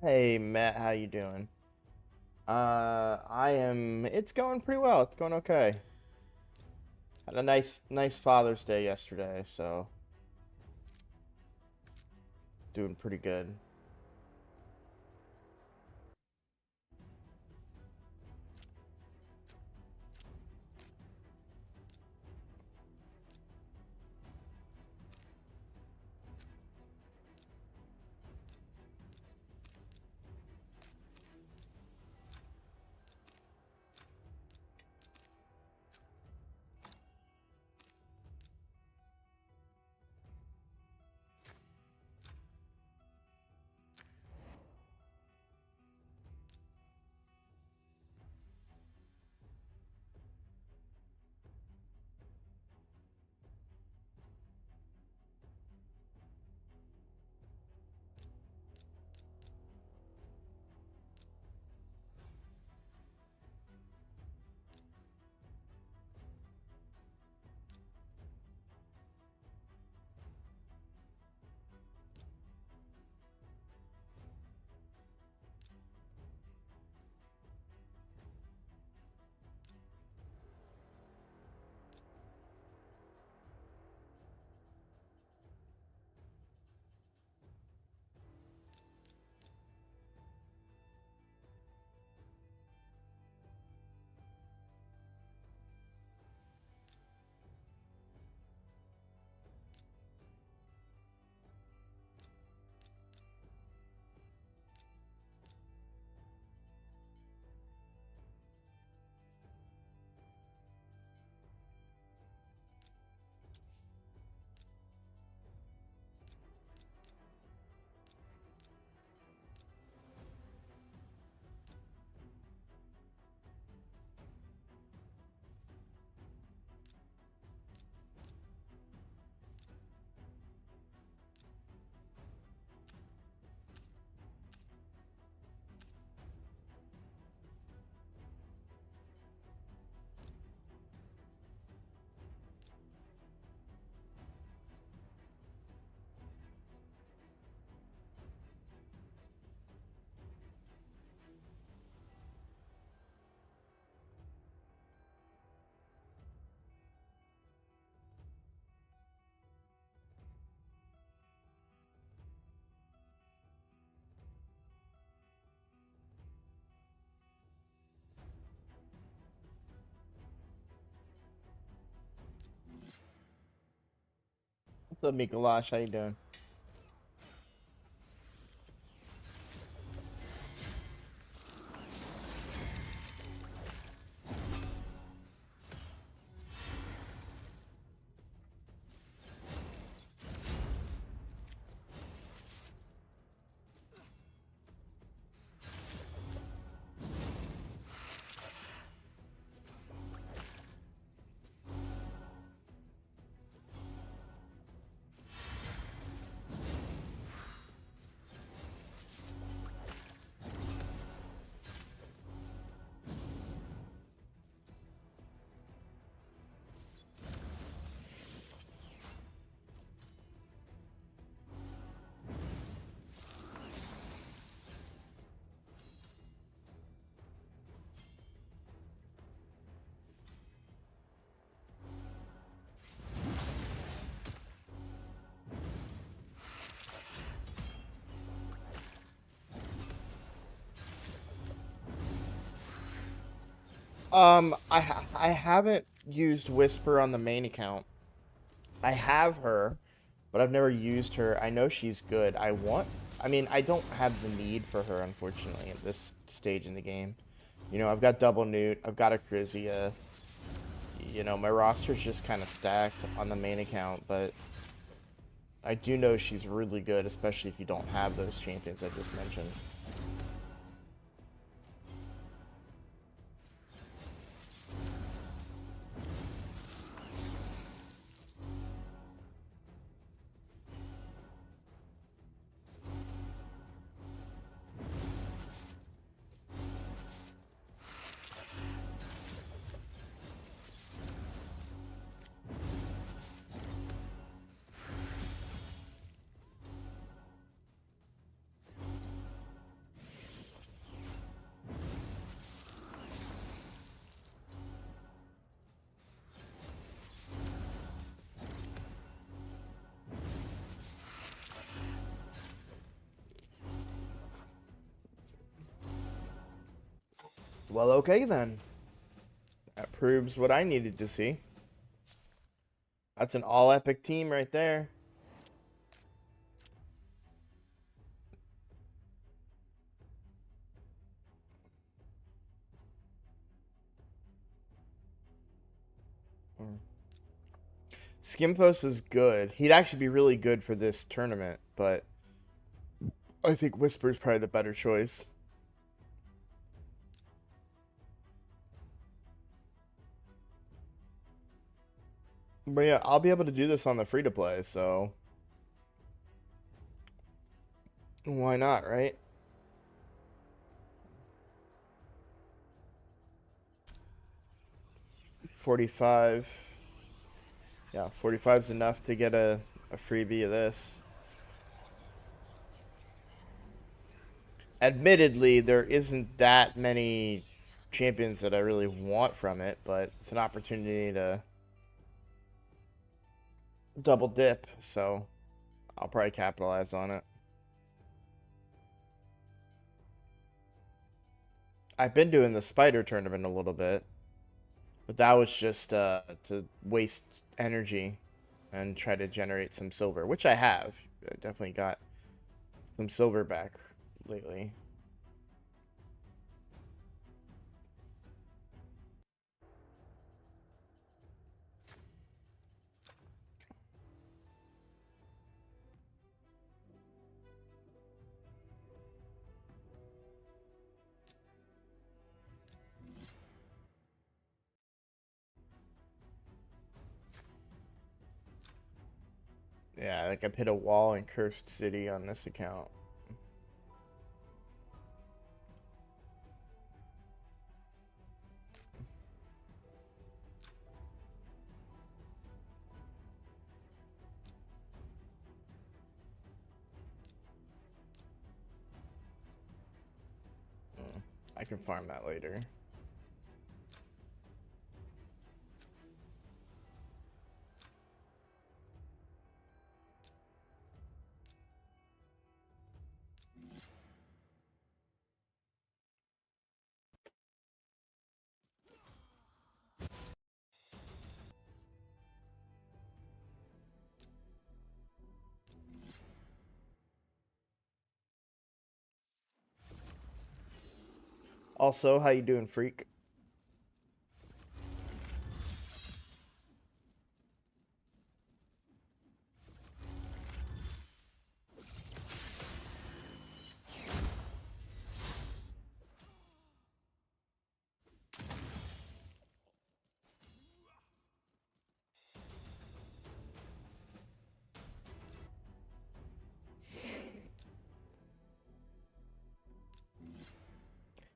Hey Matt, how you doing? It's going pretty well. It's going okay. Had a nice Father's Day yesterday, so doing pretty good. What's up, Mikolash? How you doing? I haven't used Whisper on the main account. I have her, but I've never used her. I know she's good. I mean, I don't have the need for her, unfortunately, at this stage in the game. I've got Double Newt, I've got a Krizia. My roster's just kind of stacked on the main account, but I do know she's really good, especially if you don't have those champions I just mentioned. Well, okay then. That proves what I needed to see. That's an all-epic team right there. Skimpos is good. He'd actually be really good for this tournament, but I think Whisper's probably the better choice. But yeah, I'll be able to do this on the free-to-play, so why not, right? 45. Yeah, 45 is enough to get a freebie of this. Admittedly, there isn't that many champions that I really want from it, but it's an opportunity to double dip, so I'll probably capitalize on it. I've been doing the spider tournament a little bit, but that was just to waste energy and try to generate some silver, which I have. I definitely got some silver back lately. Yeah, like I've hit a wall in Cursed City on this account. I can farm that later. Also, how you doing, freak?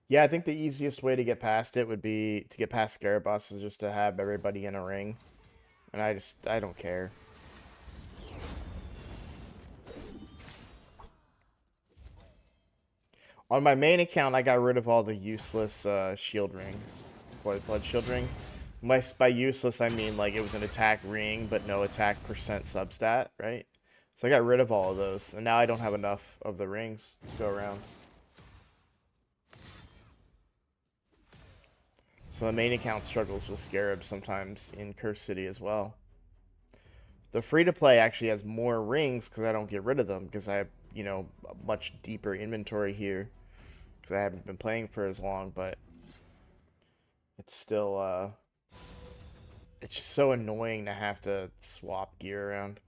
Yeah, I think the easiest way to get past it would be to get past Scarabus is just to have everybody in a ring. And I don't care. On my main account, I got rid of all the useless shield rings. Blood shield ring. By useless, I mean like it was an attack ring, but no attack percent substat, right? So I got rid of all of those, and now I don't have enough of the rings to go around. So the main account struggles with Scarab sometimes in Curse City as well. The free-to-play actually has more rings because I don't get rid of them because I have, you know, a much deeper inventory here because I haven't been playing for as long, but it's still, it's just so annoying to have to swap gear around.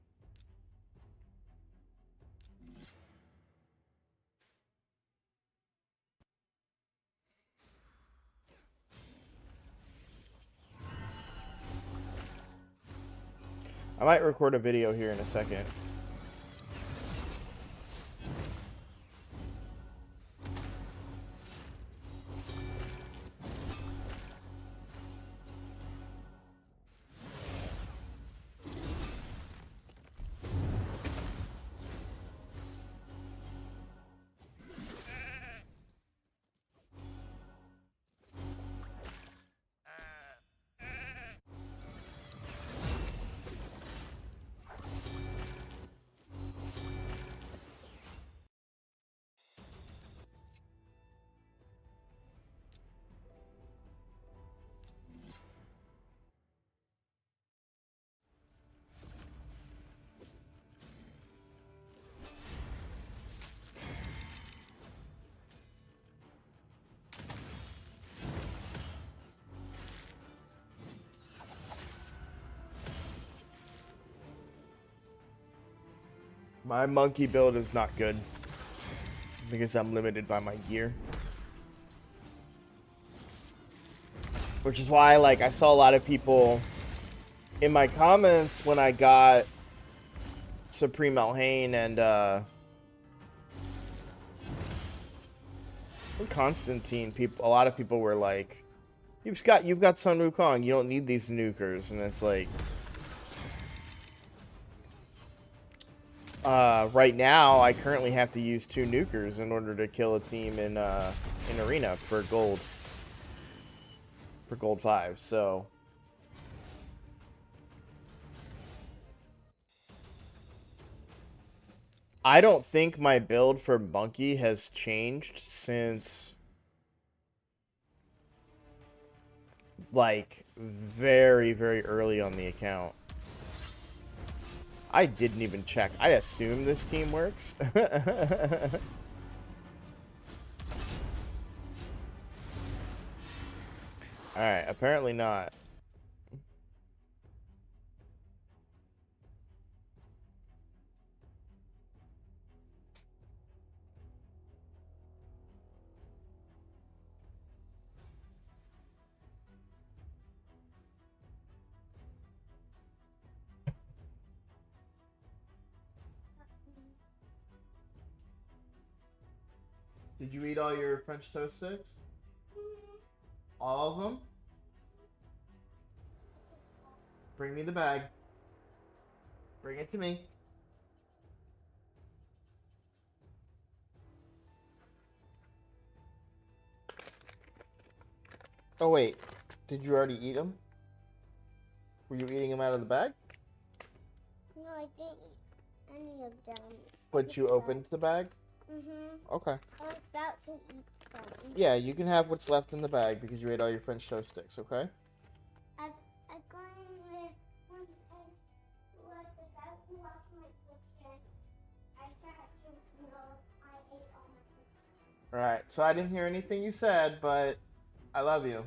I might record a video here in a second. My monkey build is not good because I'm limited by my gear. Which is why, like, I saw a lot of people in my comments when I got Supreme Alhain and Constantine. A lot of people were like, "You've got Sun Wukong. You don't need these nukers," and it's like, right now I currently have to use 2 nukers in order to kill a team in arena for gold. For gold 5, so I don't think my build for Monkey has changed since like very, very early on the account. I didn't even check. I assume this team works. Alright, apparently not. Did you eat all your French toast sticks? All of them? Bring me the bag. Bring it to me. Oh wait, did you already eat them? Were you eating them out of the bag? No, I didn't eat any of them. But you opened the bag? Okay. I was about to eat them. Yeah, you can have what's left in the bag because you ate all your French toast sticks, okay? I'm going with when I was about to wash my kitchen. I started to know I ate all my food. Alright, so I didn't hear anything you said, but I love you.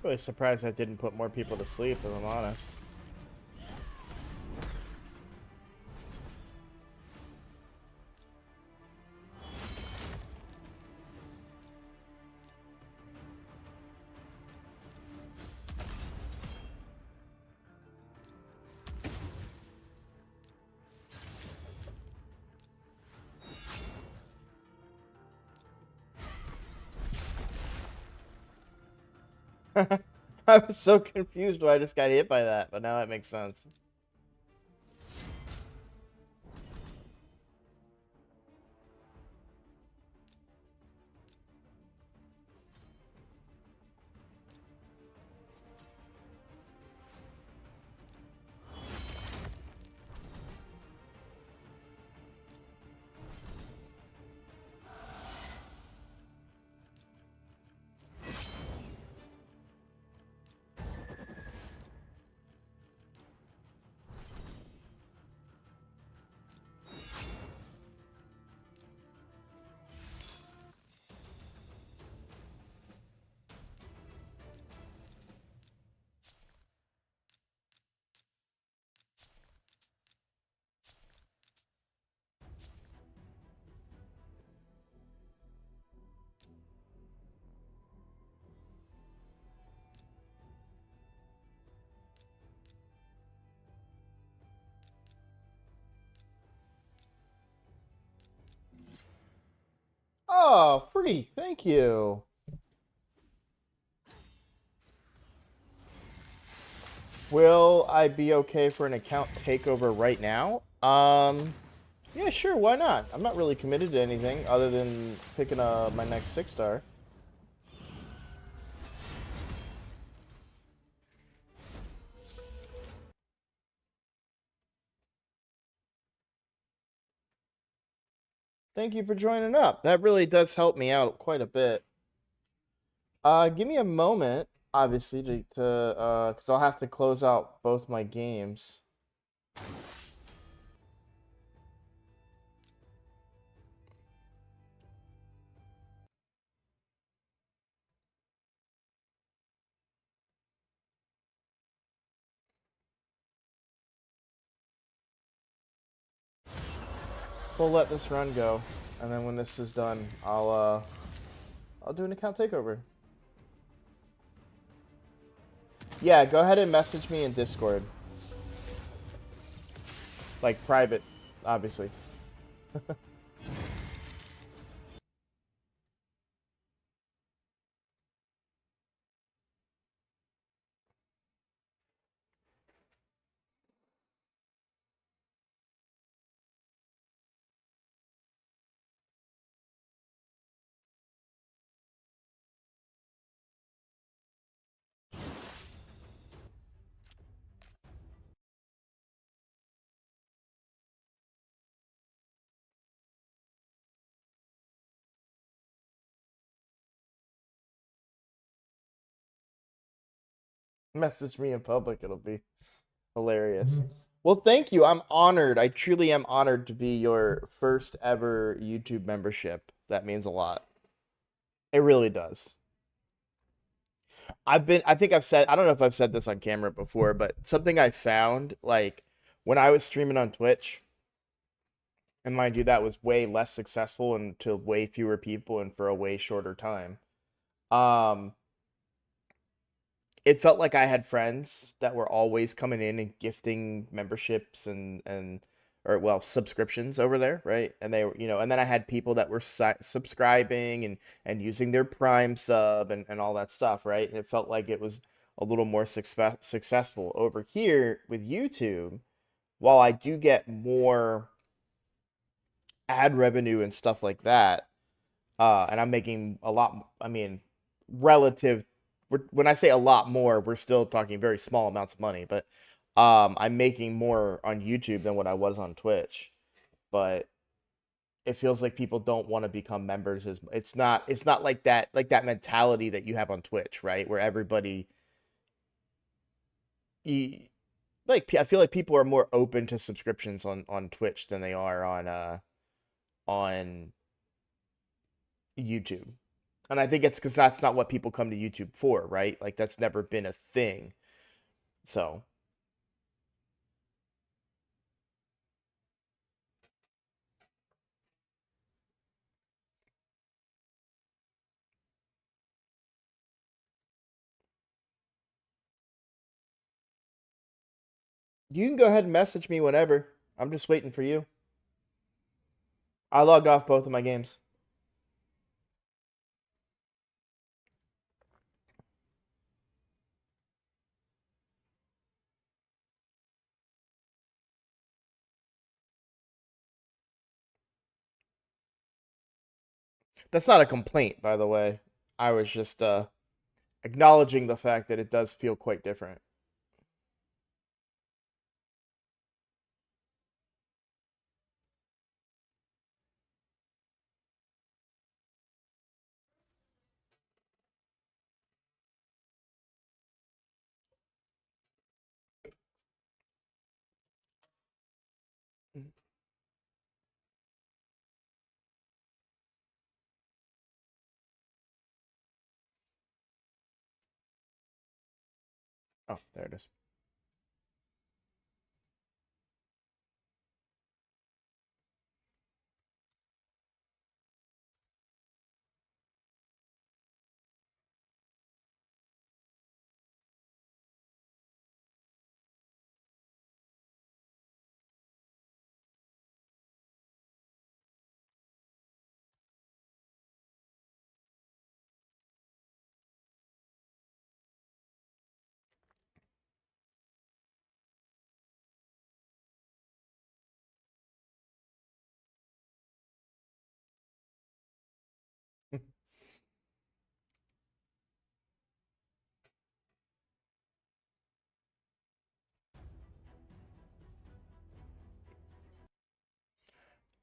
Really surprised I didn't put more people to sleep, if I'm honest. I was so confused why I just got hit by that, but now that makes sense. Oh, pretty. Thank you. Will I be okay for an account takeover right now? Yeah, sure, why not? I'm not really committed to anything other than picking my next 6-star. Thank you for joining up. That really does help me out quite a bit. Give me a moment, obviously, because I'll have to close out both my games. We'll let this run go, and then when this is done, I'll do an account takeover. Yeah, go ahead and message me in Discord. Like private, obviously. Message me in public, it'll be hilarious. Well, thank you. I'm honored. I truly am honored to be your first ever YouTube membership. That means a lot. It really does. I think I don't know if I've said this on camera before, but something I found, like, when I was streaming on Twitch, and mind you, that was way less successful and to way fewer people and for a way shorter time. Um, it felt like I had friends that were always coming in and gifting memberships and or well subscriptions over there, right? And they were, and then I had people that were subscribing and using their Prime sub and all that stuff, right? And it felt like it was a little more successful over here with YouTube. While I do get more ad revenue and stuff like that, and I'm making a lot. I mean, relative. When I say a lot more, we're still talking very small amounts of money, but I'm making more on YouTube than what I was on Twitch. But it feels like people don't want to become members. As it's not like that mentality that you have on Twitch, right? Where everybody, you, like I feel like people are more open to subscriptions on Twitch than they are on YouTube. And I think it's because that's not what people come to YouTube for, right? Like that's never been a thing. So you can go ahead and message me whenever. I'm just waiting for you. I logged off both of my games. That's not a complaint, by the way. I was just acknowledging the fact that it does feel quite different. Oh, there it is.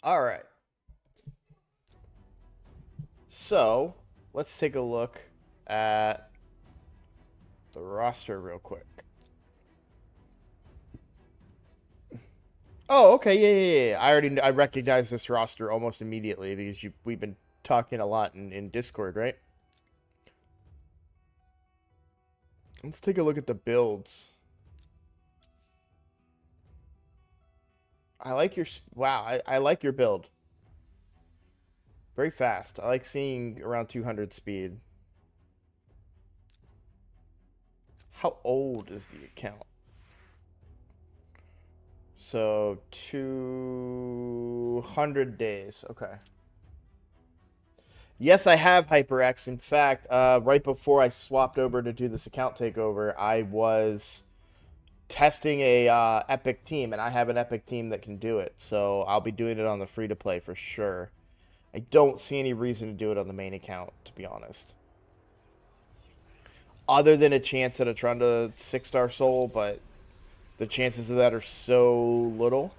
All right. So, let's take a look at the roster real quick. Oh, okay, yeah. I recognize this roster almost immediately because we've been talking a lot in Discord, right? Let's take a look at the builds. I like your wow. I like your build. Very fast. I like seeing around 200 speed. How old is the account? So 200 days. Okay. Yes, I have HyperX. In fact, right before I swapped over to do this account takeover, I was testing a Epic team, and I have an Epic team that can do it. So I'll be doing it on the free to play for sure. I don't see any reason to do it on the main account, to be honest. Other than a chance at a Trunda 6-star soul, but the chances of that are so little.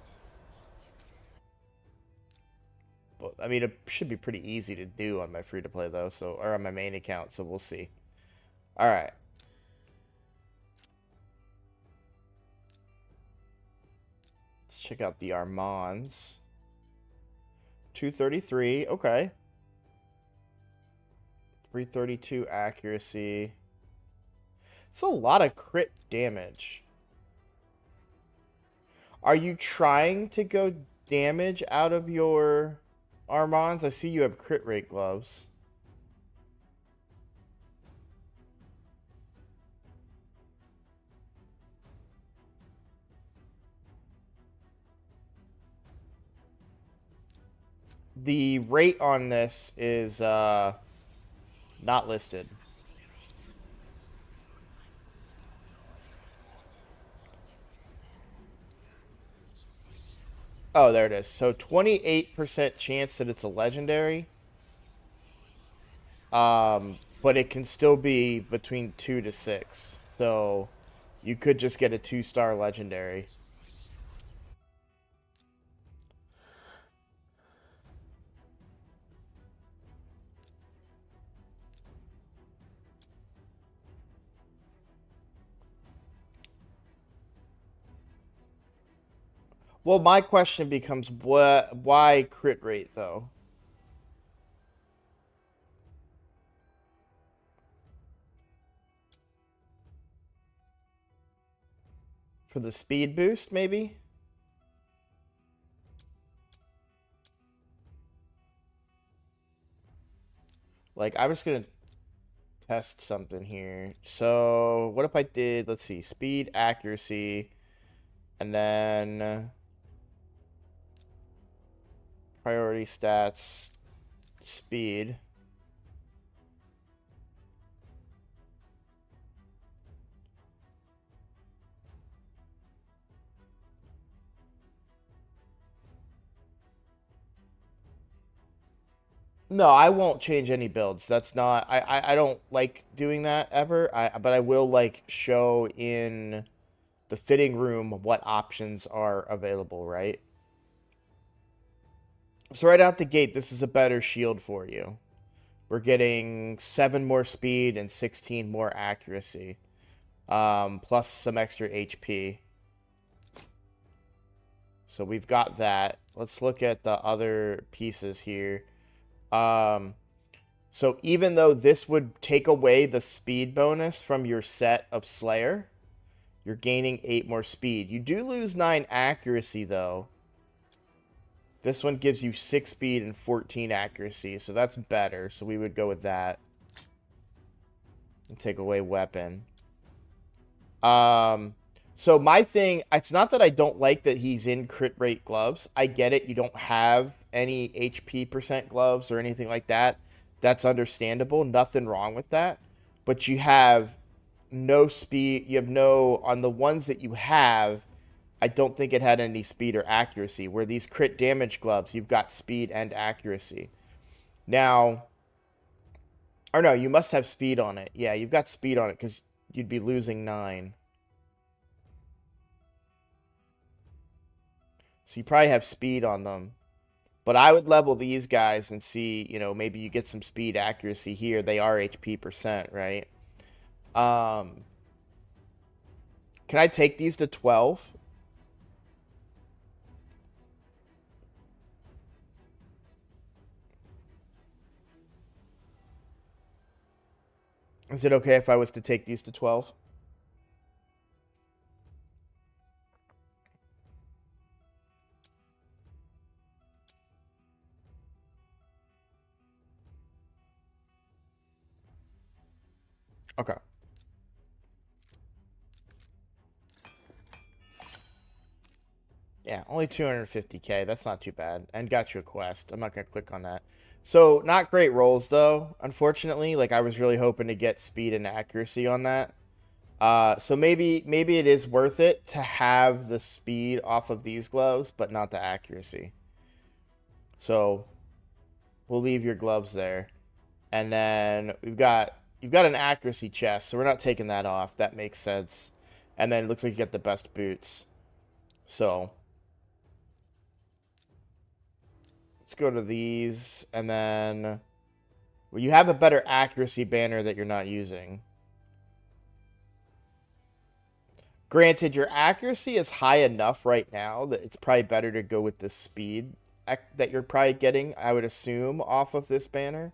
But I mean, it should be pretty easy to do on my free to play though, so or on my main account. So we'll see. All right. Let's check out the Armands. 233. Okay. 332 accuracy. It's a lot of crit damage. Are you trying to go damage out of your Armands? I see you have crit rate gloves. The rate on this is not listed. Oh, there it is. So 28% chance that it's a legendary. But it can still be between 2 to 6. So you could just get a 2-star legendary. Well, my question becomes why crit rate though? For the speed boost, maybe? Like, I'm just gonna test something here. So, what if I did, let's see, speed, accuracy, and then priority stats, speed. No, I won't change any builds. That's not I don't like doing that ever. But I will like show in the fitting room what options are available, right? So right out the gate, this is a better shield for you. We're getting 7 more speed and 16 more accuracy. Plus some extra HP. So we've got that. Let's look at the other pieces here. So even though this would take away the speed bonus from your set of Slayer, you're gaining 8 more speed. You do lose 9 accuracy, though. This one gives you 6 speed and 14 accuracy, so that's better. So we would go with that. And take away weapon. So my thing, it's not that I don't like that he's in crit rate gloves. I get it. You don't have any HP percent gloves or anything like that. That's understandable. Nothing wrong with that. But you have no speed. You have no, on the ones that you have, I don't think it had any speed or accuracy. Where these crit damage gloves, you've got speed and accuracy. Now, or no, you must have speed on it. Yeah, you've got speed on it because you'd be losing 9. So you probably have speed on them. But I would level these guys and see, you know, maybe you get some speed accuracy here. They are HP percent, right? Can I take these to 12? Is it okay if I was to take these to 12? Okay. Yeah, only 250k. That's not too bad. And got you a quest. I'm not going to click on that. So, not great rolls, though, unfortunately. Like, I was really hoping to get speed and accuracy on that. So maybe it is worth it to have the speed off of these gloves, but not the accuracy. So, we'll leave your gloves there. And then you've got an accuracy chest, so we're not taking that off. That makes sense. And then it looks like you get the best boots. So, let's go to these, and then well, you have a better accuracy banner that you're not using. Granted, your accuracy is high enough right now that it's probably better to go with the speed that you're probably getting, I would assume, off of this banner.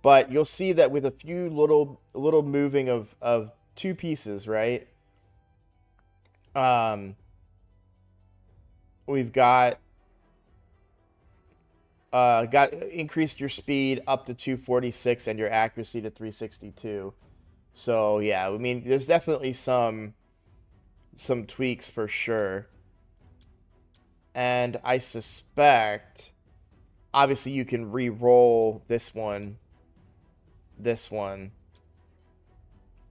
But you'll see that with a few little moving of two pieces, right? We've got increased your speed up to 246 and your accuracy to 362. So yeah, I mean, there's definitely some tweaks for sure. And I suspect, obviously, you can re-roll this one,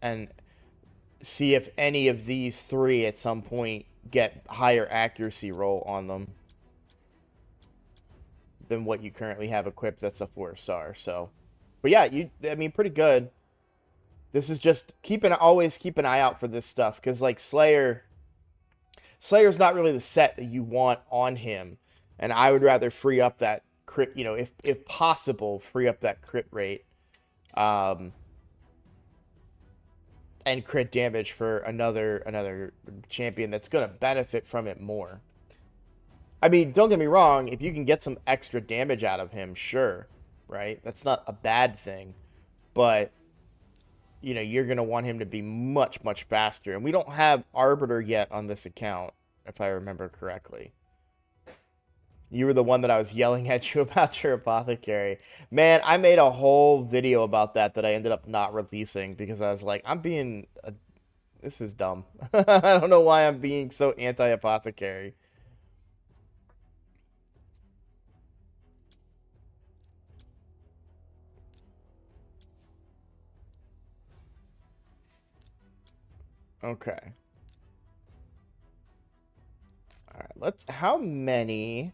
and see if any of these three at some point get higher accuracy roll on them than what you currently have equipped. That's a 4-star. So, but yeah, I mean, pretty good. This is just always keep an eye out for this stuff, because like Slayer's not really the set that you want on him, and I would rather free up that crit, you know, if possible, free up that crit rate, and crit damage for another champion that's gonna benefit from it more. I mean, don't get me wrong, if you can get some extra damage out of him, sure, right? That's not a bad thing, but you know, you're going to want him to be much, much faster. And we don't have Arbiter yet on this account, if I remember correctly. You were the one that I was yelling at you about your apothecary. Man, I made a whole video about that I ended up not releasing because I was like, this is dumb. I don't know why I'm being so anti-apothecary. Okay. All right, how many...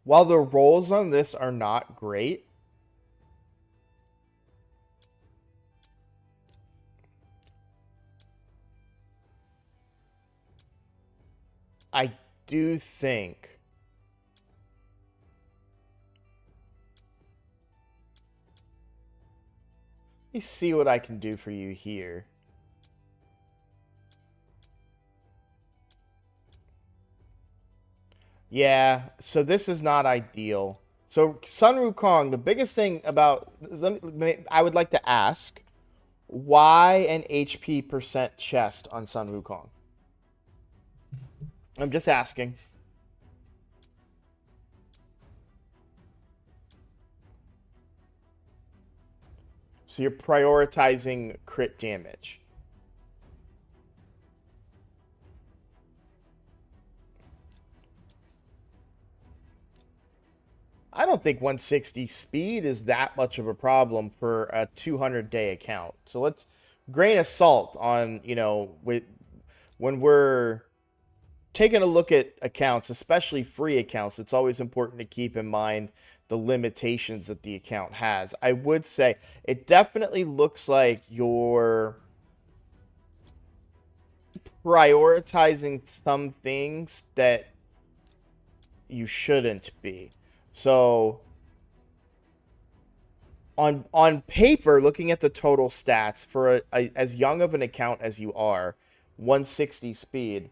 While the rolls on this are not great, I do think let me see what I can do for you here. Yeah, so this is not ideal. So Sun Wukong, the biggest thing about I would like to ask, why an HP percent chest on Sun Wukong? I'm just asking. So you're prioritizing crit damage. I don't think 160 speed is that much of a problem for a 200-day account. So let's grain of salt on, you know, when we're taking a look at accounts, especially free accounts, it's always important to keep in mind the limitations that the account has. I would say it definitely looks like you're prioritizing some things that you shouldn't be. So on paper, looking at the total stats for as young of an account as you are, 160 speed,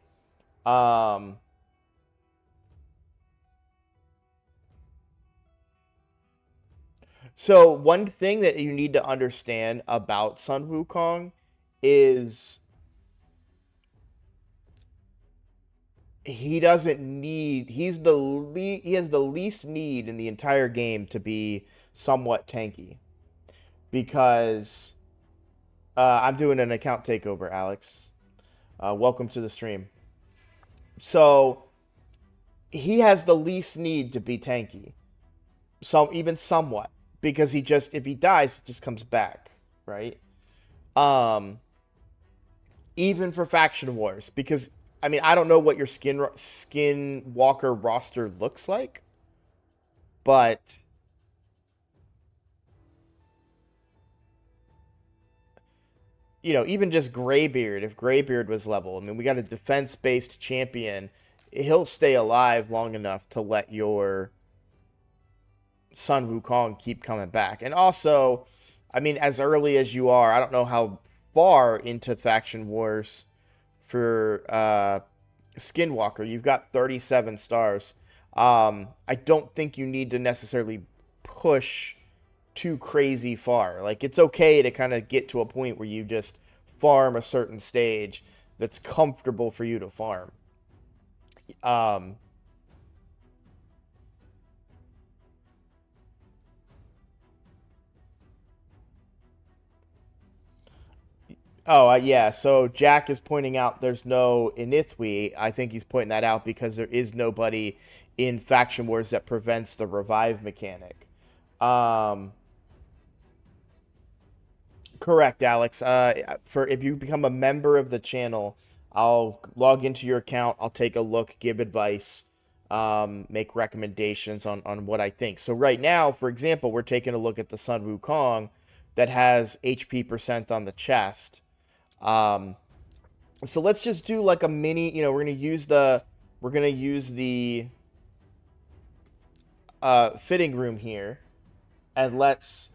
so one thing that you need to understand about Sun Wukong is he doesn't need he has the least need in the entire game to be somewhat tanky because I'm doing an account takeover, Alex. Welcome to the stream. So he has the least need to be tanky, even somewhat, because if he dies, it just comes back, right? Even for faction wars, because I mean, I don't know what your Skinwalker roster looks like, but you know, even just Greybeard, if Greybeard was level, I mean, we got a defense-based champion, he'll stay alive long enough to let your Sun Wukong keep coming back. And also, I mean, as early as you are, I don't know how far into faction wars for Skinwalker. You've got 37 stars. I don't think you need to necessarily push too crazy far. Like, it's okay to kind of get to a point where you just farm a certain stage that's comfortable for you to farm. Oh, yeah. So Jack is pointing out there's no Inithwi. I think he's pointing that out because there is nobody in Faction Wars that prevents the revive mechanic. Correct, Alex. For if you become a member of the channel, I'll log into your account. I'll take a look, give advice, make recommendations on what I think. So right now, for example, we're taking a look at the Sun Wukong that has HP percent on the chest. So let's just do like a mini, you know, we're gonna use the fitting room here, and let's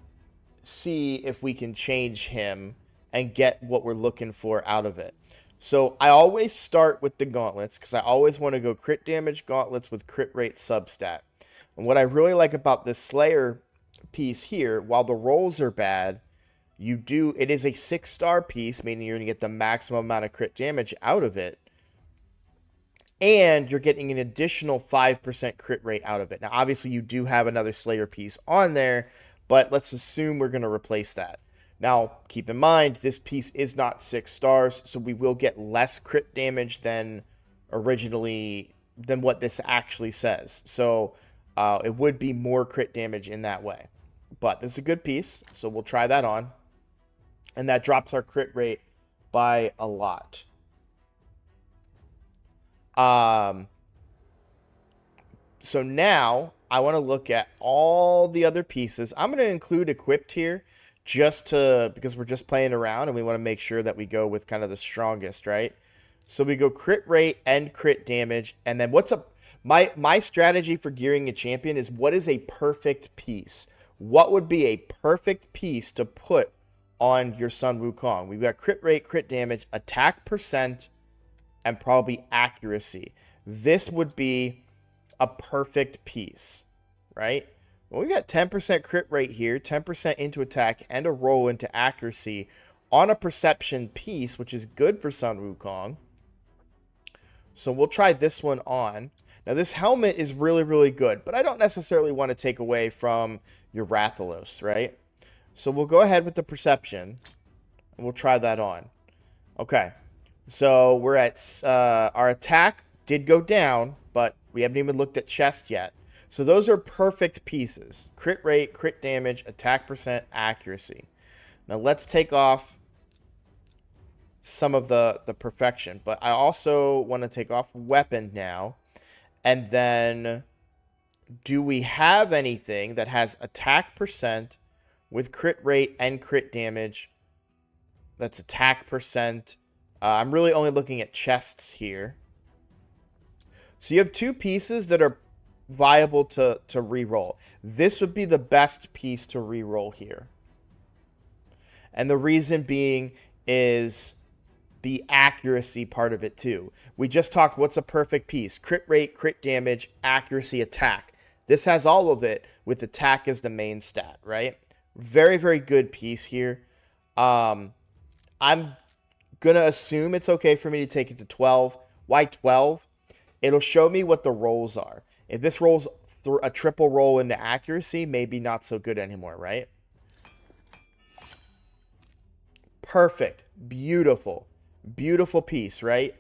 see if we can change him and get what we're looking for out of it. So I always start with the gauntlets because I always want to go crit damage gauntlets with crit rate substat. And what I really like about this Slayer piece here, while the rolls are bad, it is a 6-star piece, meaning you're going to get the maximum amount of crit damage out of it. And you're getting an additional 5% crit rate out of it. Now, obviously, you do have another Slayer piece on there, but let's assume we're going to replace that. Now, keep in mind, this piece is not 6 stars, so we will get less crit damage than what this actually says. So it would be more crit damage in that way. But this is a good piece, so we'll try that on. And that drops our crit rate by a lot. So now I want to look at all the other pieces. I'm going to include equipped here because we're just playing around and we want to make sure that we go with kind of the strongest, right? So we go crit rate and crit damage. And then my strategy for gearing a champion is what is a perfect piece? What would be a perfect piece to put on your Sun Wukong? We've got crit rate, crit damage, attack percent, and probably accuracy. This would be a perfect piece, right? Well, we got 10% crit rate here, 10% into attack, and a roll into accuracy on a perception piece, which is good for Sun Wukong. So we'll try this one on. Now, this helmet is really, really good, but I don't necessarily want to take away from your Rathalos, right? So we'll go ahead with the perception, and we'll try that on. Okay, so we're at our attack did go down, but we haven't even looked at chest yet. So those are perfect pieces. Crit rate, crit damage, attack percent, accuracy. Now let's take off some of the perfection. But I also want to take off weapon now. And then, do we have anything that has attack percent with crit rate and crit damage? That's attack percent. I'm really only looking at chests here. So you have two pieces that are viable to reroll. This would be the best piece to reroll here. And the reason being is the accuracy part of it too. We just talked what's a perfect piece. Crit rate, crit damage, accuracy, attack. This has all of it with attack as the main stat, right? Very, very good piece here. I'm going to assume it's okay for me to take it to 12. Why 12? It'll show me what the rolls are. If this rolls through a triple roll into accuracy, maybe not so good anymore, right? Perfect. Beautiful. Beautiful piece, right?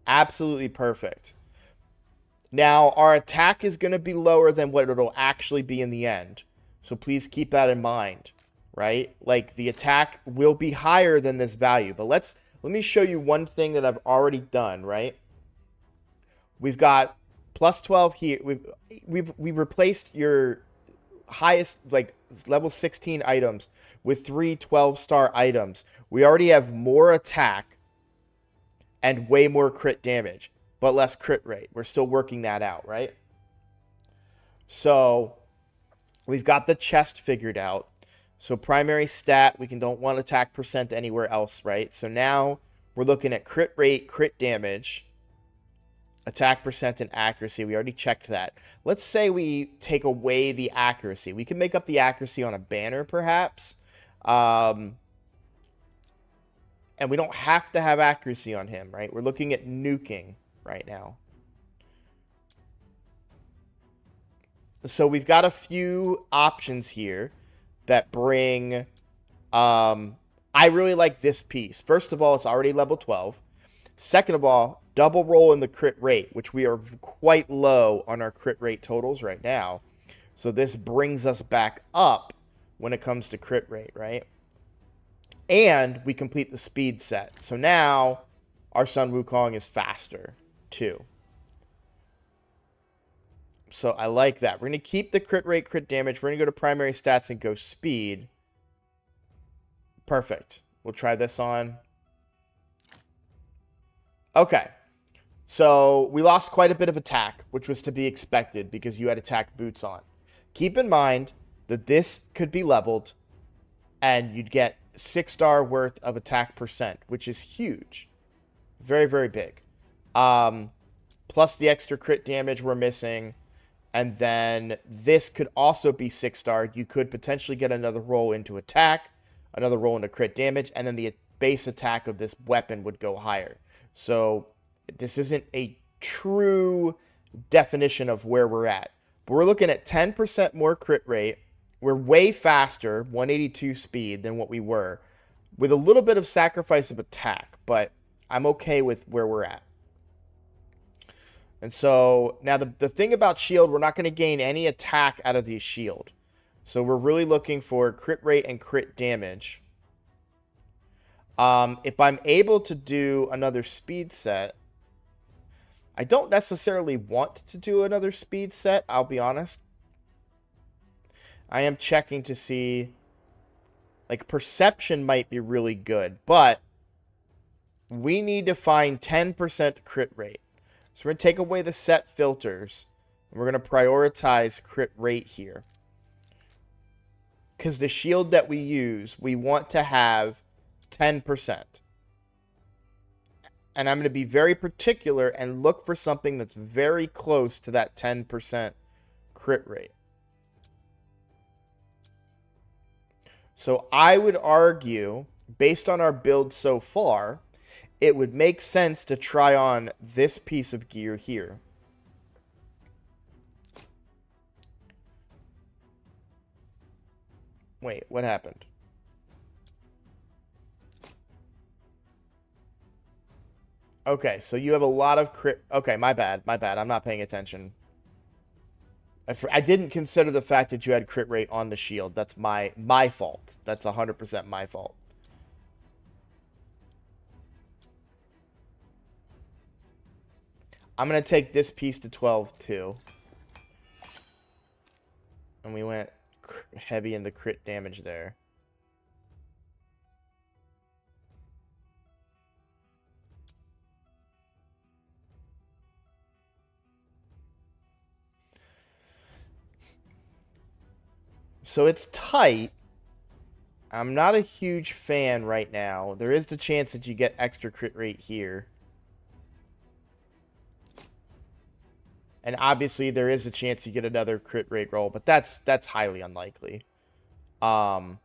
Absolutely perfect. Now, our attack is going to be lower than what it'll actually be in the end. So please keep that in mind, right? Like, the attack will be higher than this value. But let me show you one thing that I've already done, right? We've got plus 12 here. We've replaced your highest, like, level 16 items with 3 12-star items. We already have more attack and way more crit damage, but less crit rate. We're still working that out, right? So we've got the chest figured out. So primary stat, we don't want attack percent anywhere else, right? So now we're looking at crit rate, crit damage, attack percent, and accuracy. We already checked that. Let's say we take away the accuracy. We can make up the accuracy on a banner, perhaps. And we don't have to have accuracy on him, right? We're looking at nuking right now. So we've got a few options here that bring... I really like this piece. First of all, it's already level 12. Second of all, double roll in the crit rate, which we are quite low on our crit rate totals right now. So this brings us back up when it comes to crit rate, right? And we complete the speed set. So now our Sun Wukong is faster too. So I like that. We're going to keep the crit rate, crit damage. We're going to go to primary stats and go speed. Perfect. We'll try this on. Okay. So we lost quite a bit of attack, which was to be expected because you had attack boots on. Keep in mind that this could be leveled and you'd get 6-star worth of attack percent, which is huge. Very, very big. Plus the extra crit damage we're missing. And then this could also be 6-star. You could potentially get another roll into attack, another roll into crit damage, and then the base attack of this weapon would go higher. So this isn't a true definition of where we're at. But we're looking at 10% more crit rate. We're way faster, 182 speed, than what we were, with a little bit of sacrifice of attack, but I'm okay with where we're at. And so now the thing about shield, we're not going to gain any attack out of the shield. So we're really looking for crit rate and crit damage. If I'm able to do another speed set, I don't necessarily want to do another speed set, I'll be honest. I am checking to see, like, perception might be really good, but we need to find 10% crit rate. So we're going to take away the set filters, and we're going to prioritize crit rate here. Because the shield that we use, we want to have 10%. And I'm going to be very particular and look for something that's very close to that 10% crit rate. So I would argue, based on our build so far, it would make sense to try on this piece of gear here. Wait, what happened? Okay, so you have a lot of crit... Okay, my bad. I'm not paying attention. I didn't consider the fact that you had crit rate on the shield. That's my fault. That's 100% my fault. I'm going to take this piece to 12 too. And we went heavy in the crit damage there. So it's tight. I'm not a huge fan right now. There is the chance that you get extra crit rate here. And obviously there is a chance you get another crit rate roll, but that's highly unlikely. But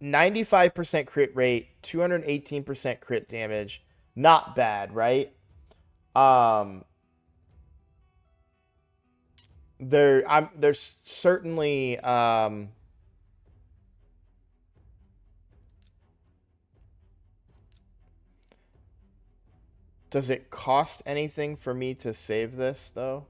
95% crit rate, 218% crit damage, not bad, right? There's certainly does it cost anything for me to save this though?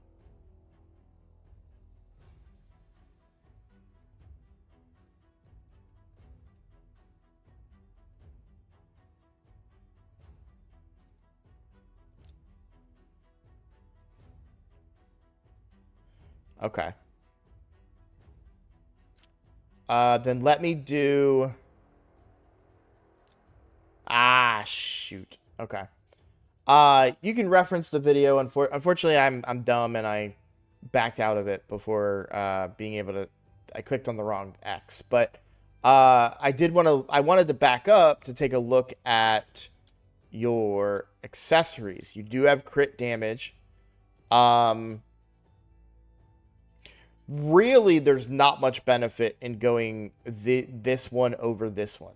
Okay. Then let me do... Ah, shoot. Okay. You can reference the video. Unfortunately, I'm dumb and I backed out of it before being able to... I clicked on the wrong X. But I wanted to back up to take a look at your accessories. You do have crit damage. Really, there's not much benefit in going this one over this one,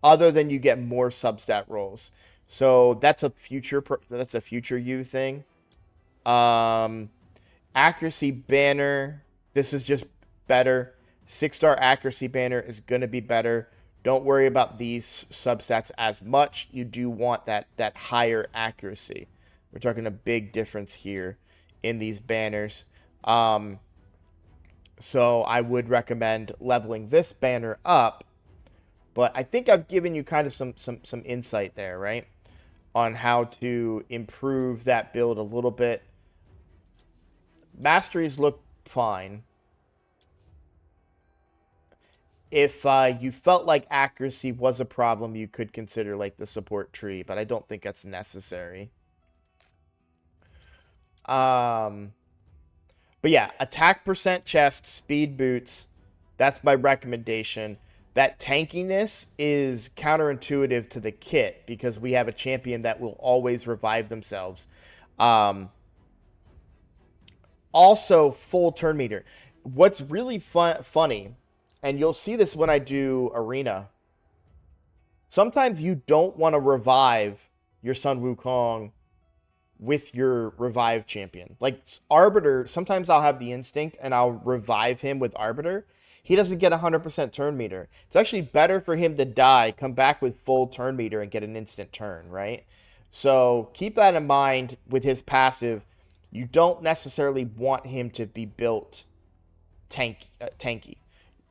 other than you get more substat rolls. So that's a future you thing. Accuracy banner. This is just better. 6-star accuracy banner is gonna be better. Don't worry about these substats as much. You do want that higher accuracy. We're talking a big difference here in these banners. So I would recommend leveling this banner up, but I think I've given you kind of some insight there, right? On how to improve that build a little bit. Masteries look fine. If you felt like accuracy was a problem, you could consider like the support tree, but I don't think that's necessary. But yeah, attack percent chest, speed boots. That's my recommendation. That tankiness is counterintuitive to the kit because we have a champion that will always revive themselves. Also, full turn meter. What's really funny, and you'll see this when I do arena, sometimes you don't want to revive your Sun Wukong with your revive champion. Like Arbiter, sometimes I'll have the instinct and I'll revive him with Arbiter. He doesn't get 100% turn meter. It's actually better for him to die, come back with full turn meter and get an instant turn, right? So keep that in mind with his passive. You don't necessarily want him to be built tanky.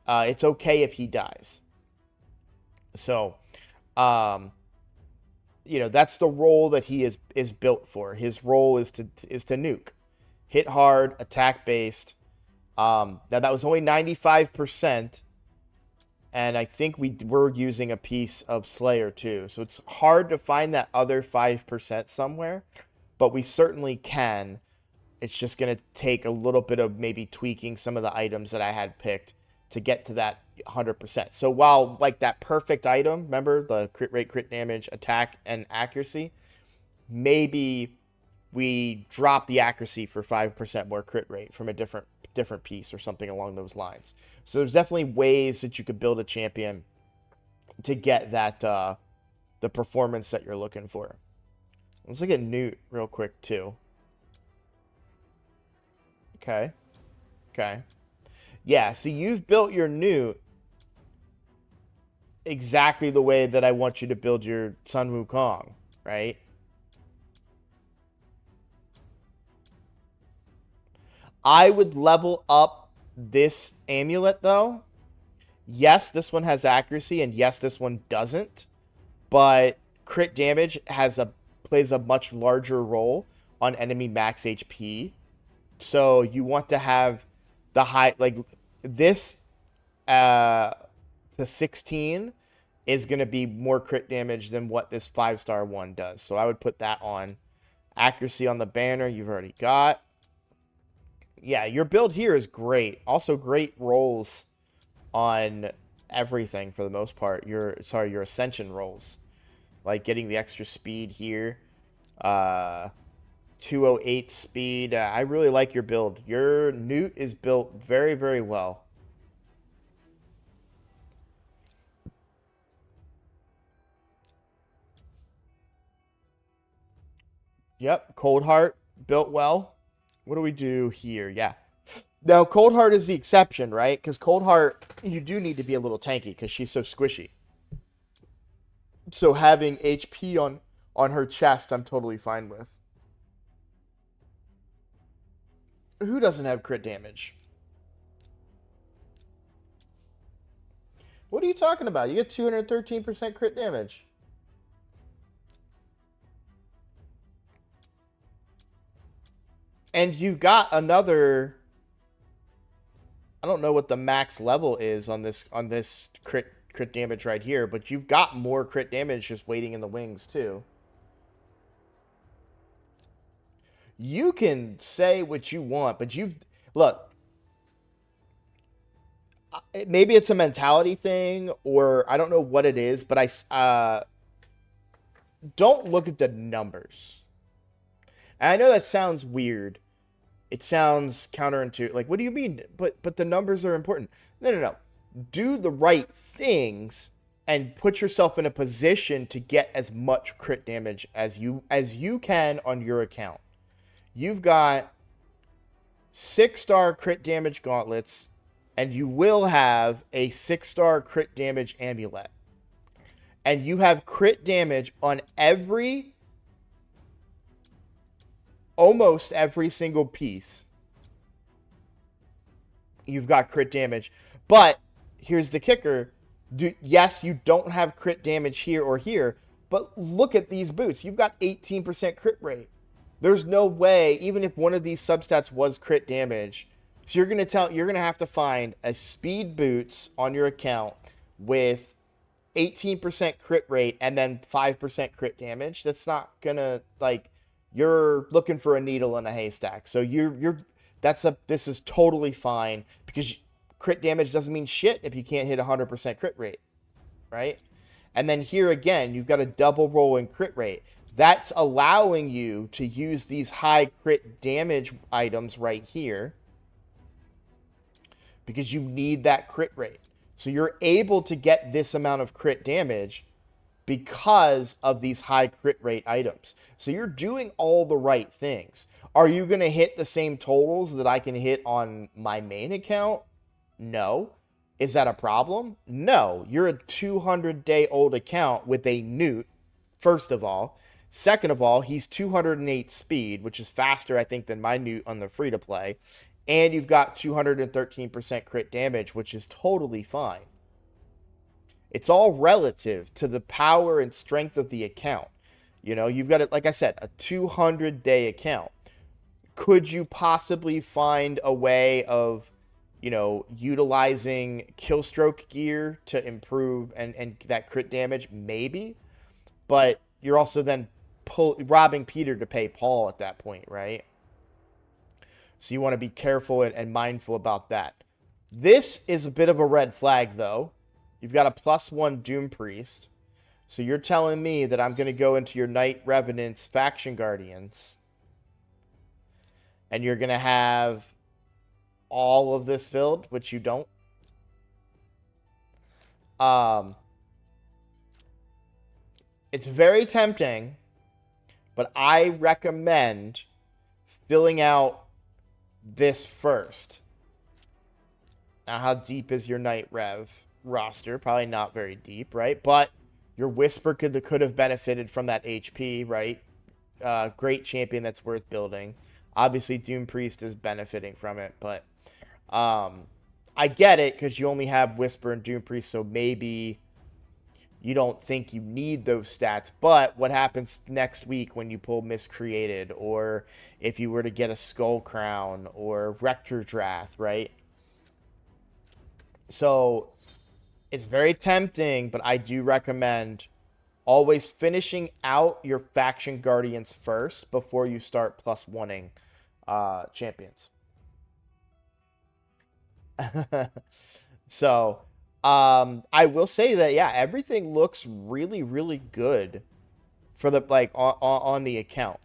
It's okay if he dies. So, you know, that's the role that he is built for. His role is to nuke, hit hard, attack based. Now that was only 95%, and I think we're using a piece of Slayer too. So it's hard to find that other 5% somewhere, but we certainly can. It's just gonna take a little bit of maybe tweaking some of the items that I had picked to get to that 100%. So while like that perfect item, remember the crit rate, crit damage, attack, and accuracy, maybe we drop the accuracy for 5% more crit rate from a different piece or something along those lines. So there's definitely ways that you could build a champion to get that the performance that you're looking for. Let's look at Newt real quick too. Okay. Yeah, so you've built your Newt exactly the way that I want you to build your Sun Wukong, right? I would level up this amulet, though. Yes, this one has accuracy, and yes, this one doesn't. But crit damage has a plays a much larger role on enemy max HP. So you want to have the high, like this to 16 is going to be more crit damage than what this 5-star one does. So I would put that on. Accuracy on the banner you've already got. Yeah, your build here is great. Also great rolls on everything for the most part. Your ascension rolls. Like getting the extra speed here. 208 speed. I really like your build. Your Newt is built very, very well. Yep, Cold Heart built well. What do we do here? Yeah. Now, Cold Heart is the exception, right? Because Cold Heart, you do need to be a little tanky because she's so squishy. So having HP on her chest, I'm totally fine with. Who doesn't have crit damage? What are you talking about? You get 213% crit damage. And you've got another... I don't know what the max level is on this crit damage right here, but you've got more crit damage just waiting in the wings too. You can say what you want, but look, maybe it's a mentality thing, or I don't know what it is, but don't look at the numbers. And I know that sounds weird. It sounds counterintuitive. Like, what do you mean? But the numbers are important. No. Do the right things and put yourself in a position to get as much crit damage as you can on your account. You've got 6-star crit damage gauntlets, and you will have a 6-star crit damage amulet. And you have crit damage on almost every single piece. You've got crit damage. But here's the kicker. Yes, you don't have crit damage here or here, but look at these boots. You've got 18% crit rate. There's no way, even if one of these substats was crit damage, so you're going to have to find a speed boots on your account with 18% crit rate and then 5% crit damage. That's not going to, like, you're looking for a needle in a haystack. So this is totally fine, because crit damage doesn't mean shit if you can't hit 100% crit rate, right? And then here again, you've got a double roll in crit rate. That's allowing you to use these high crit damage items right here, because you need that crit rate. So you're able to get this amount of crit damage because of these high crit rate items. So you're doing all the right things. Are you going to hit the same totals that I can hit on my main account? No. Is that a problem? No. You're a 200-day-old account with a Newt, first of all. Second of all, he's 208 speed, which is faster, I think, than my Newt on the free-to-play. And you've got 213% crit damage, which is totally fine. It's all relative to the power and strength of the account. You know, you've got it, like I said, a 200-day account. Could you possibly find a way of, you know, utilizing Killstroke gear to improve and that crit damage? Maybe. But you're also then robbing Peter to pay Paul at that point, right? So you want to be careful and mindful about that. This is a bit of a red flag, though. You've got a +1 Doom Priest. So you're telling me that I'm going to go into your Knight Revenants Faction Guardians, and you're going to have all of this filled, which you don't? It's very tempting, but I recommend filling out this first. Now, how deep is your Knight Rev roster? Probably not very deep, right? But your Whisper could have benefited from that HP, right? Great champion that's worth building. Obviously, Doom Priest is benefiting from it, but I get it, because you only have Whisper and Doom Priest, so maybe you don't think you need those stats. But what happens next week when you pull Miscreated, or if you were to get a Skull Crown or Rector Drath, right? So it's very tempting, but I do recommend always finishing out your faction guardians first before you start plus one-ing champions. So, I will say that, yeah, everything looks really, really good for the, like, on the account.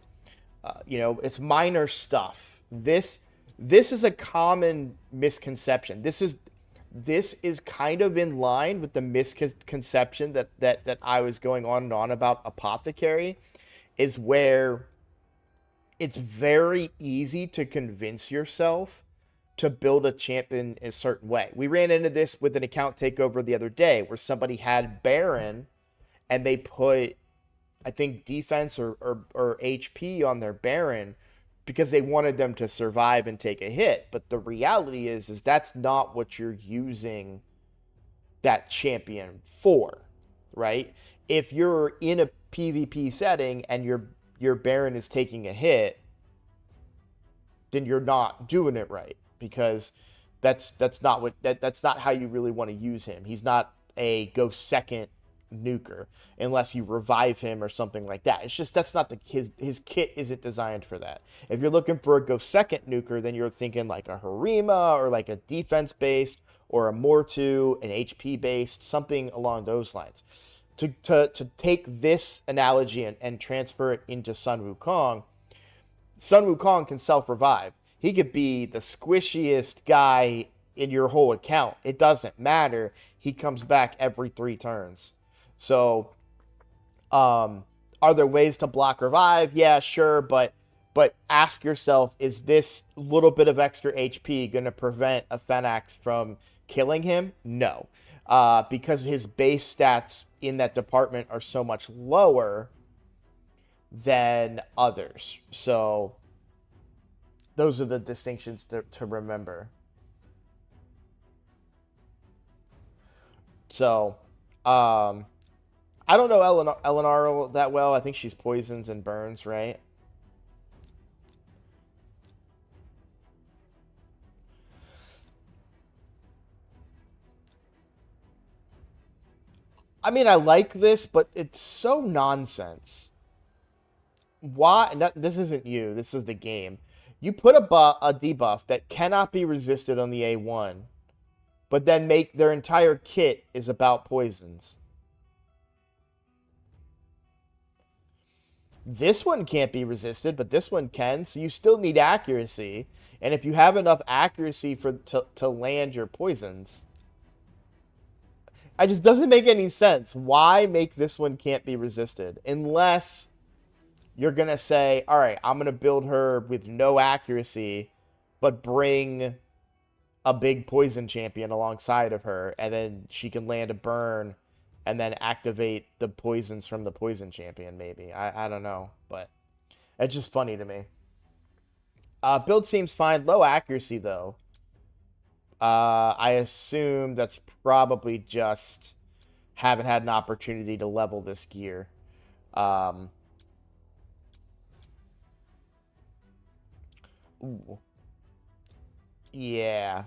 You know, it's minor stuff. This is a common misconception. This is kind of in line with the misconception that I was going on and on about Apothecary, is where it's very easy to convince yourself to build a champion in a certain way. We ran into this with an account takeover the other day where somebody had Baron and they put, I think, defense or HP on their Baron because they wanted them to survive and take a hit. But the reality is that's not what you're using that champion for, right? If you're in a PvP setting and your Baron is taking a hit, then you're not doing it right, because that's not how you really want to use him. He's not a go second nuker unless you revive him or something like that. It's just that's not his kit isn't designed for that. If you're looking for a go second nuker, then you're thinking like a Harima or like a defense based or a Mortu, an HP based, something along those lines. To take this analogy and transfer it into Sun Wukong, Sun Wukong can self-revive. He could be the squishiest guy in your whole account. It doesn't matter. He comes back every 3 turns. So, are there ways to block revive? Yeah, sure, but ask yourself, is this little bit of extra HP going to prevent a Phenax from killing him? No, because his base stats in that department are so much lower than others. So those are the distinctions to remember. So, I don't know Eleanor that well. I think she's poisons and burns, right? I mean, I like this, but it's so nonsense. Why? No, this isn't you. This is the game. You put a debuff that cannot be resisted on the A1, but then make their entire kit is about poisons. This one can't be resisted, but this one can, so you still need accuracy. And if you have enough accuracy to land your poisons, it just doesn't make any sense. Why make this one can't be resisted? Unless you're going to say, all right, I'm going to build her with no accuracy, but bring a big poison champion alongside of her, and then she can land a burn and then activate the poisons from the poison champion, maybe. I don't know, but it's just funny to me. Build seems fine. Low accuracy, though. I assume that's probably just haven't had an opportunity to level this gear. Ooh. Yeah.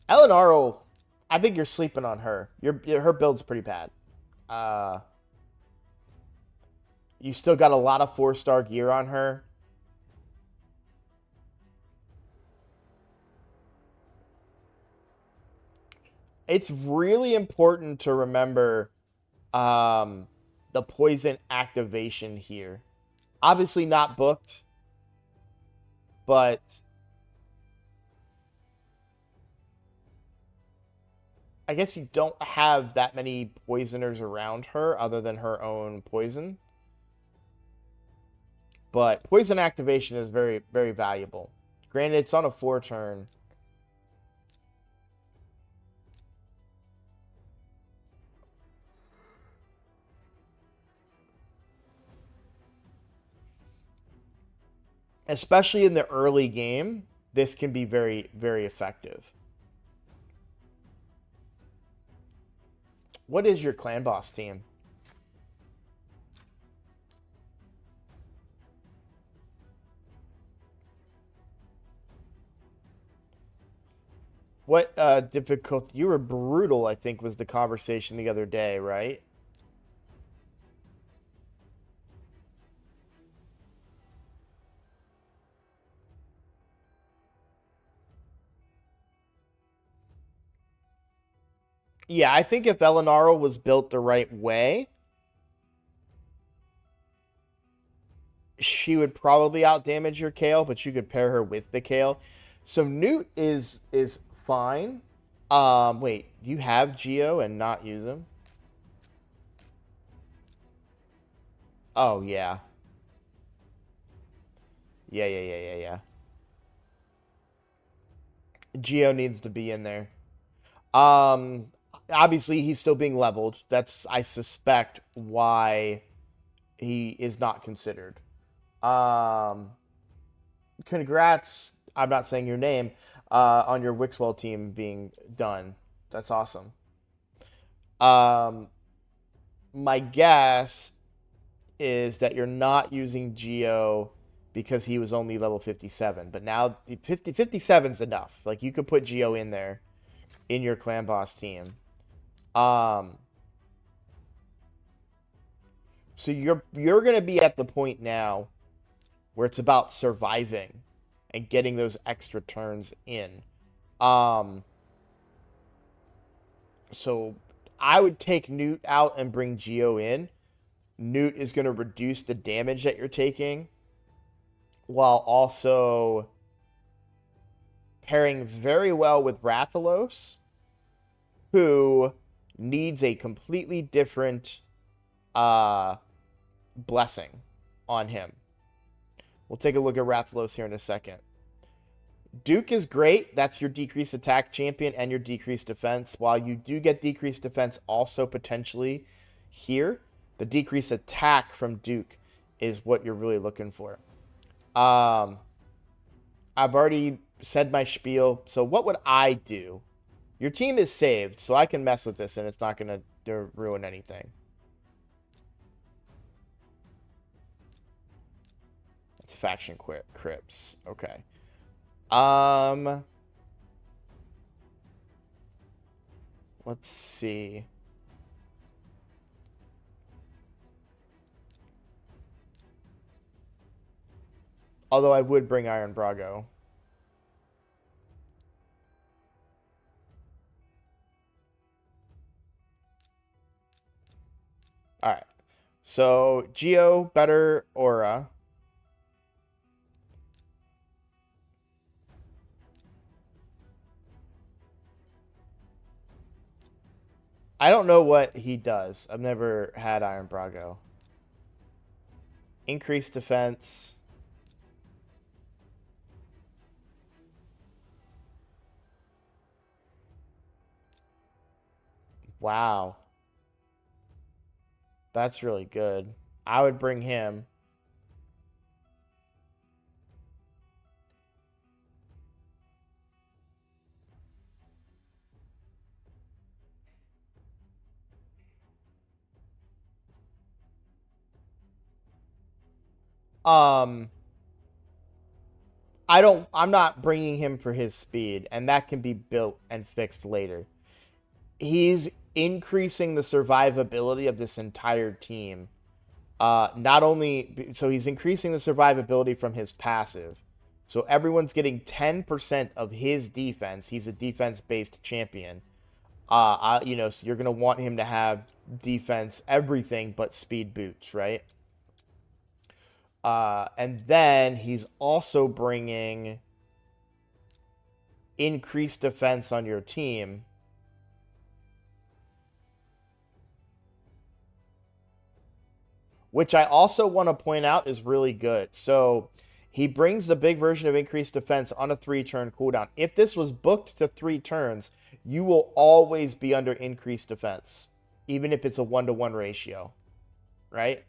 Eleanor, I think you're sleeping on her. Her build's pretty bad. You still got a lot of 4-star gear on her. It's really important to remember the poison activation here. Obviously not booked, but I guess you don't have that many poisoners around her other than her own poison. But poison activation is very, very valuable. Granted, it's on a 4-turn. Especially in the early game, this can be very, very effective. What is your clan boss team? What difficult? You were brutal, I think, was the conversation the other day, right? Yeah, I think if Elenaro was built the right way, she would probably outdamage your Kale, but you could pair her with the Kale. So Newt is fine. Wait, you have Geo and not use him? Oh yeah. Yeah. Geo needs to be in there. Um, Obviously he's still being leveled. That's, I suspect, why he is not considered. Um, Congrats. I'm not saying your name. On your Wixwell team being done. That's awesome. Um, my guess is that you're not using Geo because he was only level 57. But now 57 is enough. Like, you could put Geo in there in your clan boss team. Um, so you're gonna be at the point now where it's about surviving and getting those extra turns in. Um, so I would take Newt out and bring Geo in. Newt is going to reduce the damage that you're taking while also pairing very well with Rathalos, who needs a completely different uh, blessing on him. We'll take a look at Rathalos here in a second. Duke is great. That's your decreased attack champion and your decreased defense. While you do get decreased defense also potentially here, the decreased attack from Duke is what you're really looking for. I've already said my spiel. So what would I do? Your team is saved, so I can mess with this and it's not going to ruin anything. It's faction crypts. Okay. Let's see. Although I would bring Iron Brago. All right. So Geo, better aura. I don't know what he does. I've never had Iron Brago. Increased defense. Wow. That's really good. I would bring him. Um, I'm not bringing him for his speed, and that can be built and fixed later. He's increasing the survivability of this entire team. Not only, so he's increasing the survivability from his passive. So everyone's getting 10% of his defense. He's a defense-based champion. So you're gonna want him to have defense, everything but speed boots, right? And then he's also bringing increased defense on your team. Which I also want to point out is really good. So he brings the big version of increased defense on a 3-turn cooldown. If this was booked to 3 turns, you will always be under increased defense, even if it's a 1-to-1 ratio, right?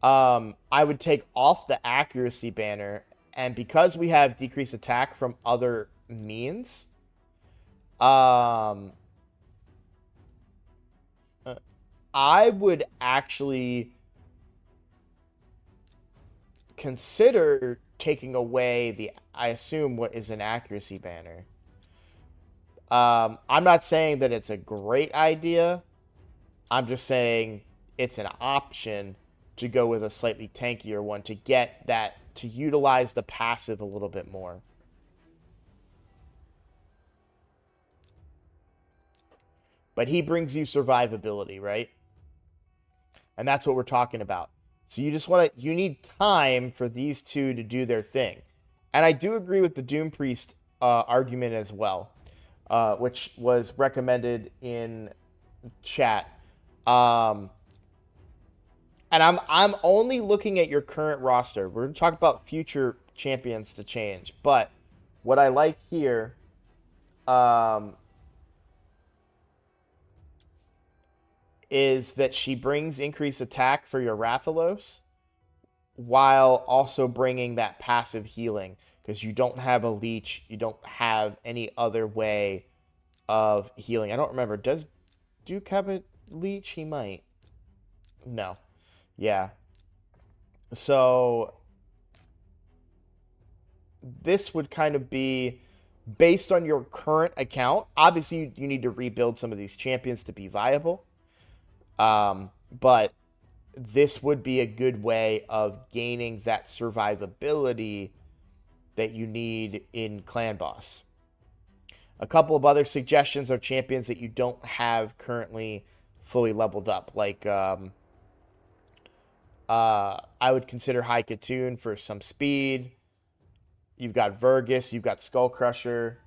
I would take off the accuracy banner, and because we have decreased attack from other means, I would actually consider taking away the, I assume, what is an accuracy banner. I'm not saying that it's a great idea. I'm just saying it's an option to go with a slightly tankier one to get that, to utilize the passive a little bit more. But he brings you survivability, right? And that's what we're talking about. So you need time for these two to do their thing. And I do agree with the Doom Priest argument as well, which was recommended in chat. And I'm only looking at your current roster. We're going to talk about future champions to change. But what I like here, is that she brings increased attack for your Rathalos while also bringing that passive healing, because you don't have a leech, you don't have any other way of healing. I don't remember. Does Duke have a leech? He might. No. Yeah. So this would kind of be based on your current account. Obviously, you need to rebuild some of these champions to be viable. But this would be a good way of gaining that survivability that you need in Clan Boss. A couple of other suggestions are champions that you don't have currently fully leveled up. Like, I would consider High Katoon for some speed. You've got Vergus, you've got Skull Crusher.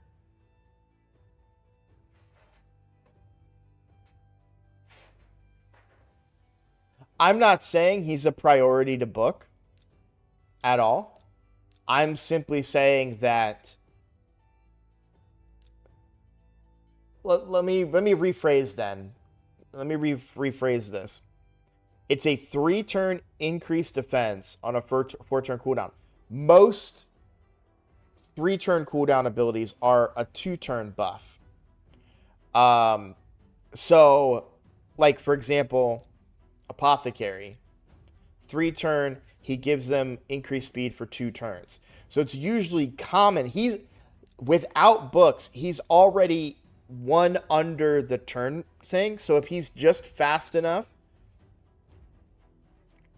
I'm not saying he's a priority to book at all. I'm simply saying that. Let me rephrase then. Let me rephrase this. It's a 3-turn increased defense on a 4-turn cooldown. Most 3-turn cooldown abilities are a 2-turn buff. So, like for example, Apothecary, 3-turn, he gives them increased speed for 2 turns. So it's usually common. He's without books, he's already one under the turn thing. So if he's just fast enough,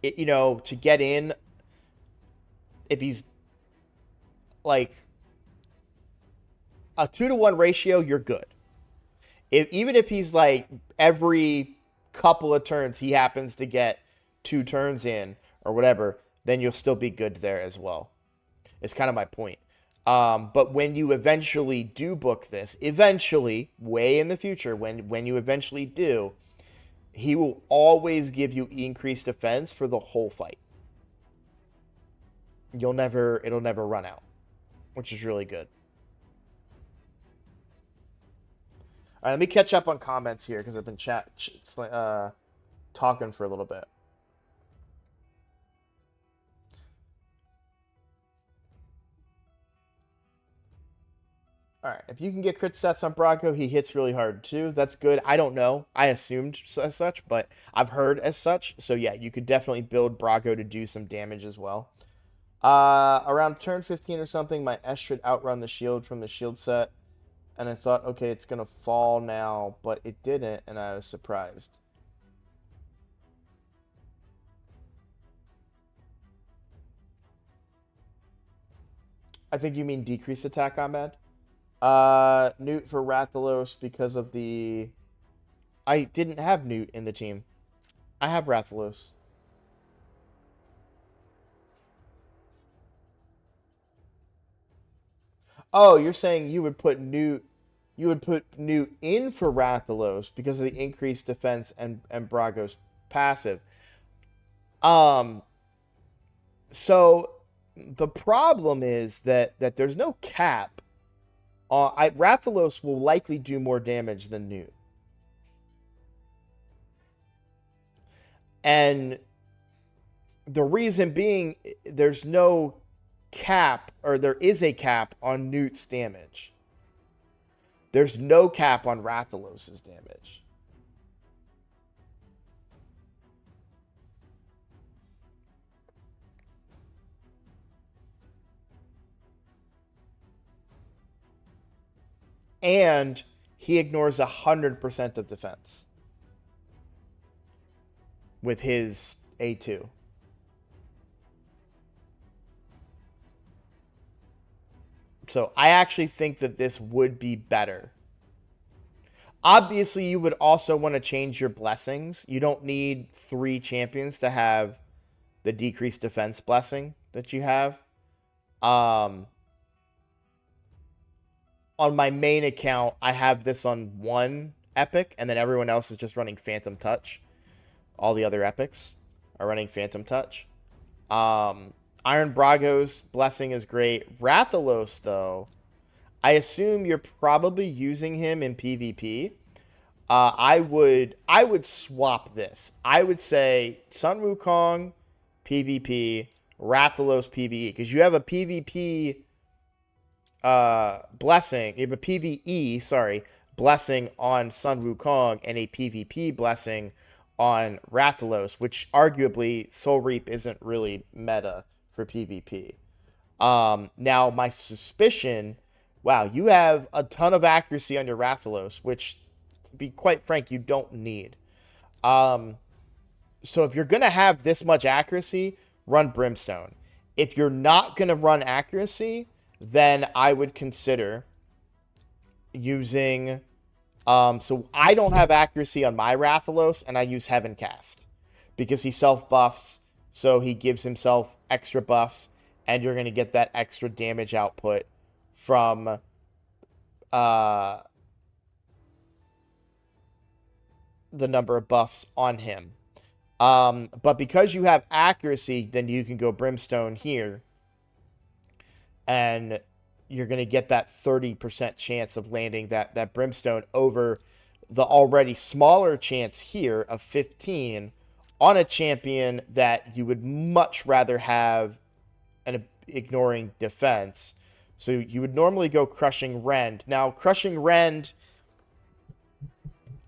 to get in, if he's like a 2-to-1 ratio, you're good. Even if he's like every couple of turns he happens to get 2 turns in or whatever, then you'll still be good there as well. It's kind of my point. But when you eventually do book this, eventually, way in the future, when you eventually do, he will always give you increased defense for the whole fight. It'll never run out, which is really good. All right, let me catch up on comments here because I've been talking for a little bit. All right, if you can get crit stats on Braco, he hits really hard too. That's good. I don't know. I assumed as such, but I've heard as such. So yeah, you could definitely build Braco to do some damage as well. Around turn 15 or something, my S should outrun the shield from the shield set. And I thought, okay, it's going to fall now, but it didn't, and I was surprised. I think you mean decreased attack, Ahmed. Newt for Rathalos because of the... I didn't have Newt in the team. I have Rathalos. Oh, you're saying you would put Newt in for Rathalos because of the increased defense and Brago's passive. So the problem is that there's no cap. Rathalos will likely do more damage than Newt. And the reason being, there's no cap, or there is a cap on Newt's damage. There's no cap on Rathalos' damage. and he ignores 100% of defense with his A2. So I actually think that this would be better. Obviously, you would also want to change your blessings. You don't need 3 champions to have the decreased defense blessing that you have. On my main account, I have this on 1 epic, and then everyone else is just running Phantom Touch. All the other epics are running Phantom Touch. Iron Brago's blessing is great. Rathalos, though, I assume you're probably using him in PvP. I would swap this. I would say Sun Wukong PvP, Rathalos PvE, because you have a PvP blessing. You have a PvE, sorry, blessing on Sun Wukong and a PvP blessing on Rathalos, which arguably Soul Reap isn't really meta for PvP. Now my suspicion, wow, you have a ton of accuracy on your Rathalos, which, to be quite frank, you don't need. So if you're going to have this much accuracy, run Brimstone. If you're not going to run accuracy, then I would consider using... so I don't have accuracy on my Rathalos, and I use Heaven Cast. Because he self-buffs, so he gives himself extra buffs, and you're going to get that extra damage output from... the number of buffs on him. But because you have accuracy, then you can go Brimstone here. And you're going to get that 30% chance of landing that Brimstone over the already smaller chance here of 15 on a champion that you would much rather have an ignoring defense. So you would normally go Crushing Rend. Now, Crushing Rend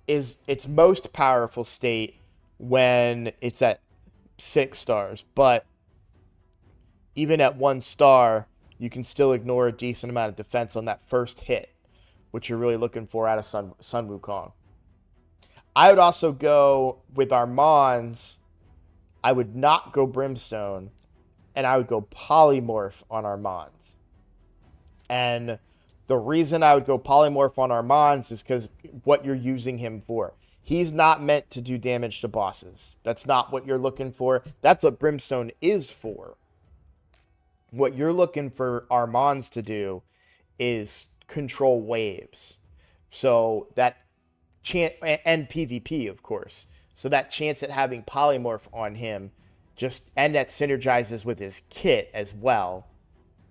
is its most powerful state when it's at 6 stars, but even at 1 star, you can still ignore a decent amount of defense on that first hit, which you're really looking for out of Sun Wukong. I would also go with our Mons. I would not go Brimstone, and I would go Polymorph on our Mons. And the reason I would go Polymorph on our Mons is because what you're using him for. He's not meant to do damage to bosses. That's not what you're looking for. That's what Brimstone is for. What you're looking for our Mons to do is control waves. So that chance, and PvP, of course. So that chance at having Polymorph on him, and that synergizes with his kit as well.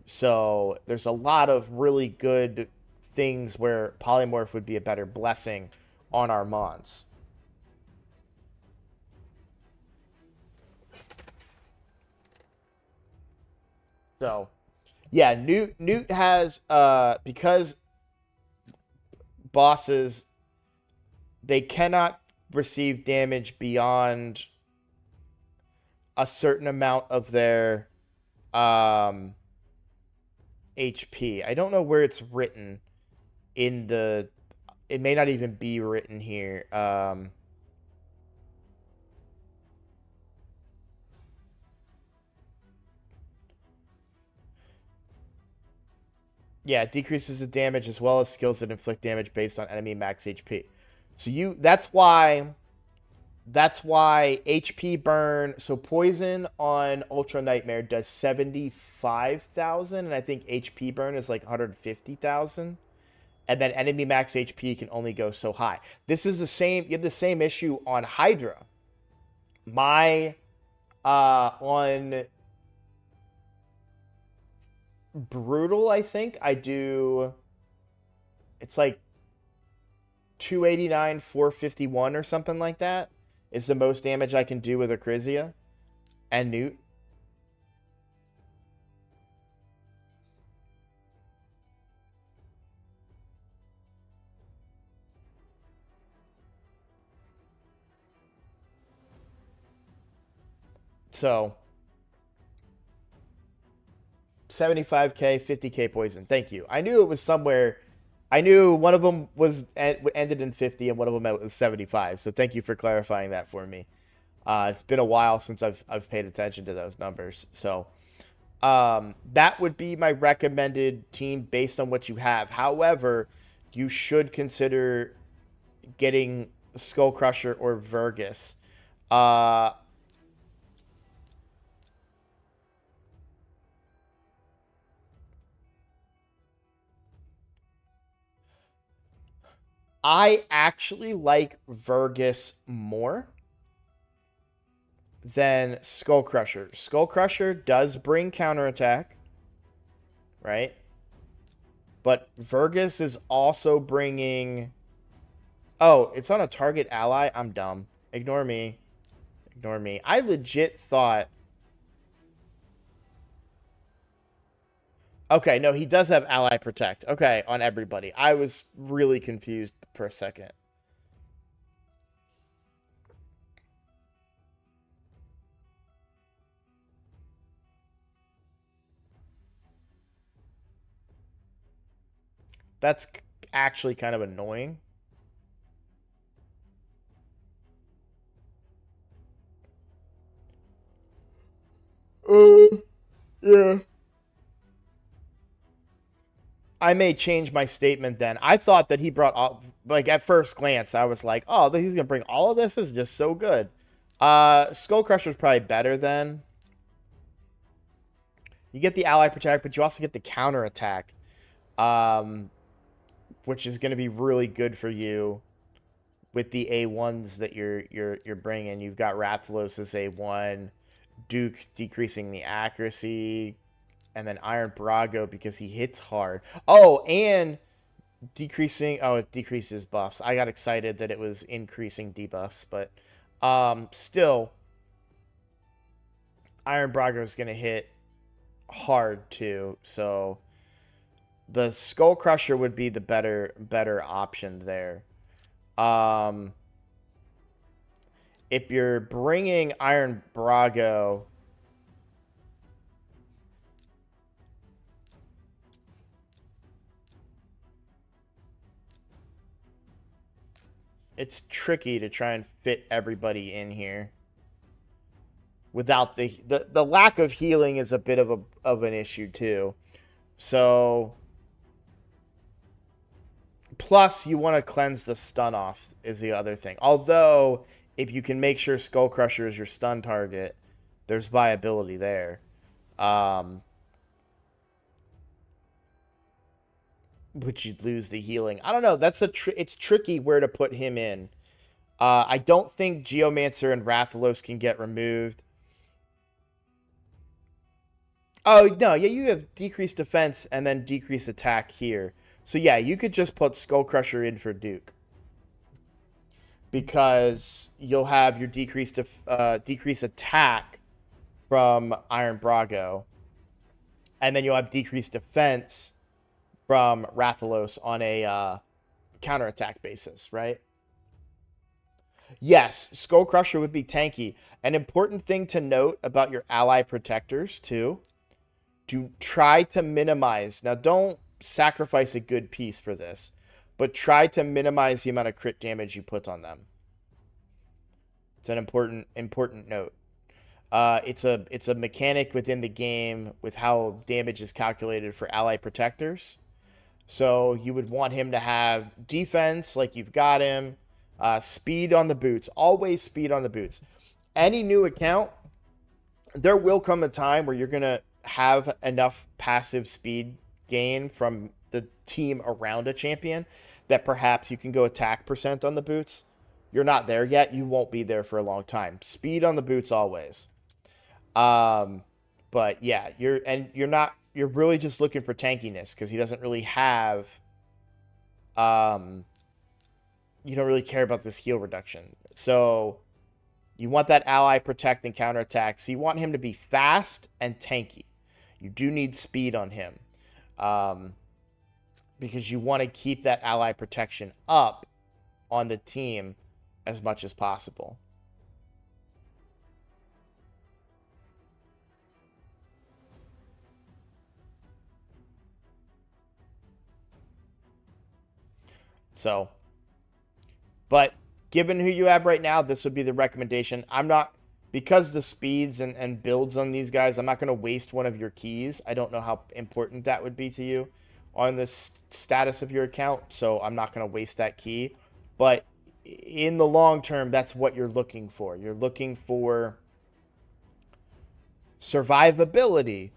So there's a lot of really good things where Polymorph would be a better blessing on our Mons. So, yeah, Newt has, because bosses, they cannot receive damage beyond a certain amount of their HP. I don't know where it's written in the... It may not even be written here. Yeah, it decreases the damage as well as skills that inflict damage based on enemy max HP. So that's why HP burn, so poison on Ultra Nightmare does 75,000, and I think HP burn is like 150,000. And then enemy max HP can only go so high. This is the same, you have the same issue on Hydra. On Brutal, I think I do, it's like 289, 451 or something like that is the most damage I can do with Acrizia and Newt. So 75k, 50k poison. Thank you. I knew it was somewhere I knew one of them was ended in 50 and one of them was 75. So thank you for clarifying that for me. It's been a while since I've paid attention to those numbers. So that would be my recommended team based on what you have. However, you should consider getting Skull Crusher or Vergus. Uh, I actually like Vergus more than Skull Crusher. Skull Crusher does bring counterattack, right? But Vergus is also bringing. Oh, it's on a target ally? I'm dumb. Ignore me. Ignore me. I legit thought. Okay, no, he does have ally protect. Okay, on everybody. I was really confused for a second. That's actually kind of annoying. Yeah. I may change my statement then. I thought that he brought all, like at first glance, I was like, oh, he's gonna bring all of this. This is just so good. Skull Crusher is probably better then. You get the ally protect, but you also get the counter attack, which is gonna be really good for you with the A1s that you're bringing. You've got Rathalos' A1, Duke decreasing the accuracy, and then Iron Brago because he hits hard. Oh, and decreasing. Oh, it decreases buffs. I got excited that it was increasing debuffs, but still, Iron Brago is gonna hit hard too. So the Skull Crusher would be the better option there. Um, if you're bringing Iron Brago. It's tricky to try and fit everybody in here without the lack of healing is a bit of an issue too. So plus you want to cleanse the stun off is the other thing. Although if you can make sure Skull Crusher is your stun target, there's viability there. But you'd lose the healing. I don't know. That's it's tricky where to put him in. I don't think Geomancer and Rathalos can get removed. Oh, no. Yeah, you have decreased defense and then decreased attack here. So, yeah, you could just put Skull Crusher in for Duke. Because you'll have your decreased attack from Iron Brago. And then you'll have decreased defense from Rathalos on a counterattack basis, right? Yes, Skull Crusher would be tanky. An important thing to note about your ally protectors, too, to try to minimize. Now, don't sacrifice a good piece for this, but try to minimize the amount of crit damage you put on them. It's an important note. It's a mechanic within the game with how damage is calculated for ally protectors. So you would want him to have defense like you've got him, speed on the boots, always speed on the boots. Any new account, there will come a time where you're going to have enough passive speed gain from the team around a champion that perhaps you can go attack percent on the boots. You're not there yet. You won't be there for a long time. Speed on the boots always. But yeah, you're really just looking for tankiness because he doesn't really have you don't really care about this heal reduction. So you want that ally protect and counterattack. So you want him to be fast and tanky. You do need speed on him. Because you want to keep that ally protection up on the team as much as possible. So, but given who you have right now, this would be the recommendation. I'm not, because the speeds and builds on these guys, I'm not going to waste one of your keys. I don't know how important that would be to you on the status of your account, so I'm not going to waste that key. But in the long term, that's what you're looking for. You're looking for survivability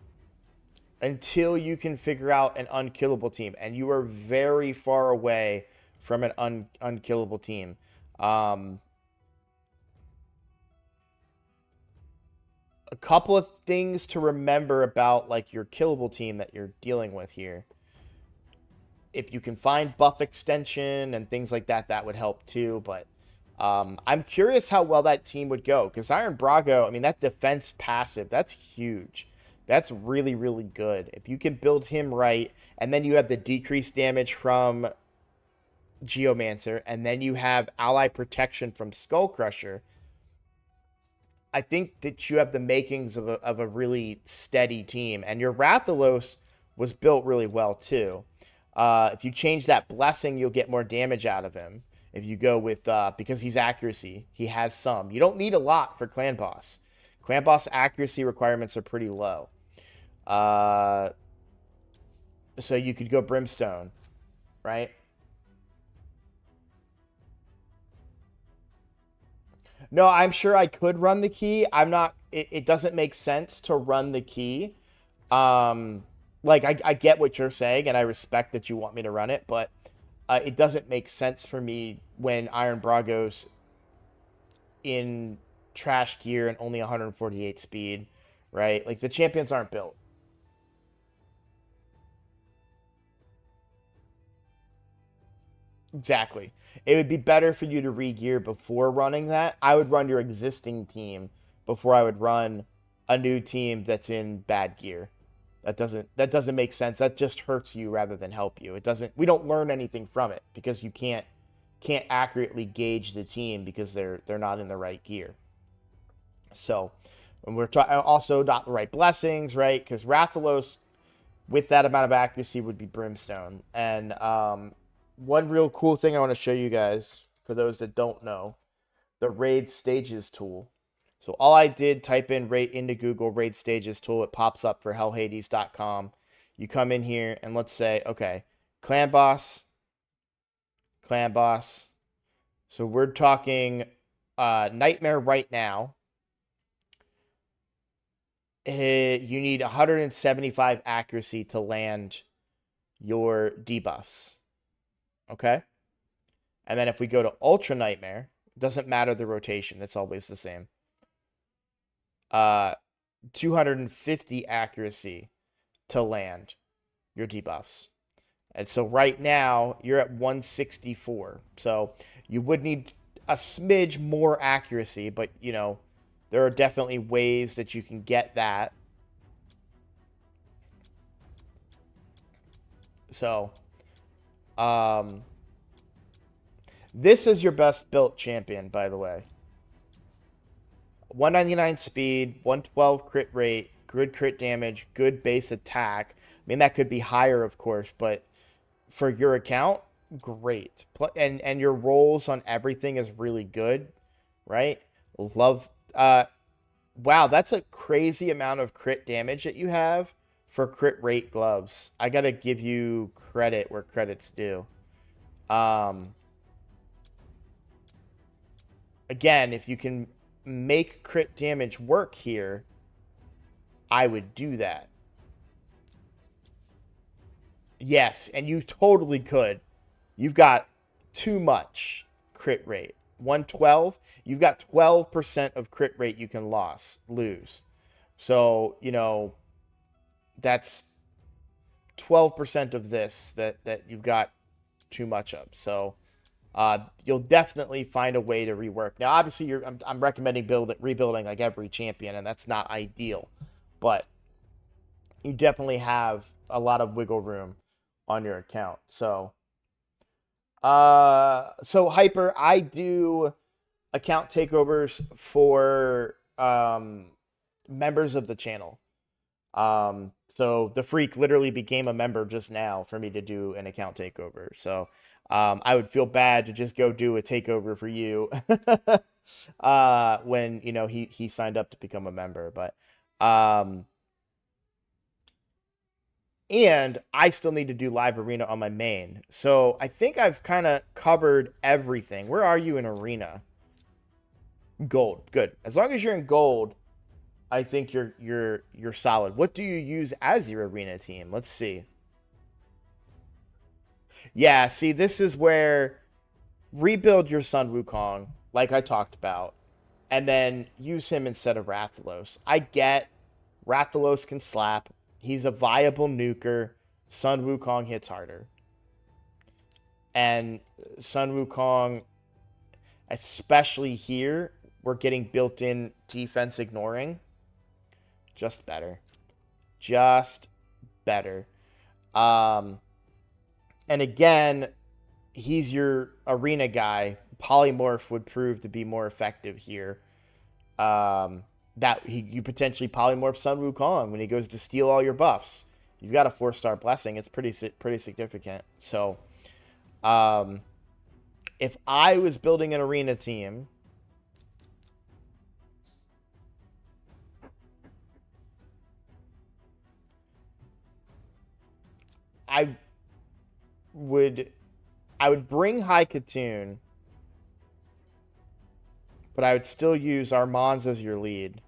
until you can figure out an unkillable team, and you are very far away from an unkillable team. A couple of things to remember about like your killable team that you're dealing with here. If you can find buff extension and things like that, that would help too. But I'm curious how well that team would go, because Iron Brago, I mean, that defense passive, that's huge. That's really, really good. If you can build him right, and then you have the decreased damage from Geomancer, and then you have ally protection from Skull Crusher, I think that you have the makings of a really steady team. And your Rathalos was built really well too. If you change that blessing, you'll get more damage out of him. If you go with, because he's accuracy, he has some. You don't need a lot for Clan Boss. Clan Boss accuracy requirements are pretty low. So you could go Brimstone, right? No, I'm sure I could run the key. I'm not, it doesn't make sense to run the key. Like, I get what you're saying, and I respect that you want me to run it, but it doesn't make sense for me when Iron Brago's in trash gear and only 148 speed, right? Like, the champions aren't built. Exactly. It would be better for you to re-gear before running that. I would run your existing team before I would run a new team that's in bad gear. That doesn't make sense. That just hurts you rather than help you. It doesn't, we don't learn anything from it because you can't accurately gauge the team because they're not in the right gear. So, when we're talking also not the right blessings, right? Because Rathalos with that amount of accuracy would be Brimstone. And one real cool thing I want to show you guys, for those that don't know, the Raid Stages tool. So all I did, type in raid into Google Raid Stages tool. It pops up for hellhades.com. You come in here and let's say, okay, Clan Boss. So we're talking Nightmare right now. You need 175 accuracy to land your debuffs. Okay? And then if we go to Ultra Nightmare, it doesn't matter the rotation, it's always the same. 250 accuracy to land your debuffs. And so right now, you're at 164. So you would need a smidge more accuracy, but, you know, there are definitely ways that you can get that. So, this is your best built champion, by the way. 199 speed, 112 crit rate, good crit damage, good base attack. I mean, that could be higher, of course, but for your account, great. And your rolls on everything is really good, right? Love. Wow, that's a crazy amount of crit damage that you have for crit rate gloves. I gotta give you credit where credit's due. Again, if you can make crit damage work here, I would do that. Yes, and you totally could. You've got too much crit rate. 112, you've got 12% of crit rate you can lose. So, you know, that's 12% of this that you've got too much of. So, you'll definitely find a way to rework. Now, obviously, I'm recommending rebuilding like every champion, and that's not ideal, but you definitely have a lot of wiggle room on your account. So, Hyper, I do account takeovers for members of the channel. So the Freak literally became a member just now for me to do an account takeover. So I would feel bad to just go do a takeover for you when he signed up to become a member. But and I still need to do live arena on my main. So I think I've kind of covered everything. Where are you in arena? Gold. Good. As long as you're in gold, I think you're solid. What do you use as your arena team? Let's see. Yeah, see, this is where rebuild your Sun Wukong, like I talked about, and then use him instead of Rathalos. I get Rathalos can slap. He's a viable nuker. Sun Wukong hits harder. And Sun Wukong, especially here, we're getting built-in defense ignoring. Just better. Just better. And again, he's your arena guy. Polymorph would prove to be more effective here. You potentially polymorph Sun Wukong when he goes to steal all your buffs. You've got a 4-star blessing. It's pretty significant. So, if I was building an arena team, I would bring High Katoon, but I would still use Armanz as your lead.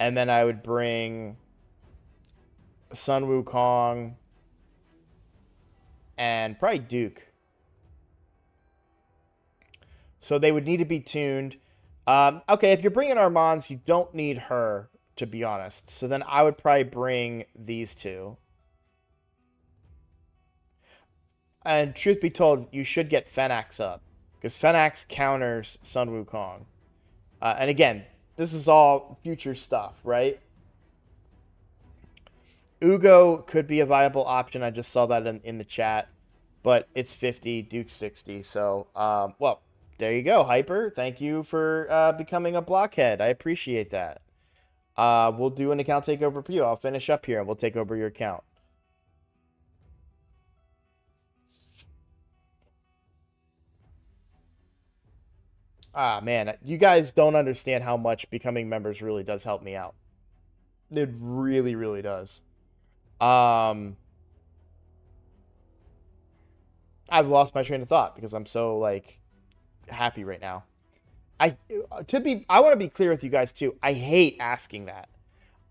And then I would bring Sun Wukong and probably Duke. So they would need to be tuned. Okay, if you're bringing Armanz, you don't need her, to be honest. So then I would probably bring these two. And truth be told, you should get Fenax up, because Fenax counters Sun Wukong. And again, this is all future stuff, right? Ugo could be a viable option. I just saw that in the chat. But it's 50, Duke's 60. So, well, there you go, Hyper. Thank you for becoming a blockhead. I appreciate that. We'll do an account takeover for you. I'll finish up here, and we'll take over your account. Ah, man, you guys don't understand how much becoming members really does help me out. It really, really does. I've lost my train of thought because I'm so like happy right now. I want to be clear with you guys too. I hate asking that.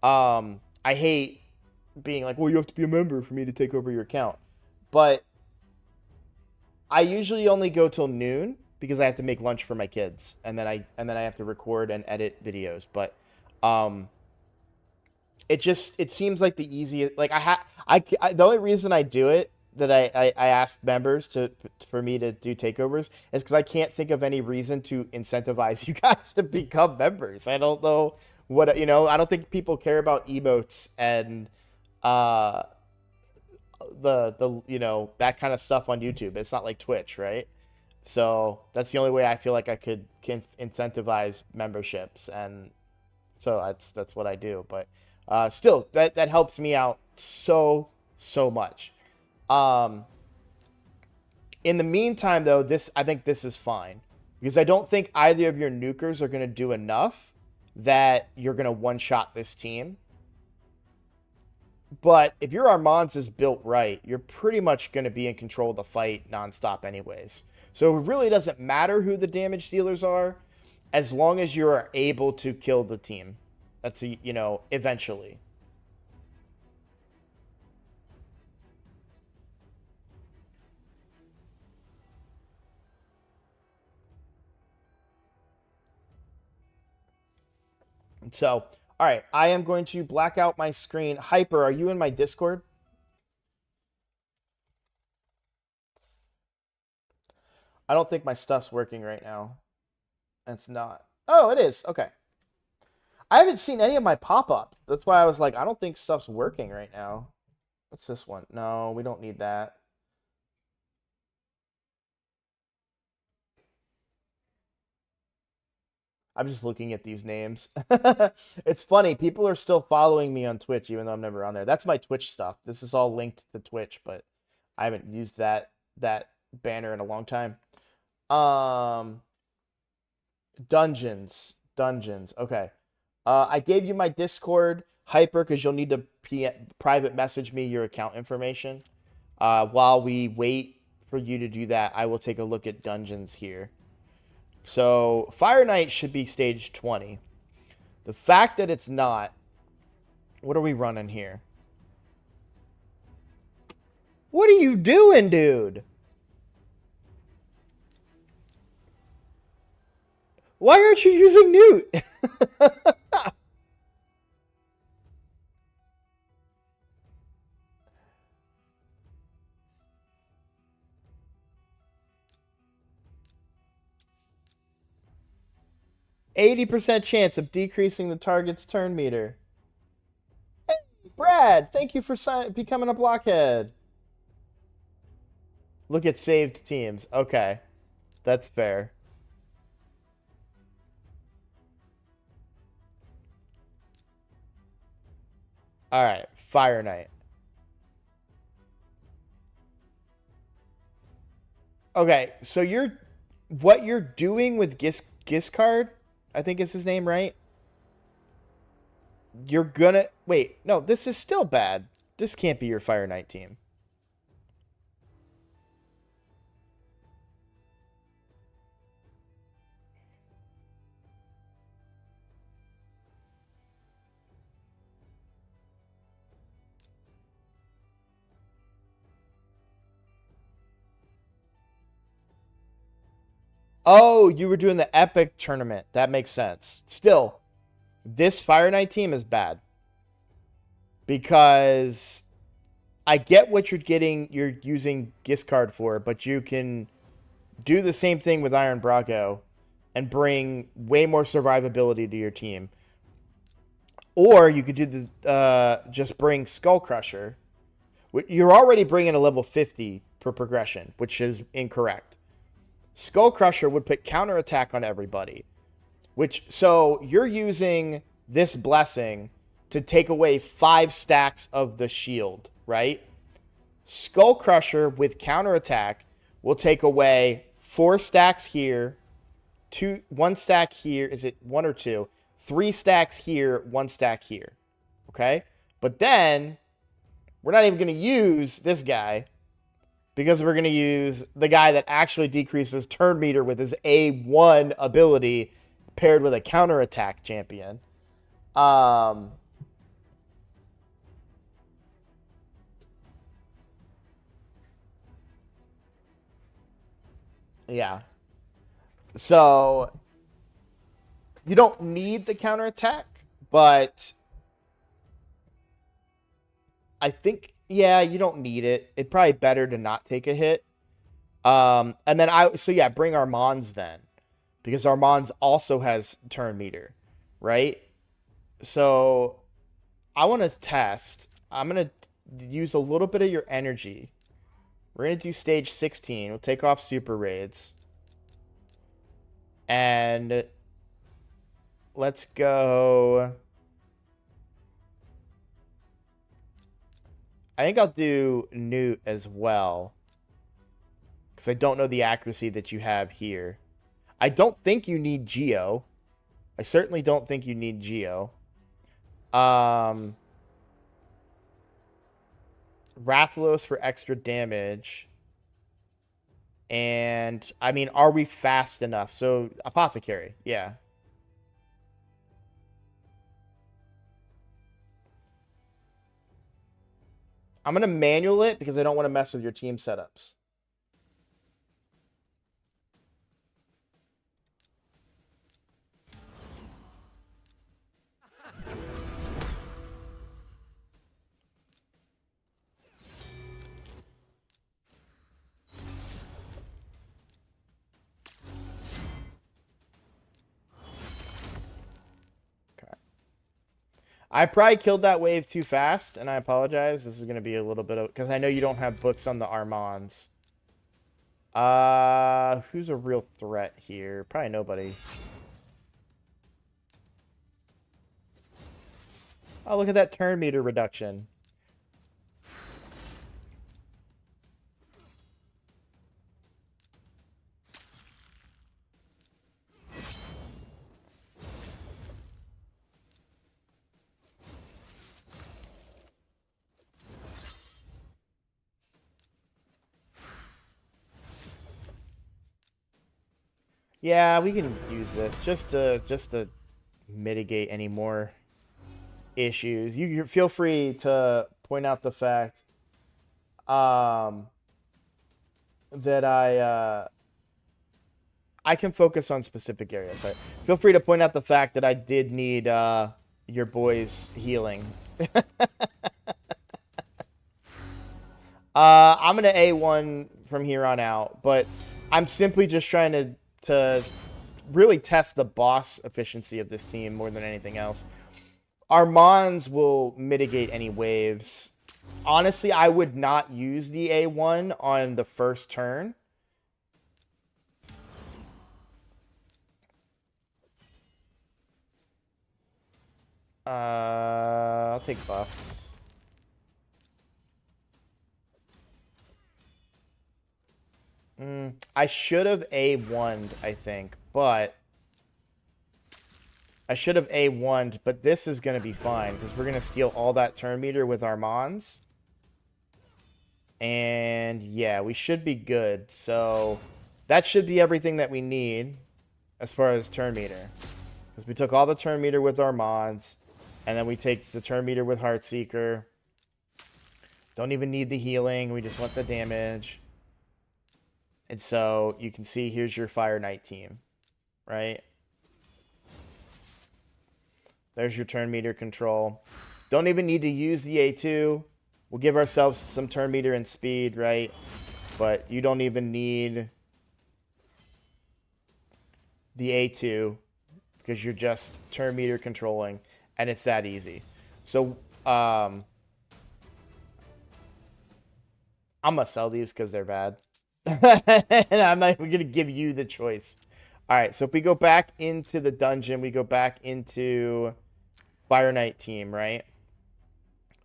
I hate being like, well, you have to be a member for me to take over your account. But I usually only go till noon because I have to make lunch for my kids, and then I have to record and edit videos. But it seems like the easiest. Like the only reason I do it, that I ask members for me to do takeovers, is because I can't think of any reason to incentivize you guys to become members. I don't know what I don't think people care about emotes and the that kind of stuff on YouTube. It's not like Twitch, right? So that's the only way I feel like I can incentivize memberships, and so that's what I do. But still, that helps me out so much. In the meantime, though, I think this is fine because I don't think either of your nukers are going to do enough that you're going to one-shot this team. But if your Armanz is built right, you're pretty much going to be in control of the fight nonstop anyways. So it really doesn't matter who the damage dealers are, as long as you are able to kill the team. That's eventually. So, all right, I am going to black out my screen. Hyper, are you in my Discord? I don't think my stuff's working right now. It's not. Oh, it is. Okay. I haven't seen any of my pop-ups. That's why I was like, I don't think stuff's working right now. What's this one? No, we don't need that. I'm just looking at these names. It's funny. People are still following me on Twitch, even though I'm never on there. That's my Twitch stuff. This is all linked to Twitch, but I haven't used that banner in a long time. Dungeons. Okay. I gave you my Discord hyper because you'll need to private message me your account information. While we wait for you to do that, I will take a look at dungeons here. So Fire Knight should be stage 20. The fact that it's not, what are we running here? What are you doing, dude? Why aren't you using Newt? 80% chance of decreasing the target's turn meter. Hey, Brad, thank you for becoming a blockhead. Look at saved teams. Okay, that's fair. All right, Fire Knight. Okay, so what you're doing with Giscard, I think is his name, right? You're gonna wait. No, this is still bad. This can't be your Fire Knight team. Oh, you were doing the Epic tournament. That makes sense. Still, this Fire Knight team is bad. Because I get what you're using Giscard for, but you can do the same thing with Iron Braco and bring way more survivability to your team. Or you could do just bring Skull Crusher. You're already bringing a level 50 per progression, which is incorrect. Skull Crusher would put counterattack on everybody. So you're using this blessing to take away 5 stacks of the shield, right? Skull Crusher with counterattack will take away 4 stacks here, 1 stack here. Is it 1 or 2? 3 stacks here, 1 stack here. Okay? But then we're not even going to use this guy because we're going to use the guy that actually decreases turn meter with his A1 ability paired with a counterattack champion. Yeah. So you don't need the counterattack, but I think, yeah, you don't need it. It's probably better to not take a hit. And then bring Armands then. Because Armands also has turn meter, right? So I want to test. I'm going to use a little bit of your energy. We're going to do stage 16. We'll take off super raids. And let's go. I think I'll do Newt as well. Because I don't know the accuracy that you have here. I don't think you need Geo. I certainly don't think you need Geo. Rathalos for extra damage. And, I mean, are we fast enough? So, Apothecary, yeah. I'm going to manual it because I don't want to mess with your team setups. I probably killed that wave too fast, and I apologize. This is going to be a little bit of... Because I know you don't have books on the Armands. Who's a real threat here? Probably nobody. Oh, look at that turn meter reduction. Yeah, we can use this just to mitigate any more issues. You feel free to point out the fact that I can focus on specific areas. So feel free to point out the fact that I did need your boy's healing. I'm gonna A1 from here on out, but I'm simply just trying to really test the boss efficiency of this team more than anything else. Our Mons will mitigate any waves. Honestly, I would not use the A1 on the first turn. I'll take buffs. I should have A1'd, I think, but I should have A1'd, but this is going to be fine because we're going to steal all that turn meter with our Mons. And yeah, we should be good. So that should be everything that we need as far as turn meter. Because we took all the turn meter with our Mons, and then we take the turn meter with Heartseeker. Don't even need the healing. We just want the damage. And so you can see here's your Fire Knight team, right? There's your turn meter control. Don't even need to use the A2. We'll give ourselves some turn meter and speed, right? But you don't even need the A2 because you're just turn meter controlling, and it's that easy. So I'm going to sell these because they're bad. And I'm not even going to give you the choice. All right, so if we go back into the dungeon, we go back into Fire Knight team, right?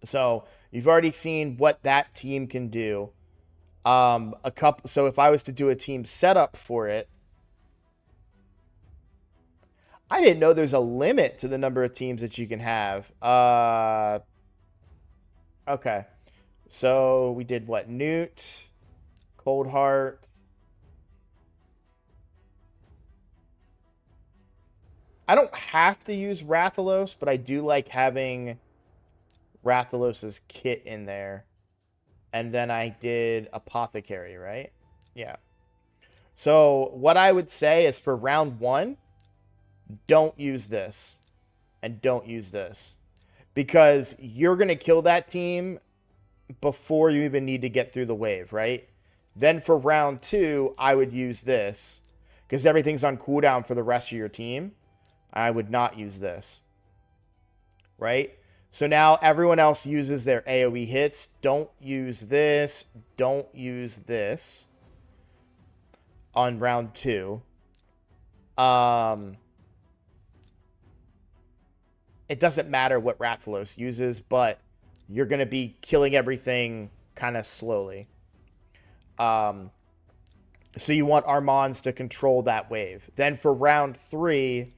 So you've already seen what that team can do. So if I was to do a team setup for it, I didn't know there's a limit to the number of teams that you can have. Okay. So we did what? Newt, Coldheart. I don't have to use Rathalos, but I do like having Rathalos's kit in there. And then I did Apothecary, right? Yeah. So what I would say is for round 1, don't use this. And don't use this. Because you're going to kill that team before you even need to get through the wave, right? Then for round 2, I would use this. Because everything's on cooldown for the rest of your team. I would not use this. Right? So now everyone else uses their AoE hits. Don't use this. Don't use this. On round 2. It doesn't matter what Rathalos uses, but you're going to be killing everything kind of slowly. So you want Armands to control that wave. Then for round 3,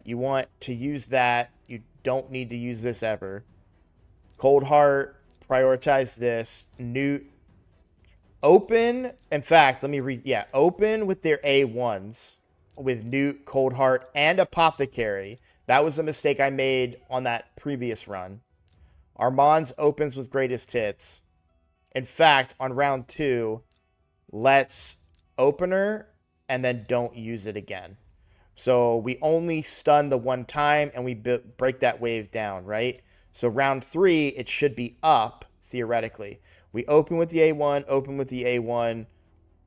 you want to use that. You don't need to use this ever. Coldheart, prioritize this. Newt, open. In fact, let me read. Yeah, open with their A1s with Newt, Coldheart, and Apothecary. That was a mistake I made on that previous run. Armands opens with greatest hits. In fact, on round 2, let's opener and then don't use it again. So we only stun the one time and we break that wave down, right? So round 3, it should be up, theoretically. We open with the A1, open with the A1,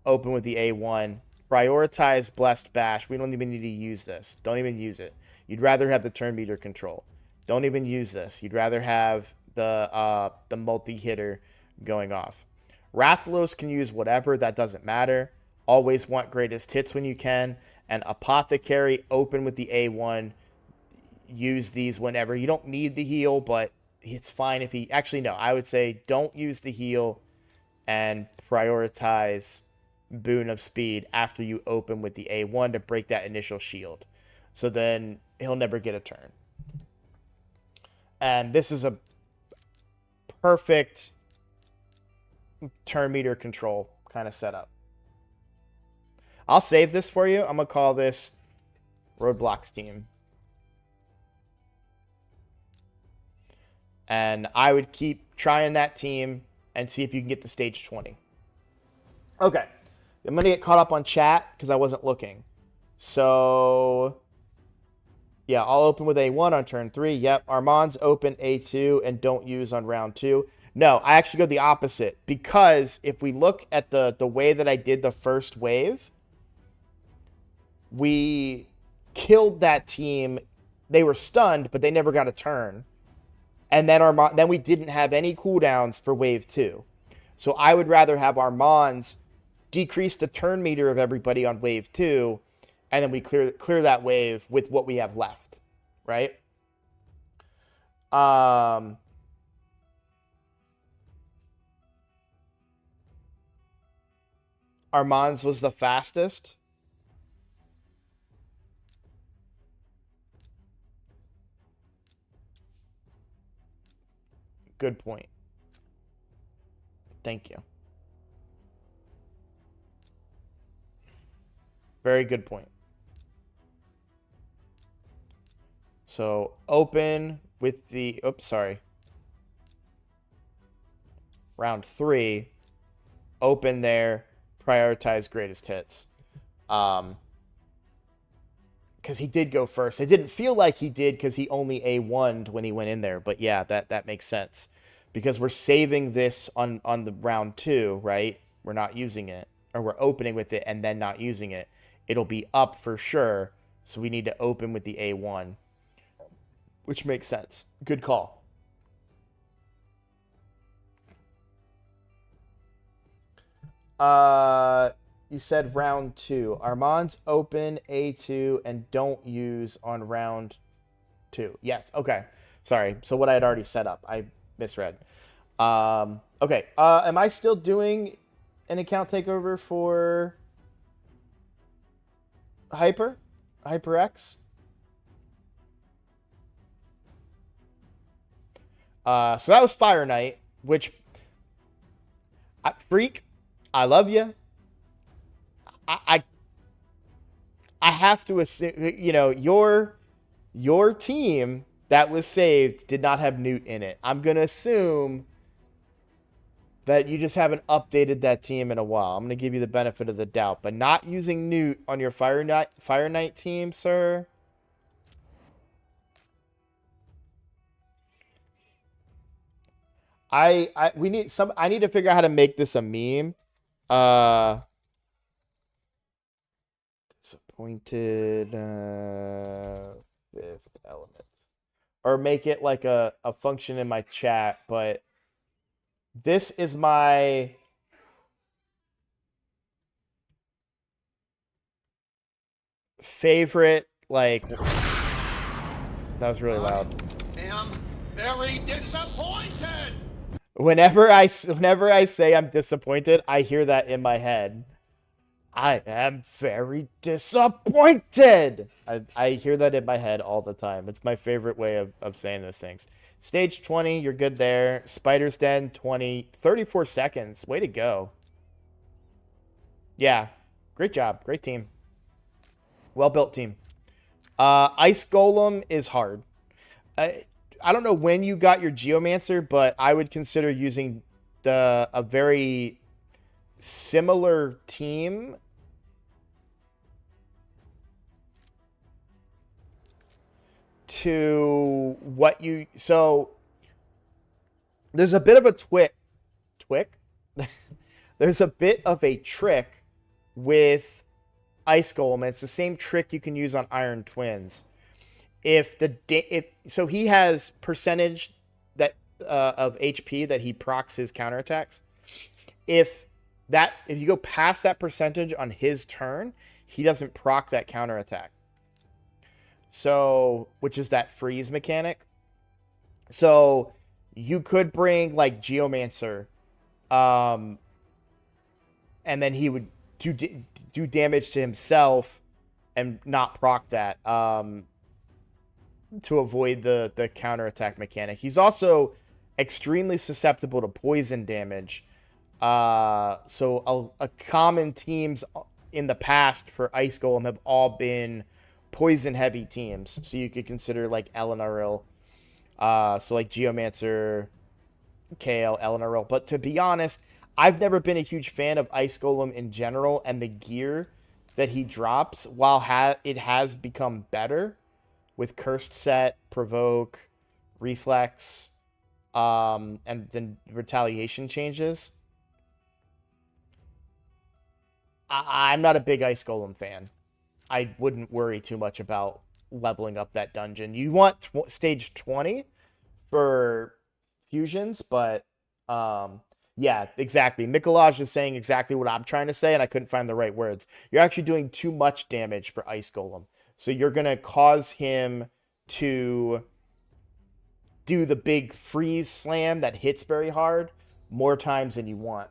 open with the A1. Prioritize Blessed Bash. We don't even need to use this. Don't even use it. You'd rather have the turn meter control. Don't even use this. You'd rather have the multi-hitter going off. Rathalos can use whatever. That doesn't matter. Always want greatest hits when you can. And Apothecary, open with the A1. use these whenever. You don't need the heal, but it's fine if he... Actually, no. I would say don't use the heal and prioritize Boon of Speed after you open with the A1 to break that initial shield. So then he'll never get a turn. And this is a perfect turn meter control kind of setup. I'll save this for you. I'm going to call this Roadblocks team. And I would keep trying that team and see if you can get to stage 20. Okay. I'm going to get caught up on chat because I wasn't looking. So, yeah, I'll open with A1 on turn 3. Yep, Armand's open A2 and don't use on round 2. No, I actually go the opposite. Because if we look at the way that I did the first wave, we killed that team. They were stunned, but they never got a turn. And then we didn't have any cooldowns for wave 2. So I would rather have Armand's decrease the turn meter of everybody on wave 2, and then we clear that wave with what we have left, right? Armand's was the fastest. Good point. Thank you. Very good point. So open with the, oops, sorry. Round 3, open there, prioritize greatest hits. Because he did go first. It didn't feel like he did because he only A1'd when he went in there. But yeah, that makes sense. Because we're saving this on the round 2, right? We're not using it. Or we're opening with it and then not using it. It'll be up for sure. So we need to open with the A1. Which makes sense. Good call. You said round 2. Armand's open A2 and don't use on round 2. Yes. Okay. Sorry. So what I had already set up, I misread. Okay. Am I still doing an account takeover for HyperX? So that was Fire Knight, which Freak, I love you. I have to assume, you know, your team that was saved did not have Newt in it. I'm gonna assume that you just haven't updated that team in a while. I'm gonna give you the benefit of the doubt, but not using Newt on your Fire Knight team, sir. I need to figure out how to make this a meme. Disappointed fifth element. Or make it like a function in my chat, but this is my favorite, like, that was really loud. I am very disappointed. Whenever I say I'm disappointed, I hear that in my head. I am very disappointed. I hear that in my head all the time. It's my favorite way of saying those things. Stage 20, you're good there. Spider's Den, 20. 34 seconds. Way to go. Yeah. Great job. Great team. Well-built team. Ice Golem is hard. I don't know when you got your Geomancer, but I would consider using a very similar team to what you... So, there's a bit of a there's a bit of a trick with Ice Golem. It's the same trick you can use on Iron Twins. So he has percentage that of HP that he procs his counterattacks. If you go past that percentage on his turn, he doesn't proc that counterattack. So, which is that freeze mechanic. So, you could bring like Geomancer, and then he would do damage to himself and not proc that, to avoid the counterattack mechanic. He's also extremely susceptible to poison damage. So a common teams in the past for Ice Golem have all been poison heavy teams. So you could consider like Elenaril, so like Geomancer, Kale, Elenaril. But to be honest, I've never been a huge fan of Ice Golem in general, and the gear that he drops, while it has become better with Cursed Set, Provoke, Reflex, and then Retaliation changes. I'm not a big Ice Golem fan. I wouldn't worry too much about leveling up that dungeon. You want stage 20 for fusions, but yeah, exactly. Mikolaj is saying exactly what I'm trying to say, and I couldn't find the right words. You're actually doing too much damage for Ice Golem. So you're going to cause him to do the big freeze slam that hits very hard more times than you want.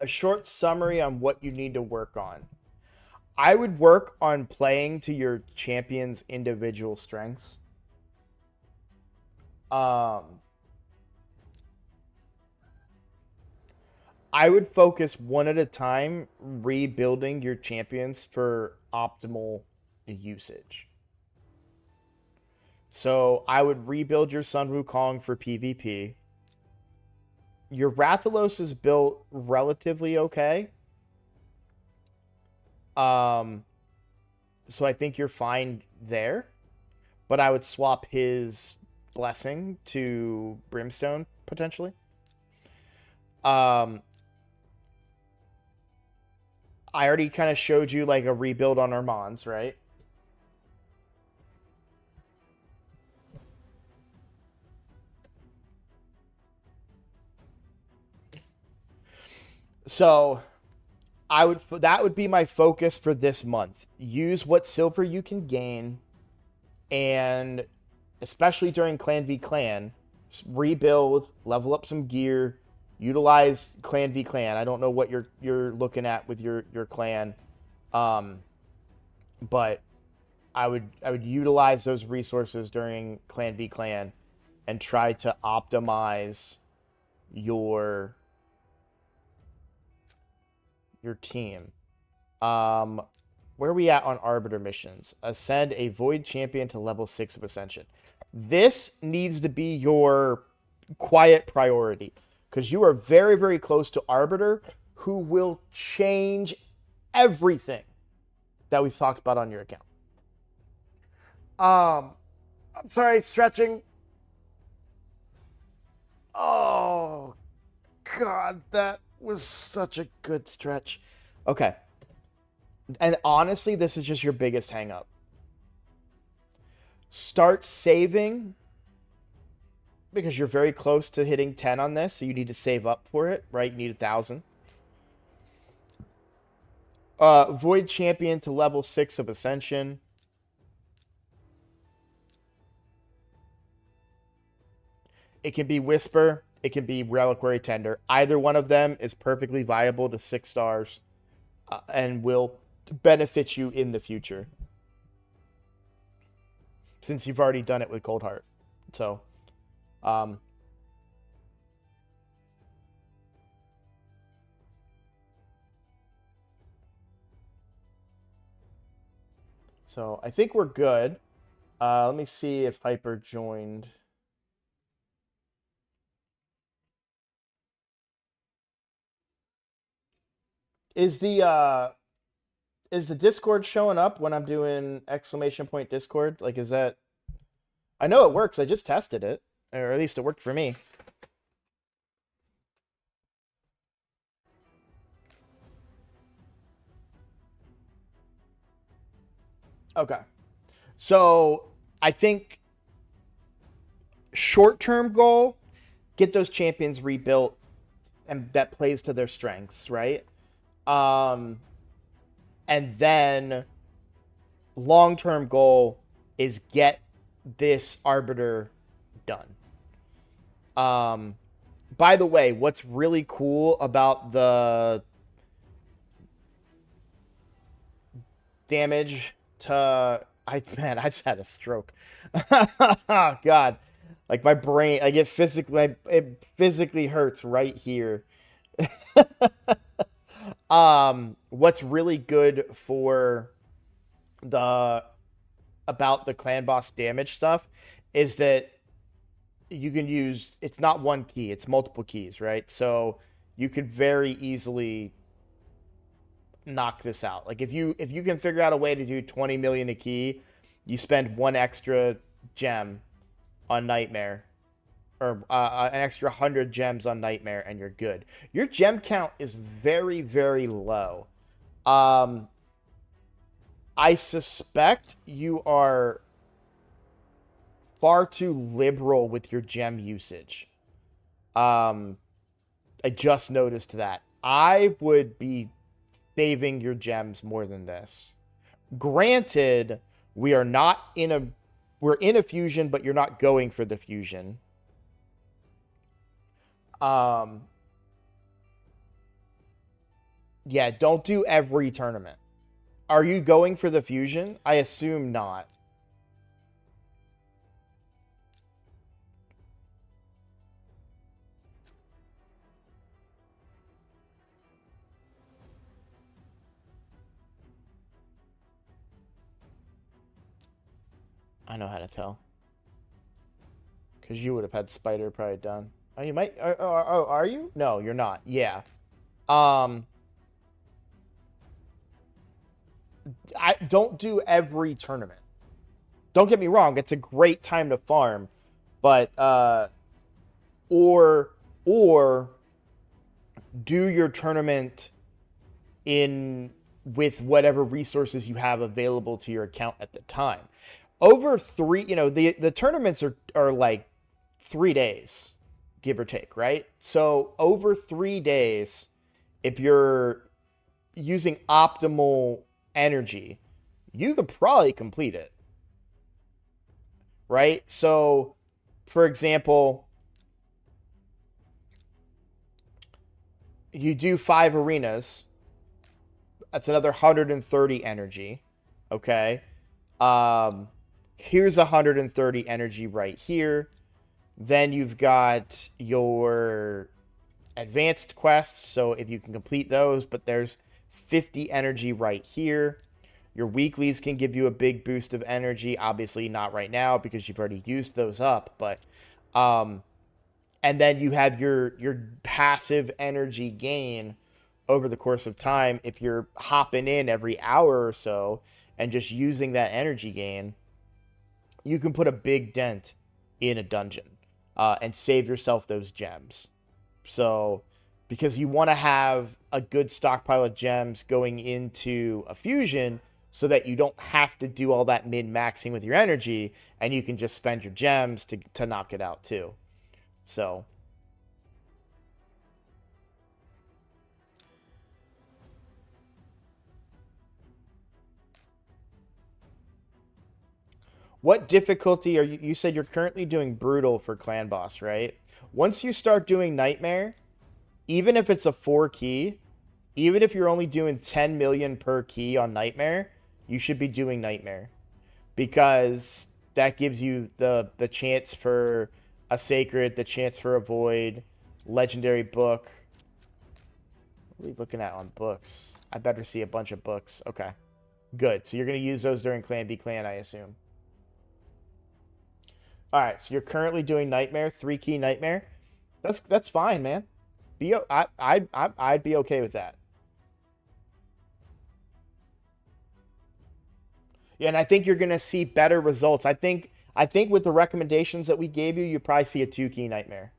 A short summary on what you need to work on. I would work on playing to your champion's individual strengths. I would focus one at a time rebuilding your champions for optimal usage. So I would rebuild your Sun Wukong for PvP. Your Rathalos is built relatively okay. So I think you're fine there. But I would swap his Blessing to Brimstone, potentially. I already kind of showed you like a rebuild on Armands, right? So that would be my focus for this month. Use what silver you can gain, and especially during Clan v Clan, just rebuild, level up some gear, utilize Clan v Clan. I don't know what you're looking at with your clan, but I would utilize those resources during Clan v Clan and try to optimize your team. Where are we at on Arbiter missions? Ascend a Void Champion to level 6 of Ascension. This needs to be your quiet priority, because you are very, very close to Arbiter, who will change everything that we've talked about on your account. I'm sorry, stretching. Oh, God, that was such a good stretch. Okay. And honestly, this is just your biggest hang up. Start saving, because you're very close to hitting 10 on this, so you need to save up for it, right? You need 1,000. Void Champion to level 6 of Ascension. It can be Whisper. It can be Reliquary Tender. Either one of them is perfectly viable to 6 stars, and will benefit you in the future, since you've already done it with Cold Heart. So, so I think we're good. Let me see if Hyper joined. Is the Discord showing up when I'm doing exclamation point Discord? Like, is that? I know it works. I just tested it, or at least it worked for me. Okay. So I think short-term goal, get those champions rebuilt, and that plays to their strengths, right? And then long-term goal is get this Arbiter done. By the way, what's really cool about the damage to... Man, I just had a stroke. Oh, God. Like, my brain, it physically hurts right here. What's really good for about the clan boss damage stuff is that you can use, it's not one key, it's multiple keys, right? So you could very easily knock this out. Like, if you can figure out a way to do 20 million a key, you spend one extra gem on Nightmare, or an extra 100 gems on Nightmare, and you're good. Your gem count is very, very low. I suspect you are far too liberal with your gem usage. I just noticed that. I would be saving your gems more than this. Granted, we're in a fusion, but you're not going for the fusion. Yeah, don't do every tournament. Are you going for the fusion? I assume not. I know how to tell. Because you would have had Spider probably done. Oh, you might. Oh, are you? No, you're not. Yeah. I don't do every tournament. Don't get me wrong, it's a great time to farm, but or do your tournament with whatever resources you have available to your account at the time. Over the tournaments are like 3 days, give or take, right? So over 3 days, if you're using optimal energy, you could probably complete it, right? So, for example, you do 5 arenas. That's another 130 energy, okay? Here's 130 energy right here. Then you've got your advanced quests, so if you can complete those, but there's 50 energy right here. Your weeklies can give you a big boost of energy. Obviously not right now because you've already used those up, but and then you have your passive energy gain over the course of time. If you're hopping in every hour or so and just using that energy gain, you can put a big dent in a dungeon and save yourself those gems. So, because you want to have a good stockpile of gems going into a fusion so that you don't have to do all that min-maxing with your energy, and you can just spend your gems to knock it out too. So, what difficulty are you said you're currently doing Brutal for Clan Boss, right? Once you start doing Nightmare, even if it's a 4 key, even if you're only doing 10 million per key on Nightmare, you should be doing Nightmare, because that gives you the chance for a Sacred, the chance for a Void, Legendary Book. What are we looking at on books? I better see a bunch of books. Okay, good. So you're going to use those during Clan B Clan, I assume. All right, so you're currently doing Nightmare, 3-key Nightmare. That's fine, man. I'd be okay with that. Yeah, and I think you're gonna see better results. I think with the recommendations that we gave you, you probably see a 2-key Nightmare.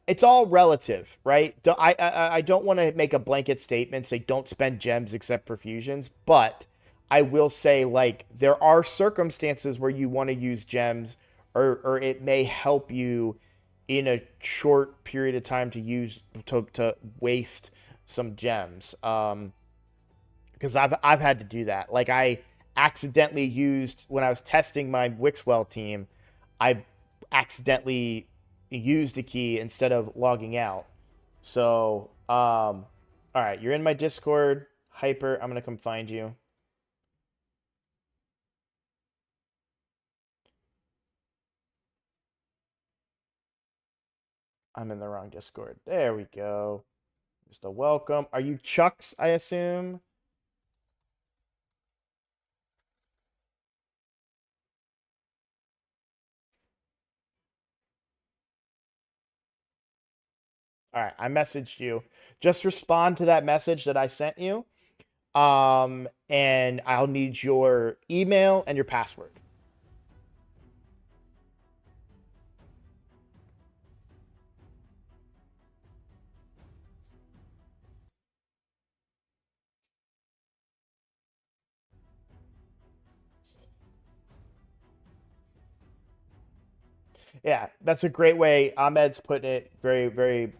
It's all relative, right? I don't want to make a blanket statement, say don't spend gems except for fusions, but I will say, like, there are circumstances where you want to use gems, or it may help you in a short period of time to waste some gems. Because I've had to do that. Like, I accidentally used, when I was testing my Wixwell team, I accidentally used the key instead of logging out. So, all right, you're in my Discord. Hyper, I'm gonna come find you. I'm in the wrong Discord. There we go. Just a welcome. Are you Chucks, I assume? All right, I messaged you. Just respond to that message that I sent you. And I'll need your email and your password. Yeah, that's a great way. Ahmed's putting it very, very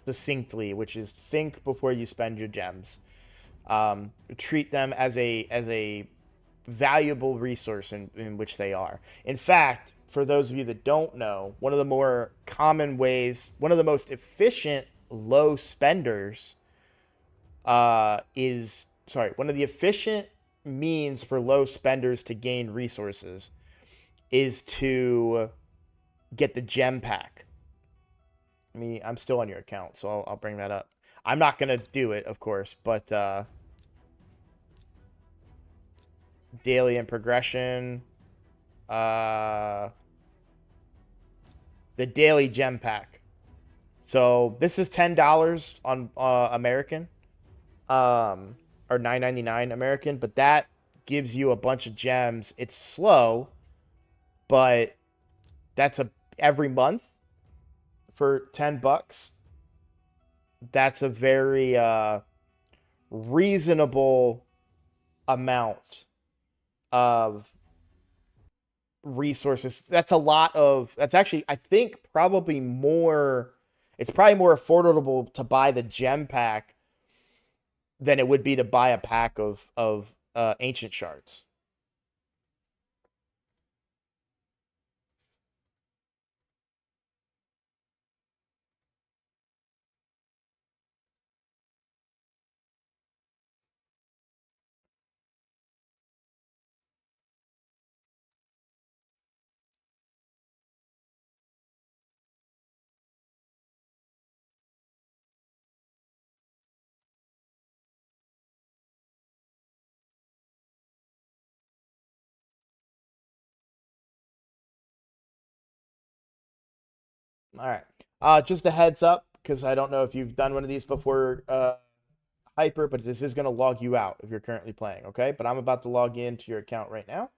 succinctly, which is think before you spend your gems. Treat them as a valuable resource in which they are. In fact, for those of you that don't know, one of the more common ways, one of the most efficient low spenders one of the efficient means for low spenders to gain resources is to get the gem pack. I'm still on your account, so I'll bring that up. I'm not gonna do it, of course, but daily and progression, the daily gem pack. So this is $10 on American, or $9.99 American, but that gives you a bunch of gems. It's slow, but that's every month for $10. That's a very reasonable amount of resources. That's actually, I think, probably more. It's probably more affordable to buy the gem pack than it would be to buy a pack of ancient shards. All right. Just a heads up, because I don't know if you've done one of these before, Hyper, but this is going to log you out if you're currently playing, okay? But I'm about to log into your account right now.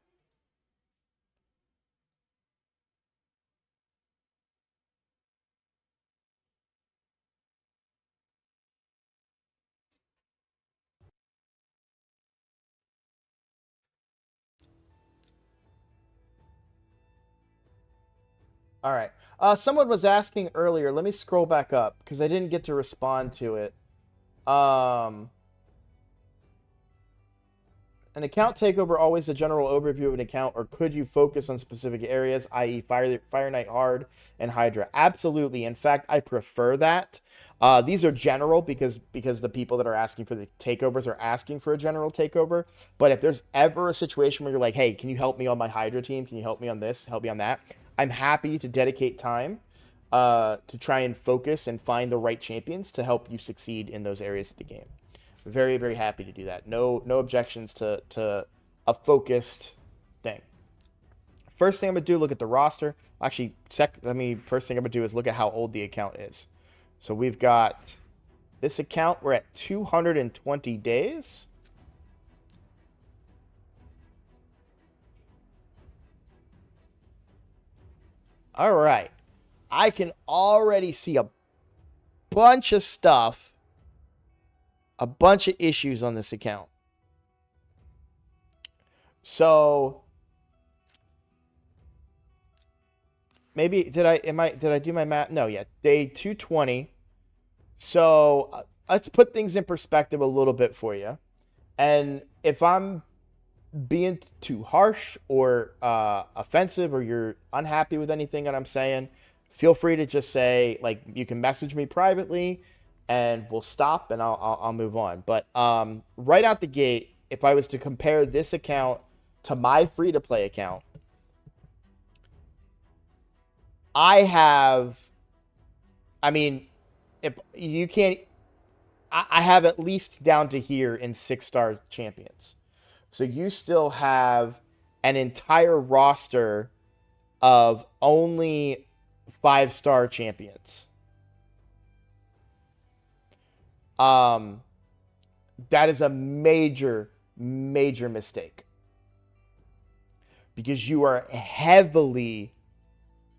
All right. Someone was asking earlier. Let me scroll back up because I didn't get to respond to it. an account takeover always a general overview of an account, or could you focus on specific areas, i.e. Fire Knight Hard and Hydra? Absolutely. In fact, I prefer that. These are general because the people that are asking for the takeovers are asking for a general takeover. But if there's ever a situation where you're like, hey, can you help me on my Hydra team? Can you help me on this? Help me on that? I'm happy to dedicate time to try and focus and find the right champions to help you succeed in those areas of the game. Very, very happy to do that. No objections to a focused thing. First thing I'm gonna do, look at the roster. Actually, first thing I'm gonna do is look at how old the account is. So we've got this account. We're at 220 days. All right. I can already see a bunch of stuff, a bunch of issues on this account. So maybe did I do my math? No, yeah. Day 220. So let's put things in perspective a little bit for you. And if I'm being too harsh or offensive, or you're unhappy with anything that I'm saying, feel free to just say, like, you can message me privately and we'll stop and I'll move on. But right out the gate, if I was to compare this account to my free-to-play account, if you can't, I have at least down to here in 6-star champions. So you still have an entire roster of only 5-star champions. That is a major, major mistake, because you are heavily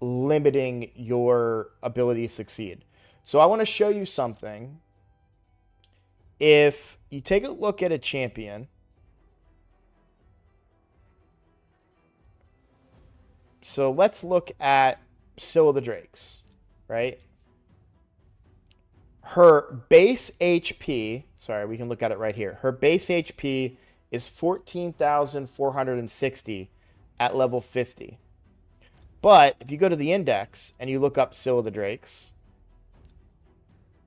limiting your ability to succeed. So I want to show you something. If you take a look at a champion, so let's look at Scylla the Drakes, right? Her base HP, sorry, we can look at it right here. Her base HP is 14,460 at level 50. But if you go to the index and you look up Scylla the Drakes,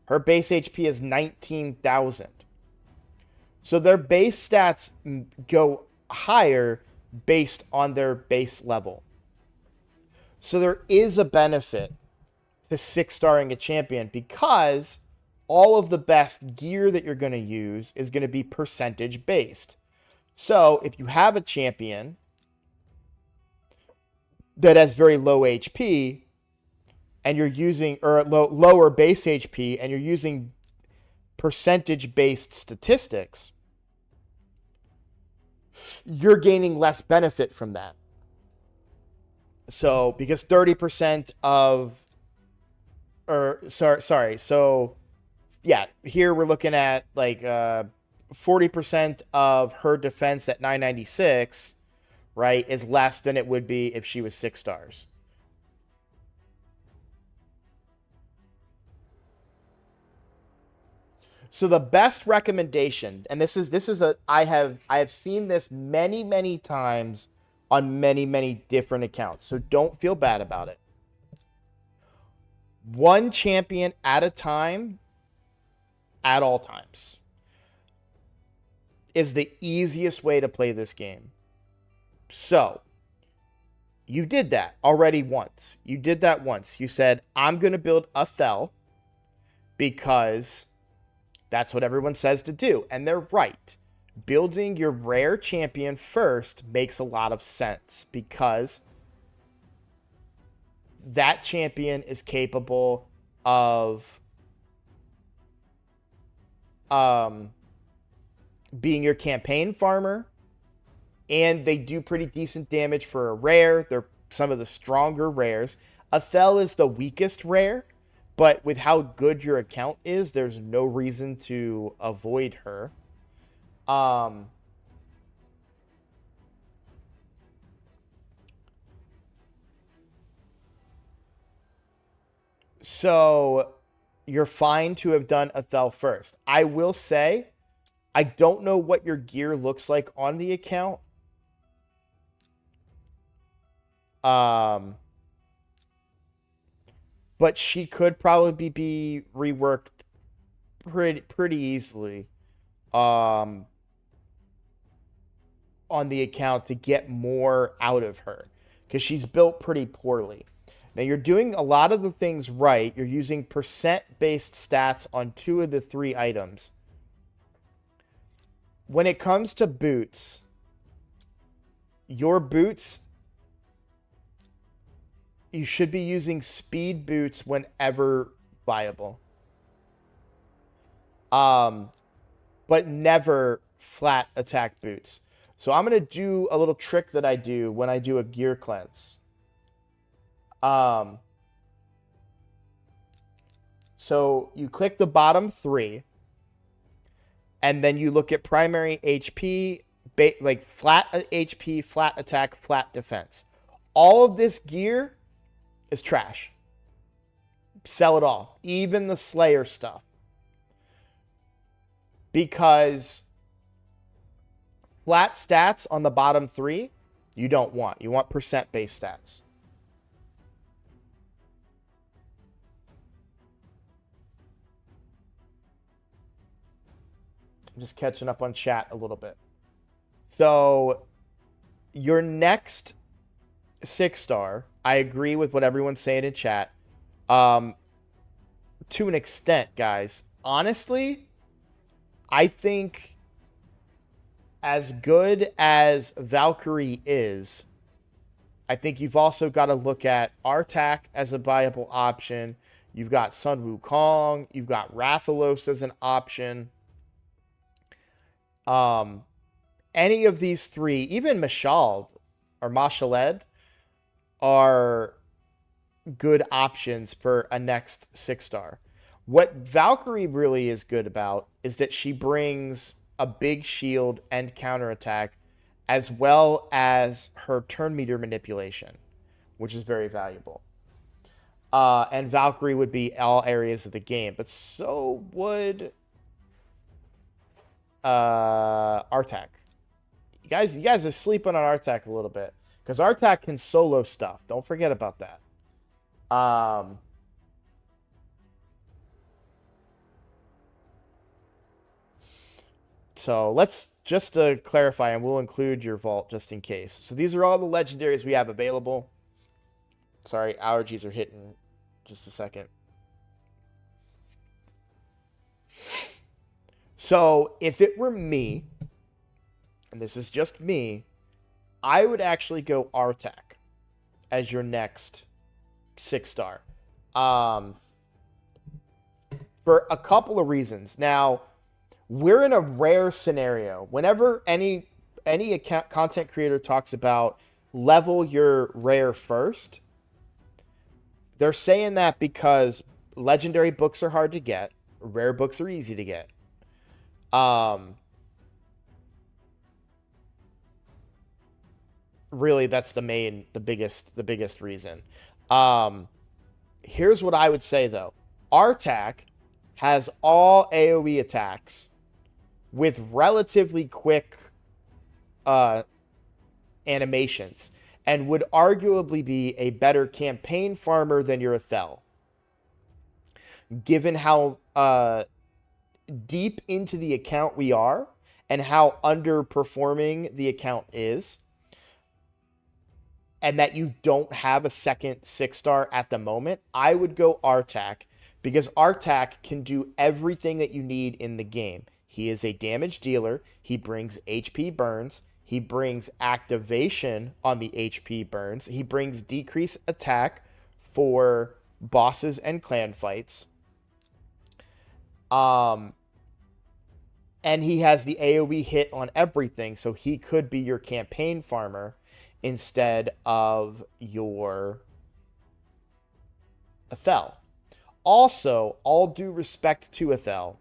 her base HP is 19,000. So their base stats go higher based on their base level. So there is a benefit to 6-starring a champion, because all of the best gear that you're going to use is going to be percentage based. So if you have a champion that has very low HP and you're using, or lower base HP, and you're using percentage based statistics, you're gaining less benefit from that. So because 30% of, so yeah, here we're looking at like 40% of her defense at 996, right, is less than it would be if she was 6 stars. So the best recommendation, and I have seen this many times on many different accounts, so don't feel bad about it. One champion at a time, at all times, is the easiest way to play this game. So, you did that already once. You did that once. You said, I'm going to build a Thel because that's what everyone says to do. And they're right. Building your rare champion first makes a lot of sense, because that champion is capable of being your campaign farmer, and they do pretty decent damage for a rare. They're some of the stronger rares. Athel is the weakest rare, but with how good your account is, there's no reason to avoid her. So you're fine to have done Athel first. I will say, I don't know what your gear looks like on the account. But she could probably be reworked pretty easily on the account to get more out of her, because she's built pretty poorly. Now, you're doing a lot of the things right. You're using percent-based stats on 2 of the 3 items. When it comes to boots, your boots, you should be using speed boots whenever viable. But never flat attack boots. So I'm going to do a little trick that I do when I do a gear cleanse. So you click the bottom 3, and then you look at primary HP, like flat HP, flat attack, flat defense. All of this gear is trash. Sell it all. Even the Slayer stuff. Because flat stats on the bottom 3, you don't want. You want percent-based stats. I'm just catching up on chat a little bit. So, your next 6-star, I agree with what everyone's saying in chat. To an extent, guys. Honestly, I think as good as Valkyrie is, I think you've also got to look at Artak as a viable option. You've got Sun Wukong. You've got Rathalos as an option. Any of these 3, even Mashald or Mashaled, are good options for a next 6-star. What Valkyrie really is good about is that she brings a big shield and counterattack, as well as her turn meter manipulation, which is very valuable. And Valkyrie would be all areas of the game, but so would Artak. You guys are sleeping on Artak a little bit, because Artak can solo stuff. Don't forget about that. So let's just to clarify, and we'll include your vault just in case. So these are all the legendaries we have available. Sorry, allergies are hitting. Just a second. So if it were me, and this is just me, I would actually go Artak as your next 6-star. For a couple of reasons. Now, we're in a rare scenario. Whenever any content creator talks about level your rare first, they're saying that because legendary books are hard to get, rare books are easy to get. Really, that's the biggest reason. Here's what I would say though. Artak has all AoE attacks with relatively quick animations, and would arguably be a better campaign farmer than your Athel, given how deep into the account we are and how underperforming the account is, and that you don't have a second 6-star at the moment. I would go Artak, because Artak can do everything that you need in the game. He is a damage dealer. He brings HP burns. He brings activation on the HP burns. He brings decreased attack for bosses and clan fights. And he has the AoE hit on everything, so he could be your campaign farmer instead of your Athel. Also, all due respect to Athel,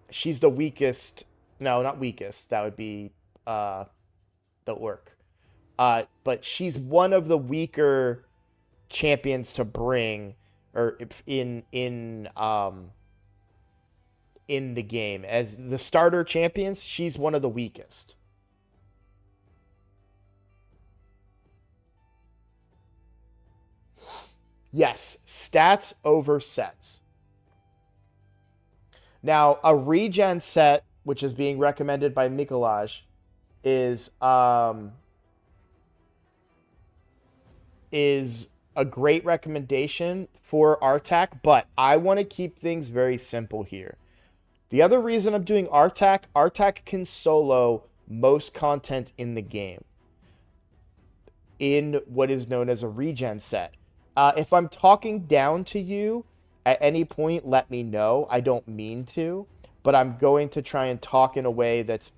she's the weakest. No, not weakest. That would be the orc. But she's one of the weaker champions to bring, or in in the game. As the starter champions, she's one of the weakest. Yes, stats over sets. Now, a regen set, which is being recommended by Mikolaj, is a great recommendation for Artak, but I want to keep things very simple here. The other reason I'm doing Artak can solo most content in the game in what is known as a regen set. If I'm talking down to you at any point, let me know. I don't mean to, but I'm going to try and talk in a way that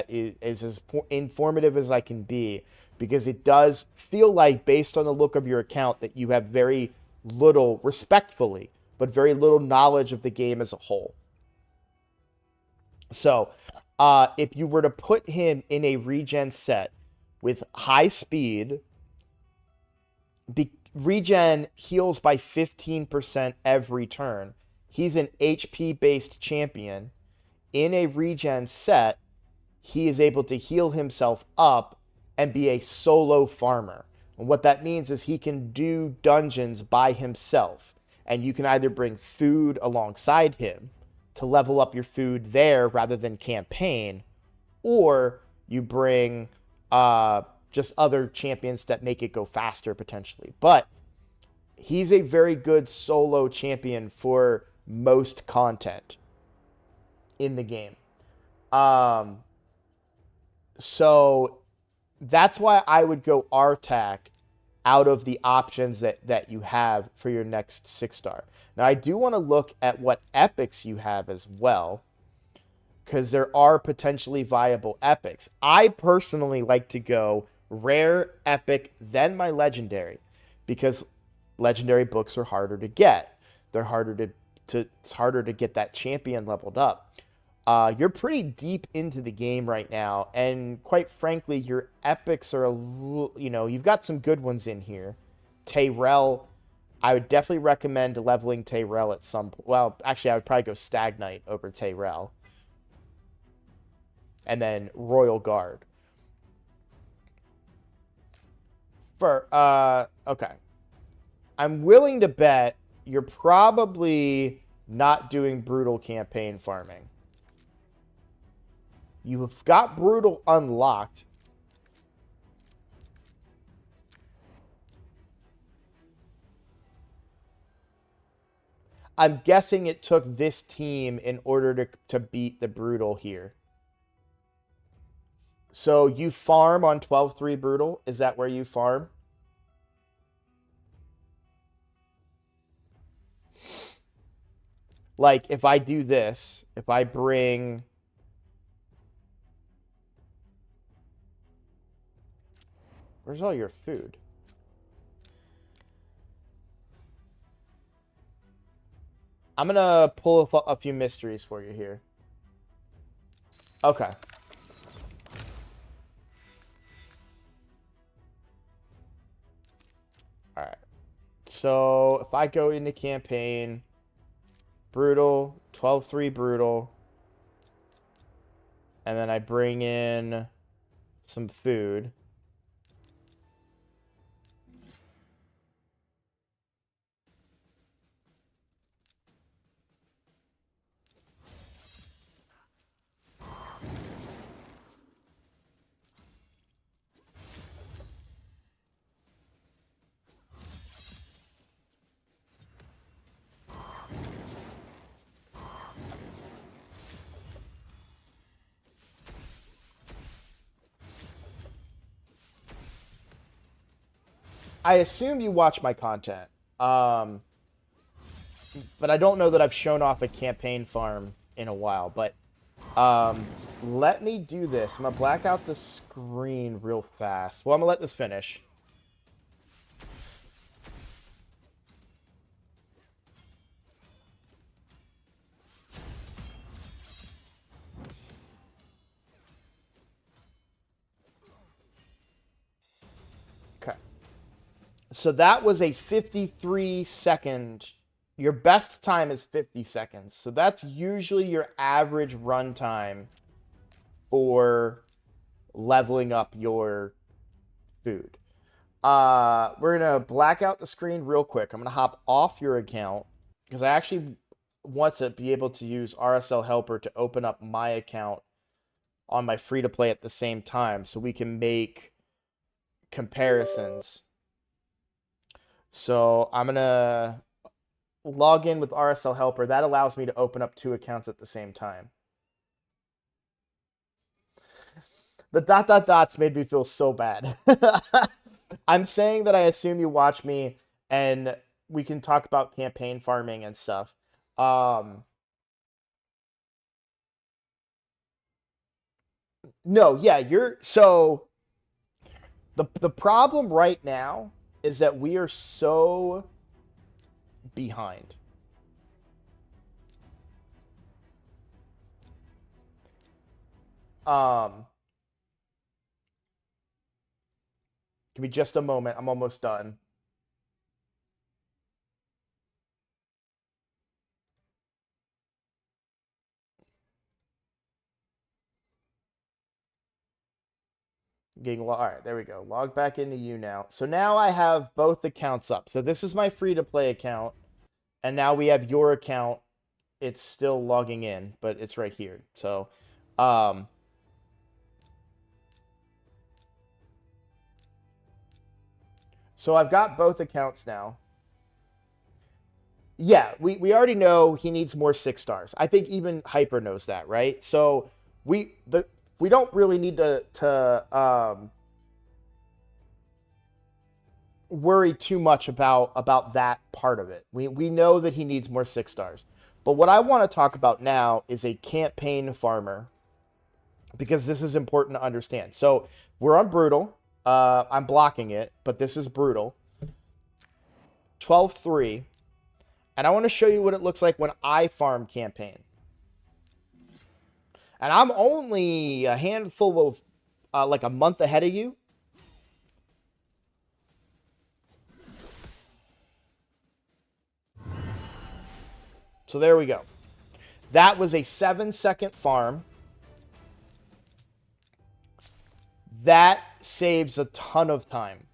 is as informative as I can be, because it does feel like, based on the look of your account, that you have very little, respectfully, but very little knowledge of the game as a whole. So, if you were to put him in a regen set with high speed, regen heals by 15% every turn. He's an HP-based champion. In a regen set, he is able to heal himself up and be a solo farmer. And what that means is he can do dungeons by himself. And you can either bring food alongside him to level up your food there rather than campaign, or you bring just other champions that make it go faster potentially. But he's a very good solo champion for most content in the game. So that's why I would go Artak out of the options that you have for your next 6-star. Now, I do want to look at what epics you have as well, because there are potentially viable epics. I personally like to go rare, epic, then my legendary, because legendary books are harder to get. They're harder it's harder to get that champion leveled up. You're pretty deep into the game right now, and quite frankly, your epics are you've got some good ones in here. Tayrel, I would definitely recommend leveling Tayrel at some point. Well, actually, I would probably go Stag Knight over Tayrel. And then Royal Guard. Okay. I'm willing to bet you're probably not doing brutal campaign farming. You have got brutal unlocked. I'm guessing it took this team in order to beat the brutal here. So you farm on 12-3 brutal? Is that where you farm? Like, if I do this, if I bring... Where's all your food? I'm going to pull a few mysteries for you here. Okay. Alright. So, if I go into campaign, brutal, 12-3 brutal, and then I bring in some food. I assume you watch my content, but I don't know that I've shown off a campaign farm in a while. But let me do this. I'm going to black out the screen real fast. Well, I'm going to let this finish. So that was a 53-second, your best time is 50 seconds. So that's usually your average run time for leveling up your food. We're going to black out the screen real quick. I'm going to hop off your account because I actually want to be able to use RSL Helper to open up my account on my free-to-play at the same time so we can make comparisons. So I'm going to log in with RSL Helper. That allows me to open up 2 accounts at the same time. The ... dots made me feel so bad. I'm saying that I assume you watch me and we can talk about campaign farming and stuff. No, yeah, so the problem right now is that we are so behind. Give me just a moment. I'm almost done. All right, there we go. Log back into you now. So now I have both accounts up. So this is my free-to-play account, and now we have your account. It's still logging in, but it's right here. So, so I've got both accounts now. Yeah, we already know he needs more 6 stars. I think even Hyper knows that, right? So we don't really need to worry too much about that part of it. We know that he needs more 6 stars. But what I want to talk about now is a campaign farmer, because this is important to understand. So we're on Brutal. I'm blocking it, but this is Brutal. 12-3. And I want to show you what it looks like when I farm campaign. And I'm only a handful of, like a month ahead of you. So there we go. That was a 7-second farm. That saves a ton of time.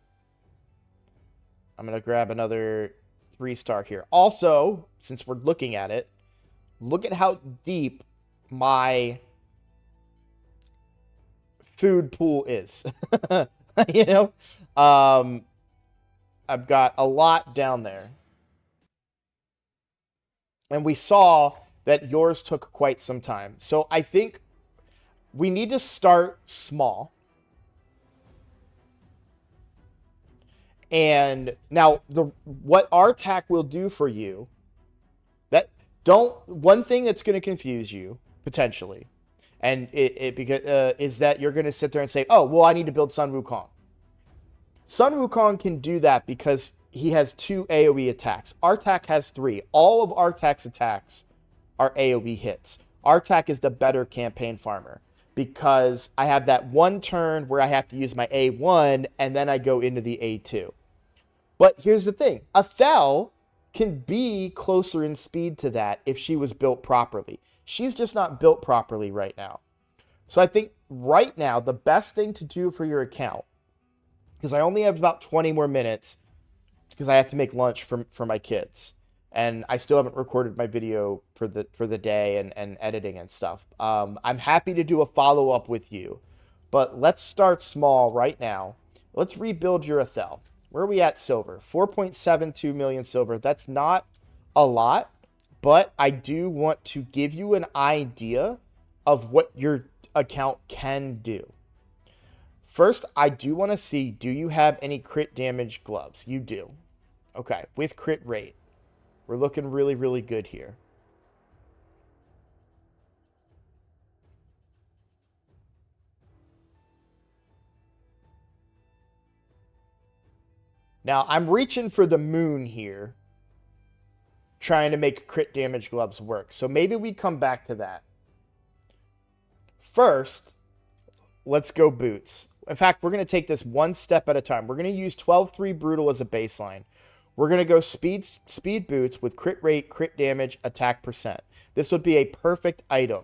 I'm going to grab another 3-star here. Also, since we're looking at it, look at how deep my food pool is. You know, I've got a lot down there. And we saw that yours took quite some time. So I think we need to start small. And now what RTAC will do for you, one thing that's going to confuse you potentially, and is that you're going to sit there and say, oh, well, I need to build Sun Wukong. Sun Wukong can do that because he has 2 AoE attacks. RTAC has 3. All of RTAC's attacks are AoE hits. RTAC is the better campaign farmer because I have that one turn where I have to use my A1 and then I go into the A2. But here's the thing. Athel can be closer in speed to that if she was built properly. She's just not built properly right now. So I think right now the best thing to do for your account, because I only have about 20 more minutes because I have to make lunch for my kids. And I still haven't recorded my video for the day and editing and stuff. I'm happy to do a follow-up with you. But let's start small right now. Let's rebuild your Athel. Where are we at silver? 4.72 million silver. That's not a lot, but I do want to give you an idea of what your account can do. First, I do want to see, do you have any crit damage gloves? You do. Okay, with crit rate. We're looking really, really good here. Now, I'm reaching for the moon here, trying to make crit damage gloves work. So maybe we come back to that. First, let's go boots. In fact, we're going to take this one step at a time. We're going to use 12-3 Brutal as a baseline. We're going to go speed boots with crit rate, crit damage, attack percent. This would be a perfect item.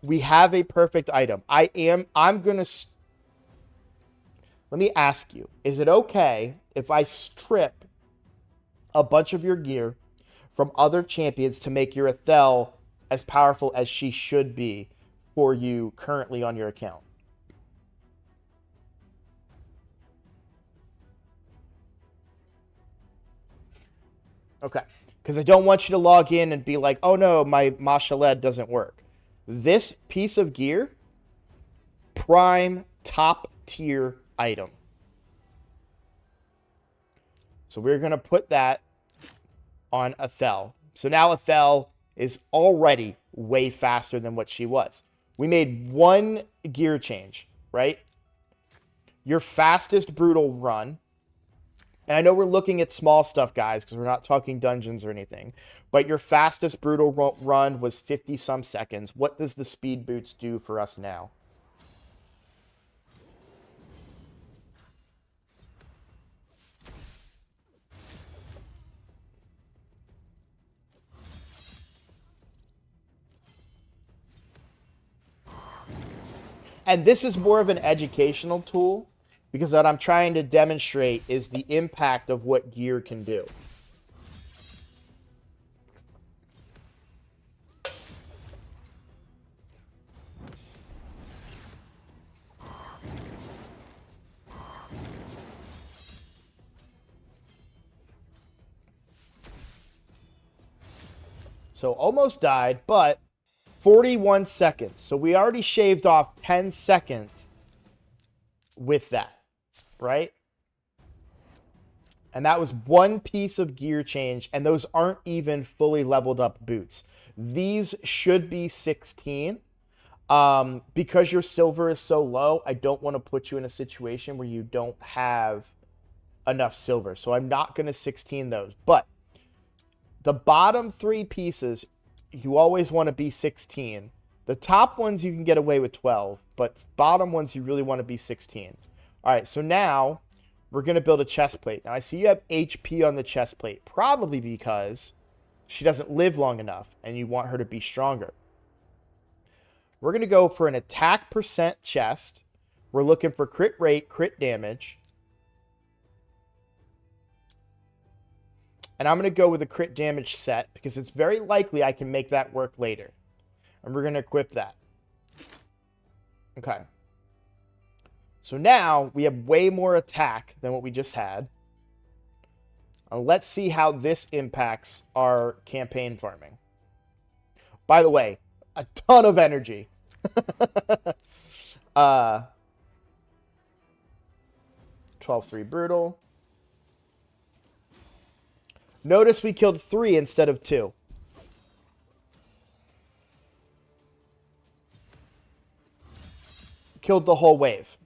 We have a perfect item. I'm going to... Let me ask you, is it okay if I strip a bunch of your gear from other champions to make your Athel as powerful as she should be for you currently on your account? Okay, because I don't want you to log in and be like, oh no, my Mashaled doesn't work. This piece of gear, prime top tier item. So we're going to put that on Athel. So now Athel is already way faster than what she was. We made one gear change, right? Your fastest brutal run, and I know we're looking at small stuff, guys, because we're not talking dungeons or anything, but your fastest brutal run was 50-some seconds. What does the speed boots do for us now? And this is more of an educational tool, because what I'm trying to demonstrate is the impact of what gear can do. So almost died, but 41 seconds. So we already shaved off 10 seconds with that, right? And that was one piece of gear change, and those aren't even fully leveled up boots. These should be 16. Because your silver is so low, I don't want to put you in a situation where you don't have enough silver. So I'm not going to 16 those. But the bottom three pieces, you always want to be 16. The top ones you can get away with 12, but bottom ones you really want to be 16. All right, so now we're going to build a chest plate. Now I see you have HP on the chest plate, probably because she doesn't live long enough and you want her to be stronger. We're going to go for an attack percent chest. We're looking for crit rate, crit damage. And I'm going to go with a crit damage set because it's very likely I can make that work later. And we're going to equip that. Okay. So now we have way more attack than what we just had. Let's see how this impacts our campaign farming. By the way, a ton of energy. 12-3 brutal. Notice we killed 3 instead of 2. Killed the whole wave.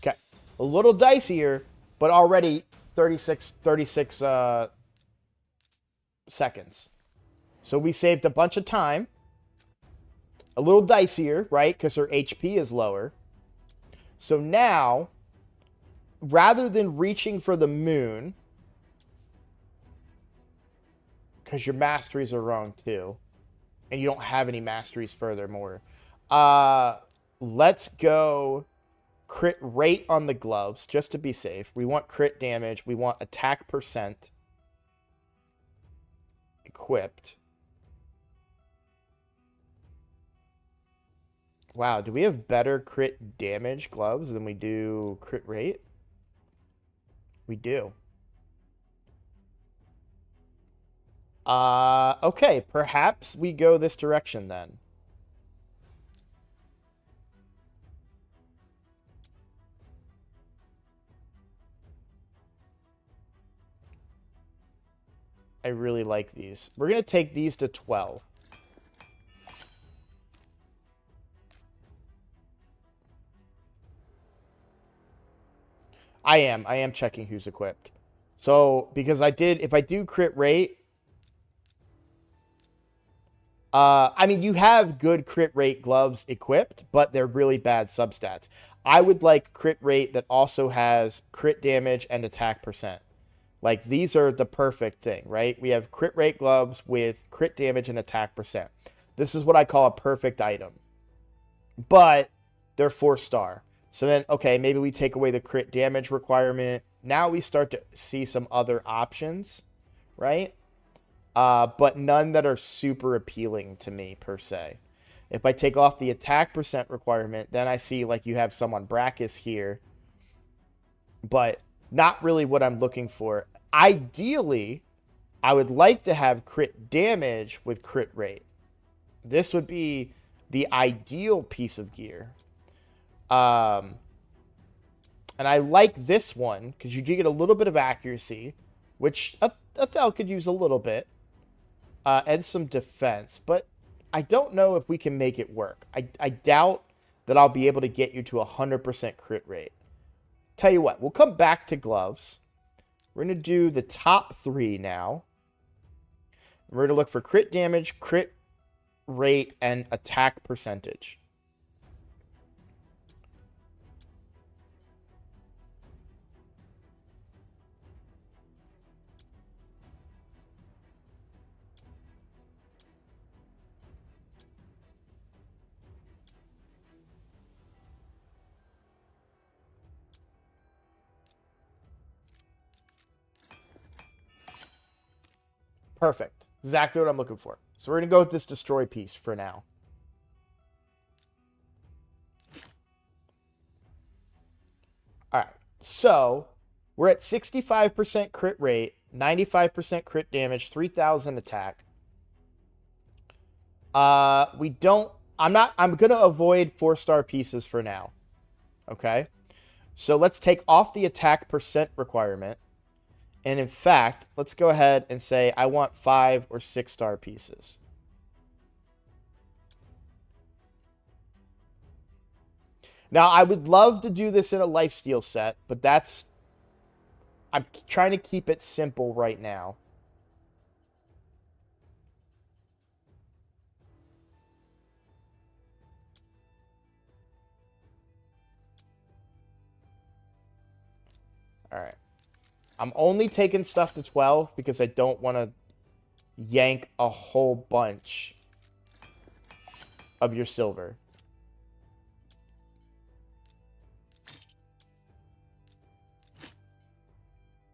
Okay. A little dicier, but already 36 seconds. So we saved a bunch of time. A little dicier, right? Because her HP is lower. So now, rather than reaching for the moon, because your masteries are wrong too, and you don't have any masteries furthermore, let's go crit rate on the gloves, just to be safe. We want crit damage. We want attack percent equipped. Wow, do we have better crit damage gloves than we do crit rate? We do. Okay, perhaps we go this direction then. I really like these. We're going to take these to 12. I am checking who's equipped. So, because if I do crit rate, I mean, you have good crit rate gloves equipped, but they're really bad substats. I would like crit rate that also has crit damage and attack percent. Like, these are the perfect thing, right? We have crit rate gloves with crit damage and attack percent. This is what I call a perfect item. But they're 4-star. So then, okay, maybe we take away the crit damage requirement. Now we start to see some other options, right? But none that are super appealing to me, per se. If I take off the attack percent requirement, then I see, like, you have someone Brachus here. But not really what I'm looking for. Ideally, I would like to have crit damage with crit rate. This would be the ideal piece of gear. And I like this one because you do get a little bit of accuracy, which Athel could use a little bit, and some defense. But I don't know if we can make it work. I doubt that I'll be able to get you to 100% crit rate. Tell you what, we'll come back to gloves. We're going to do the top 3 now. We're going to look for crit damage, crit rate, and attack percentage. Perfect. Exactly what I'm looking for. So we're going to go with this destroy piece for now. All right. So we're at 65% crit rate, 95% crit damage, 3,000 attack. I'm going to avoid 4-star pieces for now. Okay. So let's take off the attack percent requirement. And in fact, let's go ahead and say I want 5 or 6-star pieces. Now, I would love to do this in a lifesteal set, but I'm trying to keep it simple right now. All right. I'm only taking stuff to 12 because I don't want to yank a whole bunch of your silver.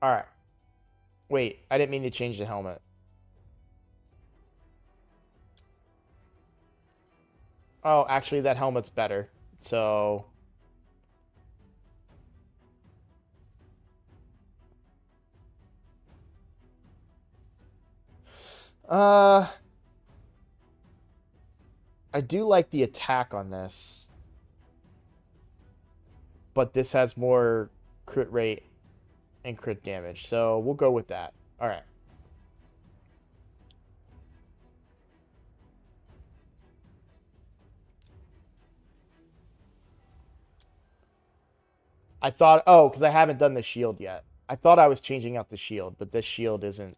All right. Wait, I didn't mean to change the helmet. Oh, actually, that helmet's better. So... I do like the attack on this. But this has more crit rate and crit damage. So we'll go with that. All right. I thought, oh, because I haven't done the shield yet. I thought I was changing out the shield, but this shield isn't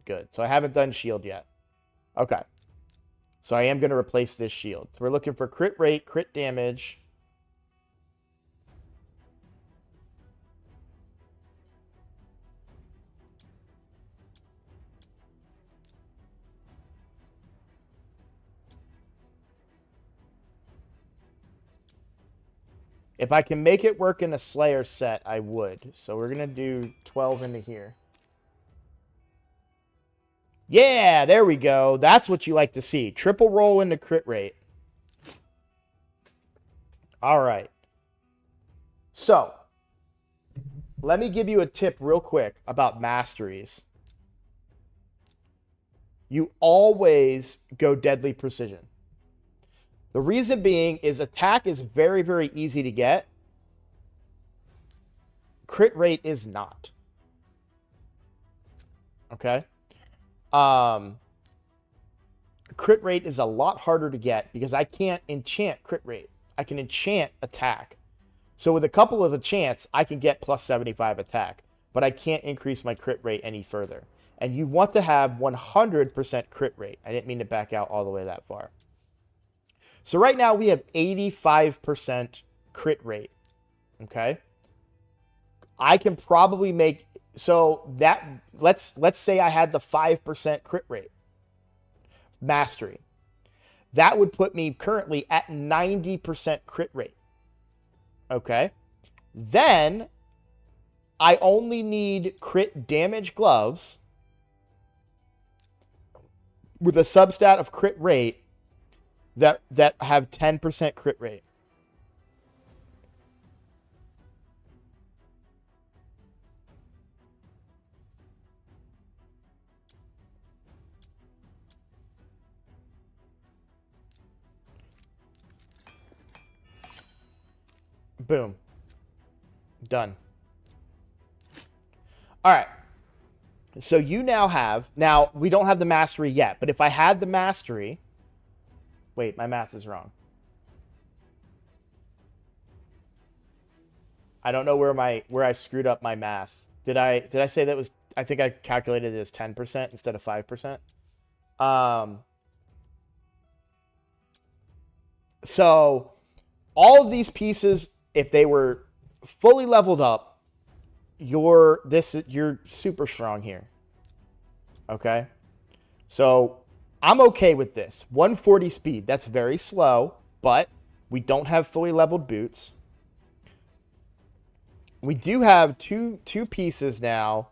good. So I haven't done shield yet. Okay. So I am going to replace this shield. So we're looking for crit rate, crit damage. If I can make it work in a Slayer set, I would. So we're going to do 12 into here. Yeah, there we go. That's what you like to see. Triple roll into crit rate. All right. So, let me give you a tip real quick about masteries. You always go deadly precision. The reason being is attack is very, very easy to get. Crit rate is not. Okay? Crit rate is a lot harder to get because I can't enchant crit rate. I can enchant attack. So with a couple of a chance, I can get plus 75 attack, but I can't increase my crit rate any further. And you want to have 100% crit rate. I didn't mean to back out all the way that far. So right now we have 85% crit rate. Okay? I can probably make, so that, let's say I had the 5% crit rate. Mastery. That would put me currently at 90% crit rate. Okay? Then I only need crit damage gloves with a substat of crit rate that have 10% crit rate. Boom. Done. All right. So you now have, now we don't have the mastery yet, but if I had the mastery, wait, my math is wrong. I don't know where I screwed up my math. Did I say that was, I think I calculated it as 10% instead of 5%. So all of these pieces, if they were fully leveled up, you're super strong here. Okay? So I'm okay with this. 140 speed, that's very slow, but we don't have fully leveled boots. We do have two pieces now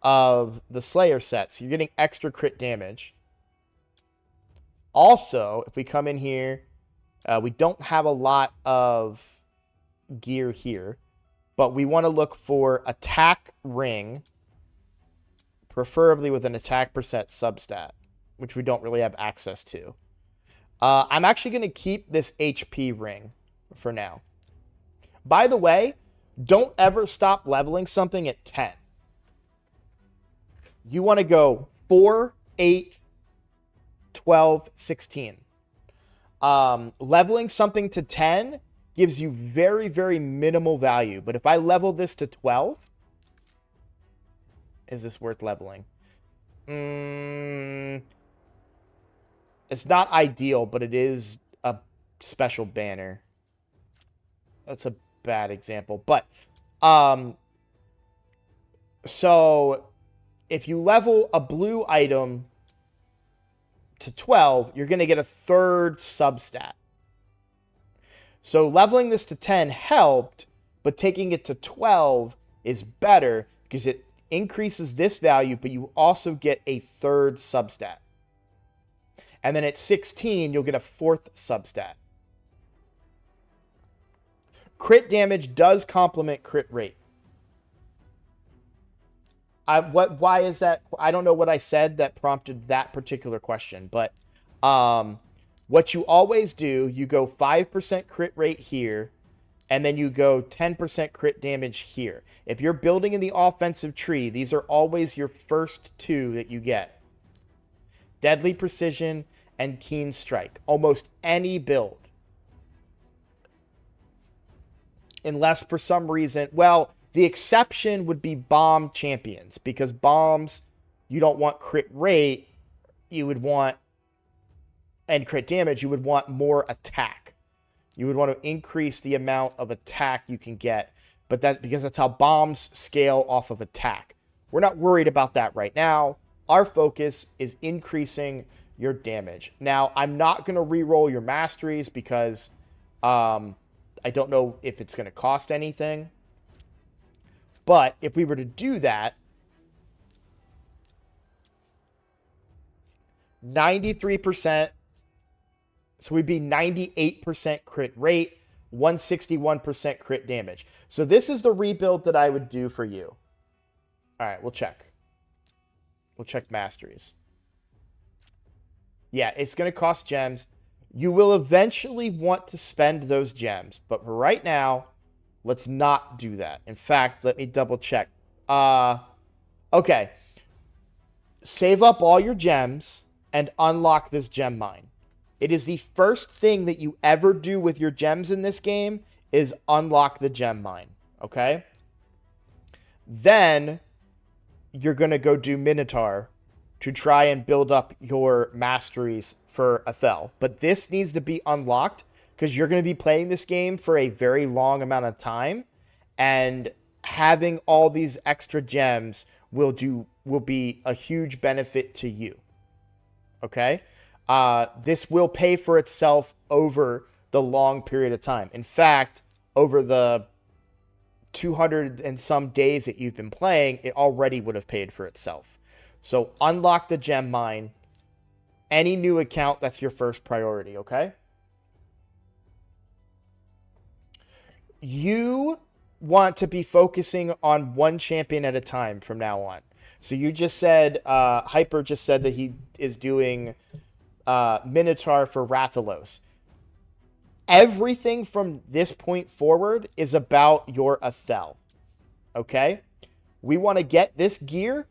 of the Slayer set, so you're getting extra crit damage. Also, if we come in here, we don't have a lot of gear here, but we want to look for attack ring, preferably with an attack percent substat, which we don't really have access to. I'm actually going to keep this HP ring for now. By the way, don't ever stop leveling something at 10. You want to go 4, 8, 12, 16. Leveling something to 10 gives you very, very minimal value. But if I level this to 12, is this worth leveling? It's not ideal, but it is a special banner. That's a bad example. But, so if you level a blue item to 12, you're going to get a third substat. So leveling this to 10 helped, but taking it to 12 is better because it increases this value, but you also get a third substat. And then at 16, you'll get a fourth substat. Crit damage does complement crit rate. Why is that? I don't know what I said that prompted that particular question, but what you always do, you go 5% crit rate here, and then you go 10% crit damage here. If you're building in the offensive tree, these are always your first two that you get. Deadly Precision and Keen Strike. Almost any build. Unless for some reason, well, the exception would be bomb champions, because bombs, you don't want crit rate, you would want, and crit damage, you would want more attack. You would want to increase the amount of attack you can get, but that because that's how bombs scale off of attack. We're not worried about that right now. Our focus is increasing your damage. Now, I'm not going to re-roll your masteries because I don't know if it's going to cost anything. But if we were to do that, 93%, so we'd be 98% crit rate, 161% crit damage. So this is the rebuild that I would do for you. All right, we'll check. We'll check masteries. Yeah, it's going to cost gems. You will eventually want to spend those gems, but for right now, let's not do that. In fact, let me double check. Okay. Save up all your gems and unlock this gem mine. It is the first thing that you ever do with your gems in this game is unlock the gem mine, okay? Then you're going to go do Minotaur to try and build up your masteries for Athel. But this needs to be unlocked because you're going to be playing this game for a very long amount of time, and having all these extra gems will be a huge benefit to you. Okay? This will pay for itself over the long period of time. In fact, over the 200 and some days that you've been playing, it already would have paid for itself. So unlock the gem mine. Any new account, that's your first priority, okay? You want to be focusing on one champion at a time from now on. So you just said, Hyper just said that he is doing Minotaur for Rathalos. Everything from this point forward is about your Athel, okay? We want to get this gear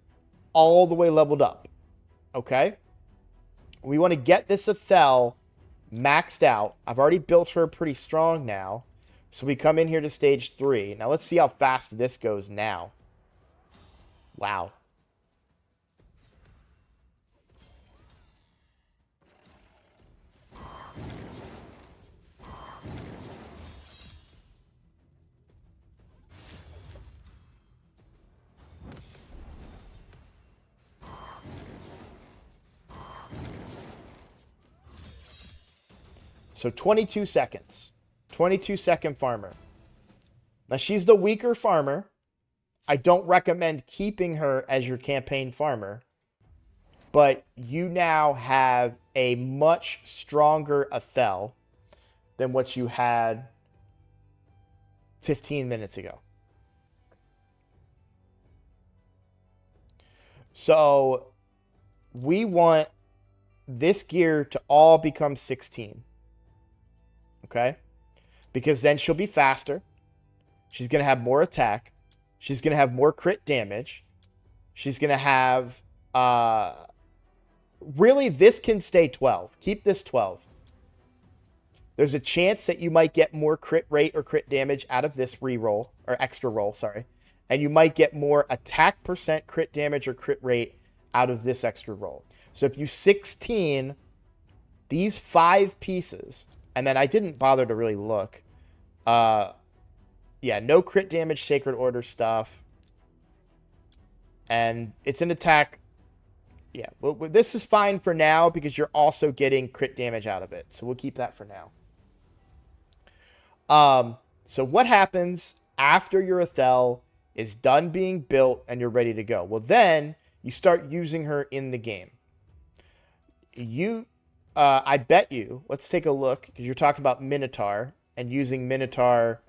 all the way leveled up, okay? We want to get this Athel maxed out. I've already built her pretty strong now. So we come in here to stage 3. Now let's see how fast this goes now. Wow. So 22 seconds. 22-second farmer. Now, she's the weaker farmer. I don't recommend keeping her as your campaign farmer. But you now have a much stronger Athel than what you had 15 minutes ago. So we want this gear to all become 16. Okay? Because then she'll be faster. She's going to have more attack. She's going to have more crit damage. She's going to have... really, this can stay 12. Keep this 12. There's a chance that you might get more crit rate or crit damage out of this reroll. Or extra roll, sorry. And you might get more attack percent, crit damage, or crit rate out of this extra roll. So if you 16 these 5 pieces... And then I didn't bother to really look. Yeah, no crit damage, Sacred Order stuff. And it's an attack. Yeah, well, this is fine for now because you're also getting crit damage out of it. So we'll keep that for now. So what happens after your Athel is done being built and you're ready to go? Well, then you start using her in the game. I bet you, let's take a look, because you're talking about Minotaur and using Minotaur,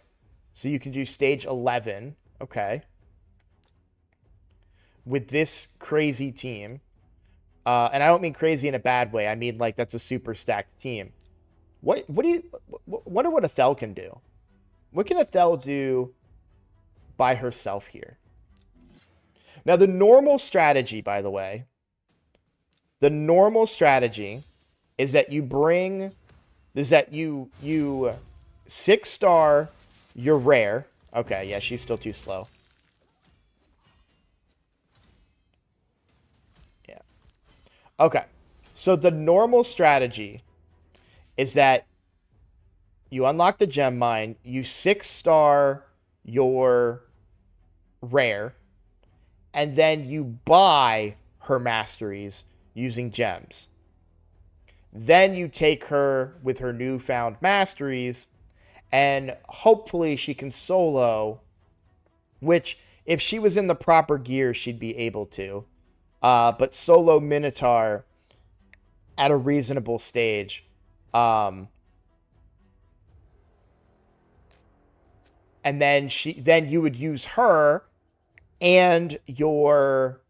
so you can do stage 11, okay, with this crazy team. And I don't mean crazy in a bad way. I mean, like, that's a super stacked team. Wonder what Athel can do. What can Athel do by herself here? Now, the normal strategy, by the way, is that you you 6-star your rare. Okay, yeah, she's still too slow. Yeah. Okay. So the normal strategy is that you unlock the gem mine, you 6-star your rare, and then you buy her masteries using gems. Then you take her with her newfound masteries, and hopefully she can solo, which if she was in the proper gear, she'd be able to. But solo Minotaur at a reasonable stage. And then you would use her and your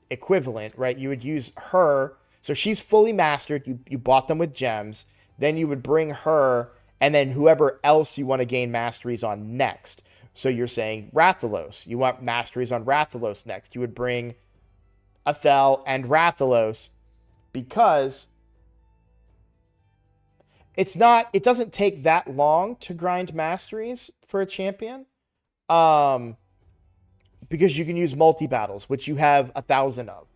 equivalent, right? You would use her. So she's fully mastered. You bought them with gems. Then you would bring her and then whoever else you want to gain masteries on next. So you're saying Rathalos. You want masteries on Rathalos next. You would bring Athel and Rathalos because it doesn't take that long to grind masteries for a champion. Because you can use multi-battles, which you have 1,000 of.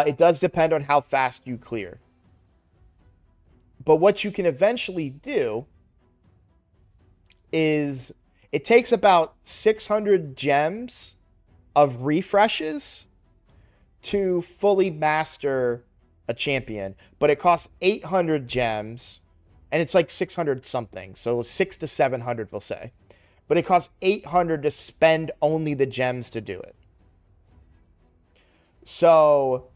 It does depend on how fast you clear. But what you can eventually do is it takes about 600 gems of refreshes to fully master a champion, but it costs 800 gems, and it's like 600 something, so 600 to 700 we'll say, but it costs 800 to spend only the gems to do it. So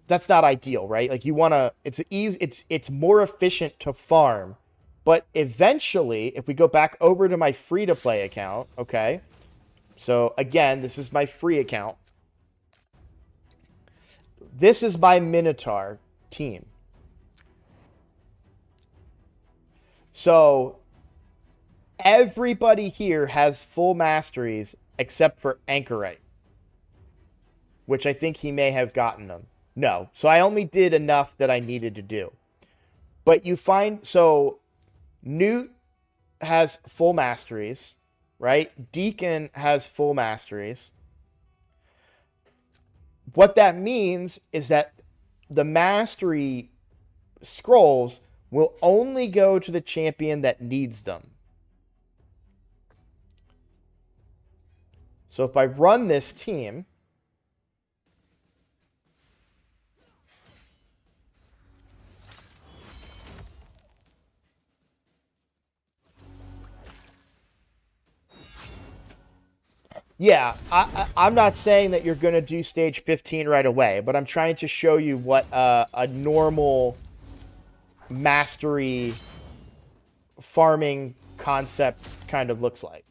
that's not ideal, right? Like you want to, it's more efficient to farm, but eventually, if we go back over to my free-to-play account, okay, so again, this is my free account. This is my Minotaur team. So everybody here has full masteries except for Anchorite, which I think he may have gotten them. No. So I only did enough that I needed to do. But you find, so Newt has full masteries, right? Deacon has full masteries. What that means is that the mastery scrolls will only go to the champion that needs them. So if I run this team, yeah, I'm not saying that you're going to do stage 15 right away, but I'm trying to show you what a normal mastery farming concept kind of looks like.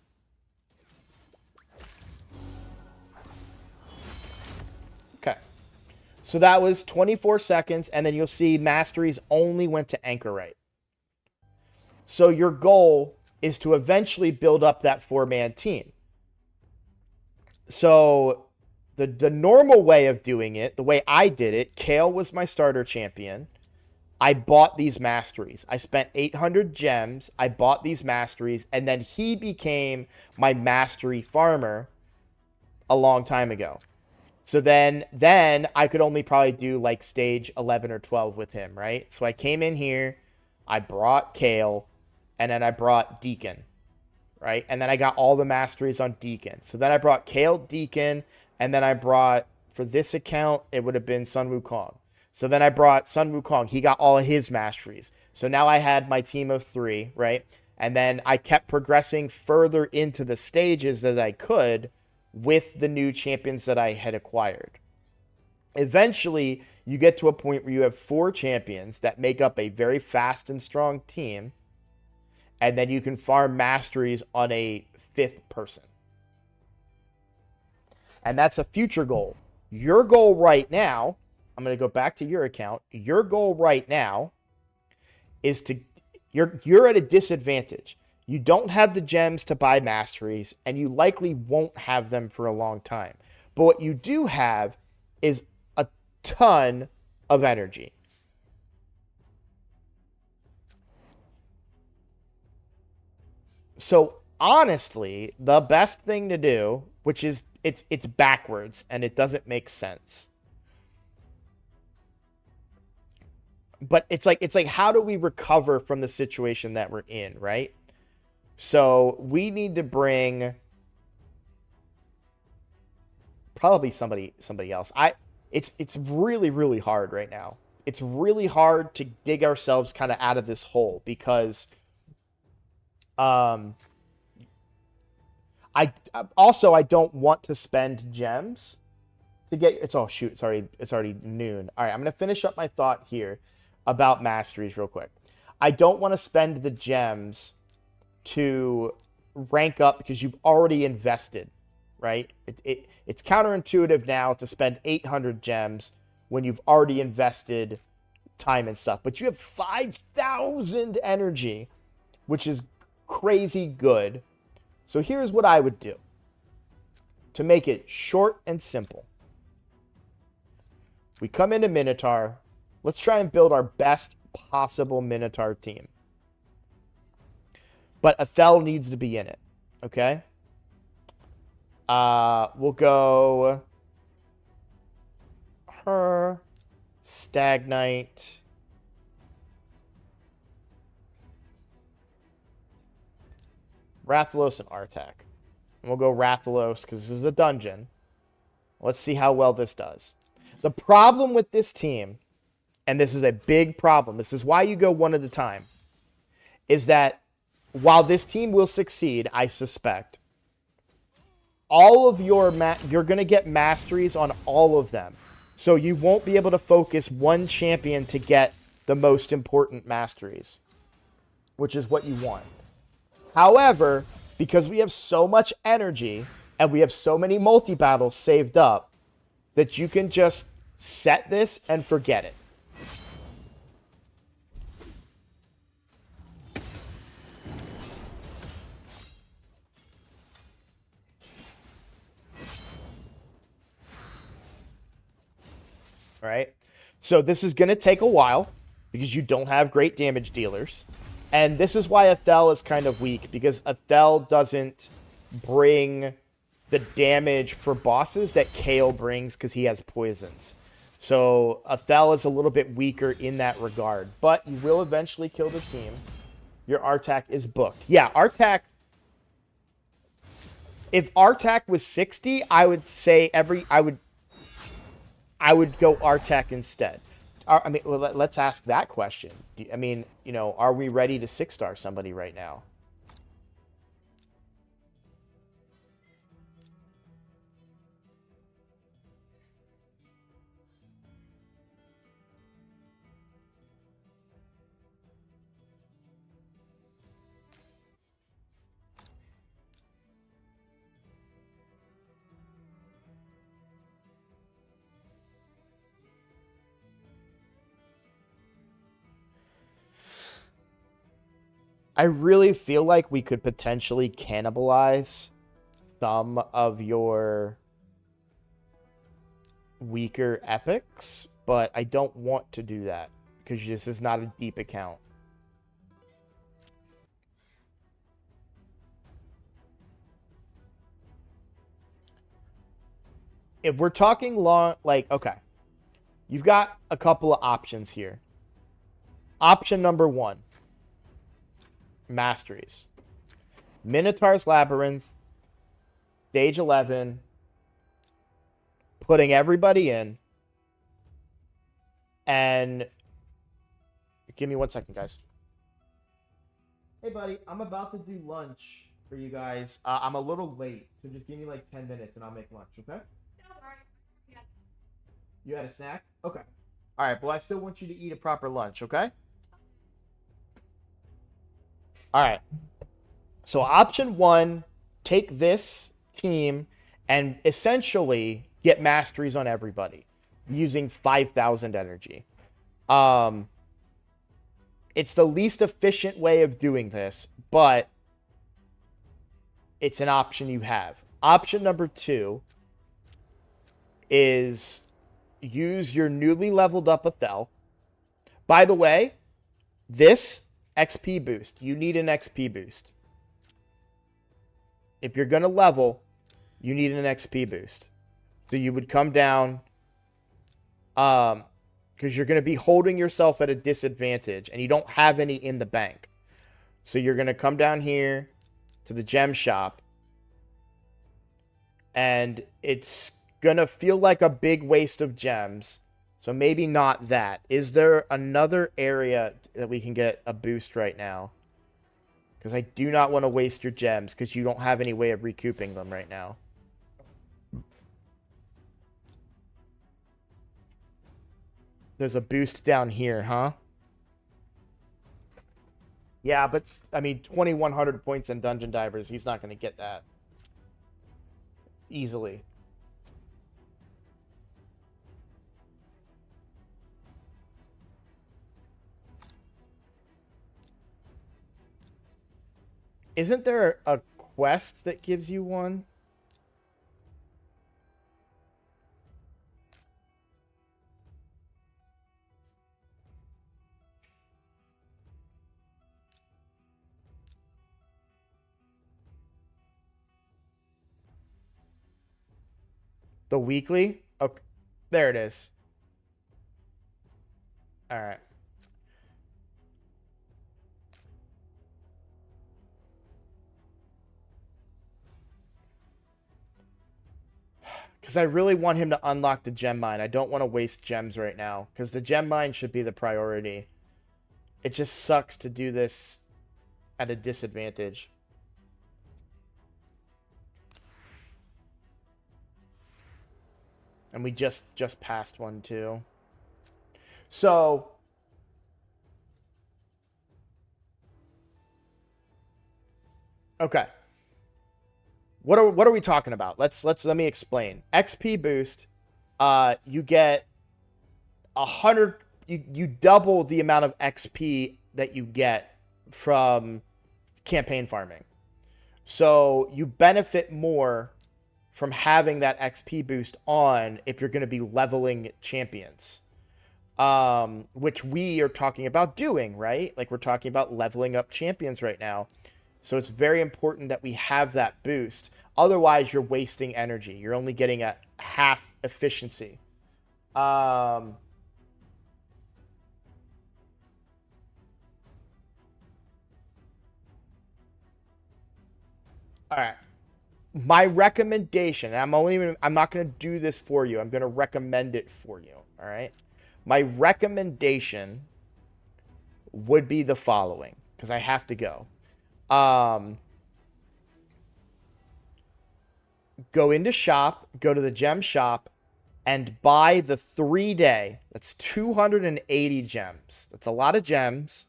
Okay. So that was 24 seconds, and then you'll see masteries only went to Anchorite. So your goal is to eventually build up that 4-man team. So the normal way of doing it, the way I did it, Kale was my starter champion. I bought these masteries. I spent 800 gems. I bought these masteries, and then he became my mastery farmer a long time ago. So then I could only probably do like stage 11 or 12 with him, right? So I came in here, I brought Kale, and then I brought Deacon, right? And then I got all the masteries on Deacon. So then I brought Kale, Deacon, and then I brought, for this account, it would have been Sun Wukong. So then I brought Sun Wukong. He got all of his masteries. So now I had my team of 3, right? And then I kept progressing further into the stages as I could with the new champions that I had acquired. Eventually, you get to a point where you have 4 champions that make up a very fast and strong team, and then you can farm masteries on a 5th person. And that's a future goal. Your goal right now, I'm going to go back to your account. Your goal right now is to, you're at a disadvantage. You don't have the gems to buy masteries, and you likely won't have them for a long time. But what you do have is a ton of energy. So honestly, the best thing to do, which is it's backwards and it doesn't make sense. But it's like how do we recover from the situation that we're in, right? So we need to bring probably somebody else. It's really, really hard right now. It's really hard to dig ourselves kind of out of this hole because I don't want to spend gems to get it's already noon. All right, I'm going to finish up my thought here about masteries real quick. I don't want to spend the gems to rank up because you've already invested, right? It's counterintuitive now to spend 800 gems when you've already invested time and stuff. But you have 5,000 energy, which is crazy good. So here's what I would do to make it short and simple. We come into Minotaur, Let's try and build our best possible Minotaur team. But Athel needs to be in it. Okay? We'll go her, Stagnite, Rathalos, and Artak. And we'll go Rathalos because this is a dungeon. Let's see how well this does. The problem with this team, and this is a big problem, this is why you go one at a time, is that while this team will succeed, I suspect, all of your you're going to get masteries on all of them. So you won't be able to focus one champion to get the most important masteries, which is what you want. However, because we have so much energy and we have so many multi-battles saved up, that you can just set this and forget it. All right. So this is going to take a while because you don't have great damage dealers. And this is why Athel is kind of weak, because Athel doesn't bring the damage for bosses that Kayle brings because he has poisons. So Athel is a little bit weaker in that regard. But you will eventually kill the team. Your Artak is booked. Yeah, Artak... If Artak was 60, I would say I would go Artak instead. I mean, well, let's ask that question. I mean, you know, are we ready to 6-star somebody right now? I really feel like we could potentially cannibalize some of your weaker epics, but I don't want to do that because this is not a deep account. If we're talking long, like, okay, you've got a couple of options here. Option number 1. Masteries. Minotaur's Labyrinth, Stage 11, putting everybody in, and give me 1 second, guys. Hey, buddy, I'm about to do lunch for you guys. I'm a little late, so just give me like 10 minutes and I'll make lunch, okay? Yes. You had a snack? Okay. All right, well, I still want you to eat a proper lunch, okay? All right. So option 1, take this team and essentially get masteries on everybody using 5,000 energy. It's the least efficient way of doing this, but it's an option you have. Option number 2 is use your newly leveled up Athel. By the way, this XP boost, you need an XP boost. If you're going to level, you need an XP boost. So you would come down, because you're going to be holding yourself at a disadvantage, and you don't have any in the bank. So you're going to come down here to the gem shop, and it's going to feel like a big waste of gems. So maybe not that. Is there another area that we can get a boost right now? Because I do not want to waste your gems because you don't have any way of recouping them right now. There's a boost down here, huh? Yeah, but, I mean, 2,100 points in Dungeon Divers. He's not going to get that easily. Isn't there a quest that gives you one? The weekly? Okay. There it is. All right. Because I really want him to unlock the gem mine. I don't want to waste gems right now. Because the gem mine should be the priority. It just sucks to do this at a disadvantage. And we just passed one too. So okay. What are we talking about? Let me explain. XP boost, you get 100, you double the amount of XP that you get from campaign farming. So you benefit more from having that XP boost on if you're going to be leveling champions. Which we are talking about doing, right? Like we're talking about leveling up champions right now. So it's very important that we have that boost. Otherwise, you're wasting energy. You're only getting a half efficiency. All right. My recommendation, and I'm not going to do this for you. I'm going to recommend it for you. All right. My recommendation would be the following, because I have to go. Go into shop, go to the gem shop, and buy the 3-day. That's 280 gems. That's a lot of gems.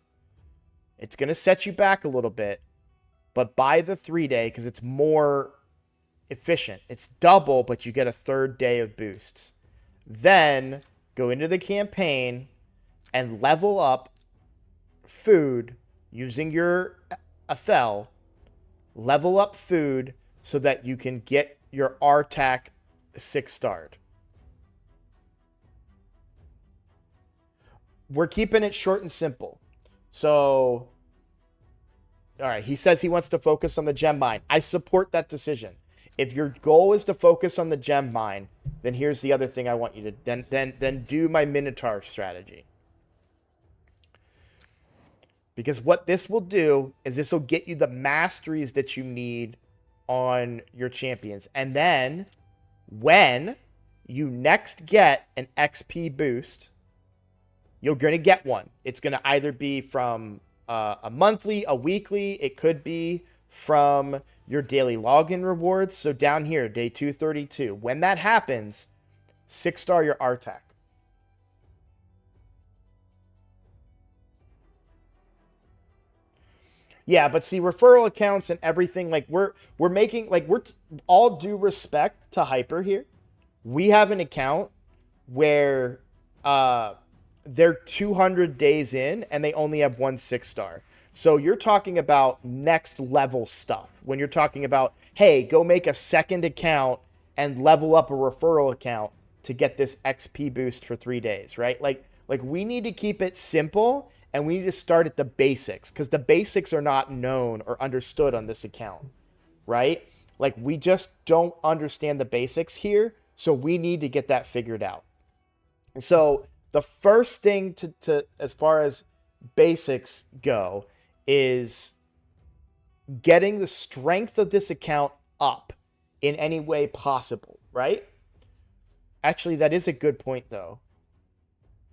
It's going to set you back a little bit, but buy the 3-day because it's more efficient. It's double, but you get a 3rd day of boosts. Then go into the campaign and level up food using your Athel. Level up food so that you can get your RTAC 6-starred. We're keeping it short and simple. So, all right, he says he wants to focus on the gem mine. I support that decision. If your goal is to focus on the gem mine, then here's the other thing I want you to then do my Minotaur strategy. Because what this will do is this will get you the masteries that you need on your champions. And then when you next get an XP boost, you're going to get one. It's going to either be from a monthly, a weekly. It could be from your daily login rewards. So down here, day 232. When that happens, 6-star your RTAC. Yeah, but see, referral accounts and everything, like we're making, like we're all due respect to Hyper here. We have an account where they're 200 days in and they only have 1 6-star. So you're talking about next level stuff. When you're talking about, hey, go make a second account and level up a referral account to get this XP boost for 3 days, right? Like we need to keep it simple. And we need to start at the basics because the basics are not known or understood on this account, right? Like we just don't understand the basics here. So we need to get that figured out. So the first thing to as far as basics go is getting the strength of this account up in any way possible, right? Actually, that is a good point though.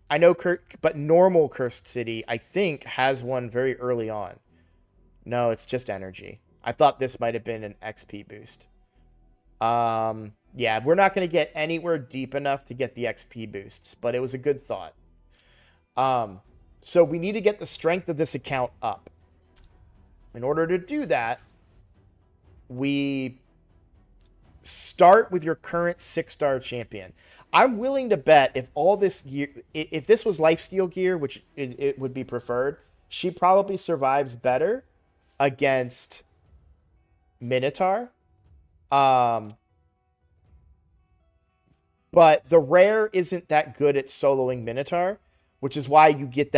I know but normal Cursed City, I think, has one very early on. No, it's just energy. I thought this might have been an XP boost. Yeah, we're not going to get anywhere deep enough to get the XP boosts, but it was a good thought. So we need to get the strength of this account up. In order to do that, we start with your current 6-star champion. I'm willing to bet if all this gear, if this was lifesteal gear, which it would be preferred, she probably survives better against Minotaur. But the rare isn't that good at soloing Minotaur, which is why you get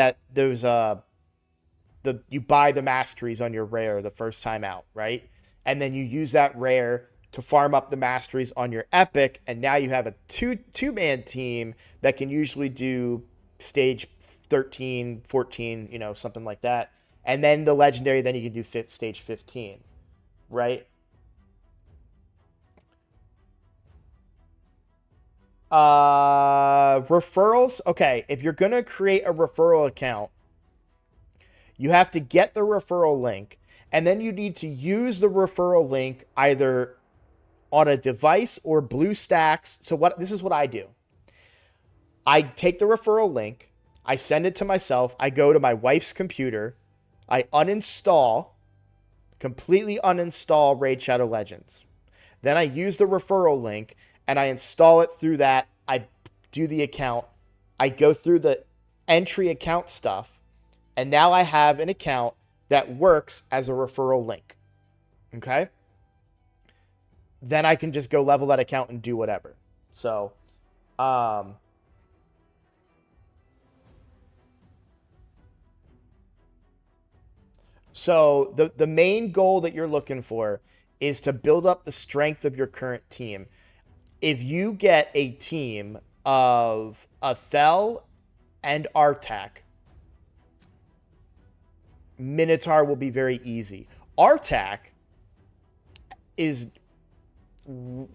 you buy the masteries on your rare the first time out, right? And then you use that rare to farm up the masteries on your epic, and now you have a two-man team that can usually do stage 13, 14, something like that. And then the legendary, then you can do stage 15, right? Referrals. Okay, if you're going to create a referral account, you have to get the referral link, and then you need to use the referral link either on a device or BlueStacks. So this is what I do. I take the referral link, I send it to myself, I go to my wife's computer, I completely uninstall Raid Shadow Legends. Then I use the referral link and I install it through that. I do the account. I go through the entry account stuff, and now I have an account that works as a referral link. Okay? Then I can just go level that account and do whatever. So, the main goal that you're looking for is to build up the strength of your current team. If you get a team of Athel and Artak, Minotaur will be very easy. Artak is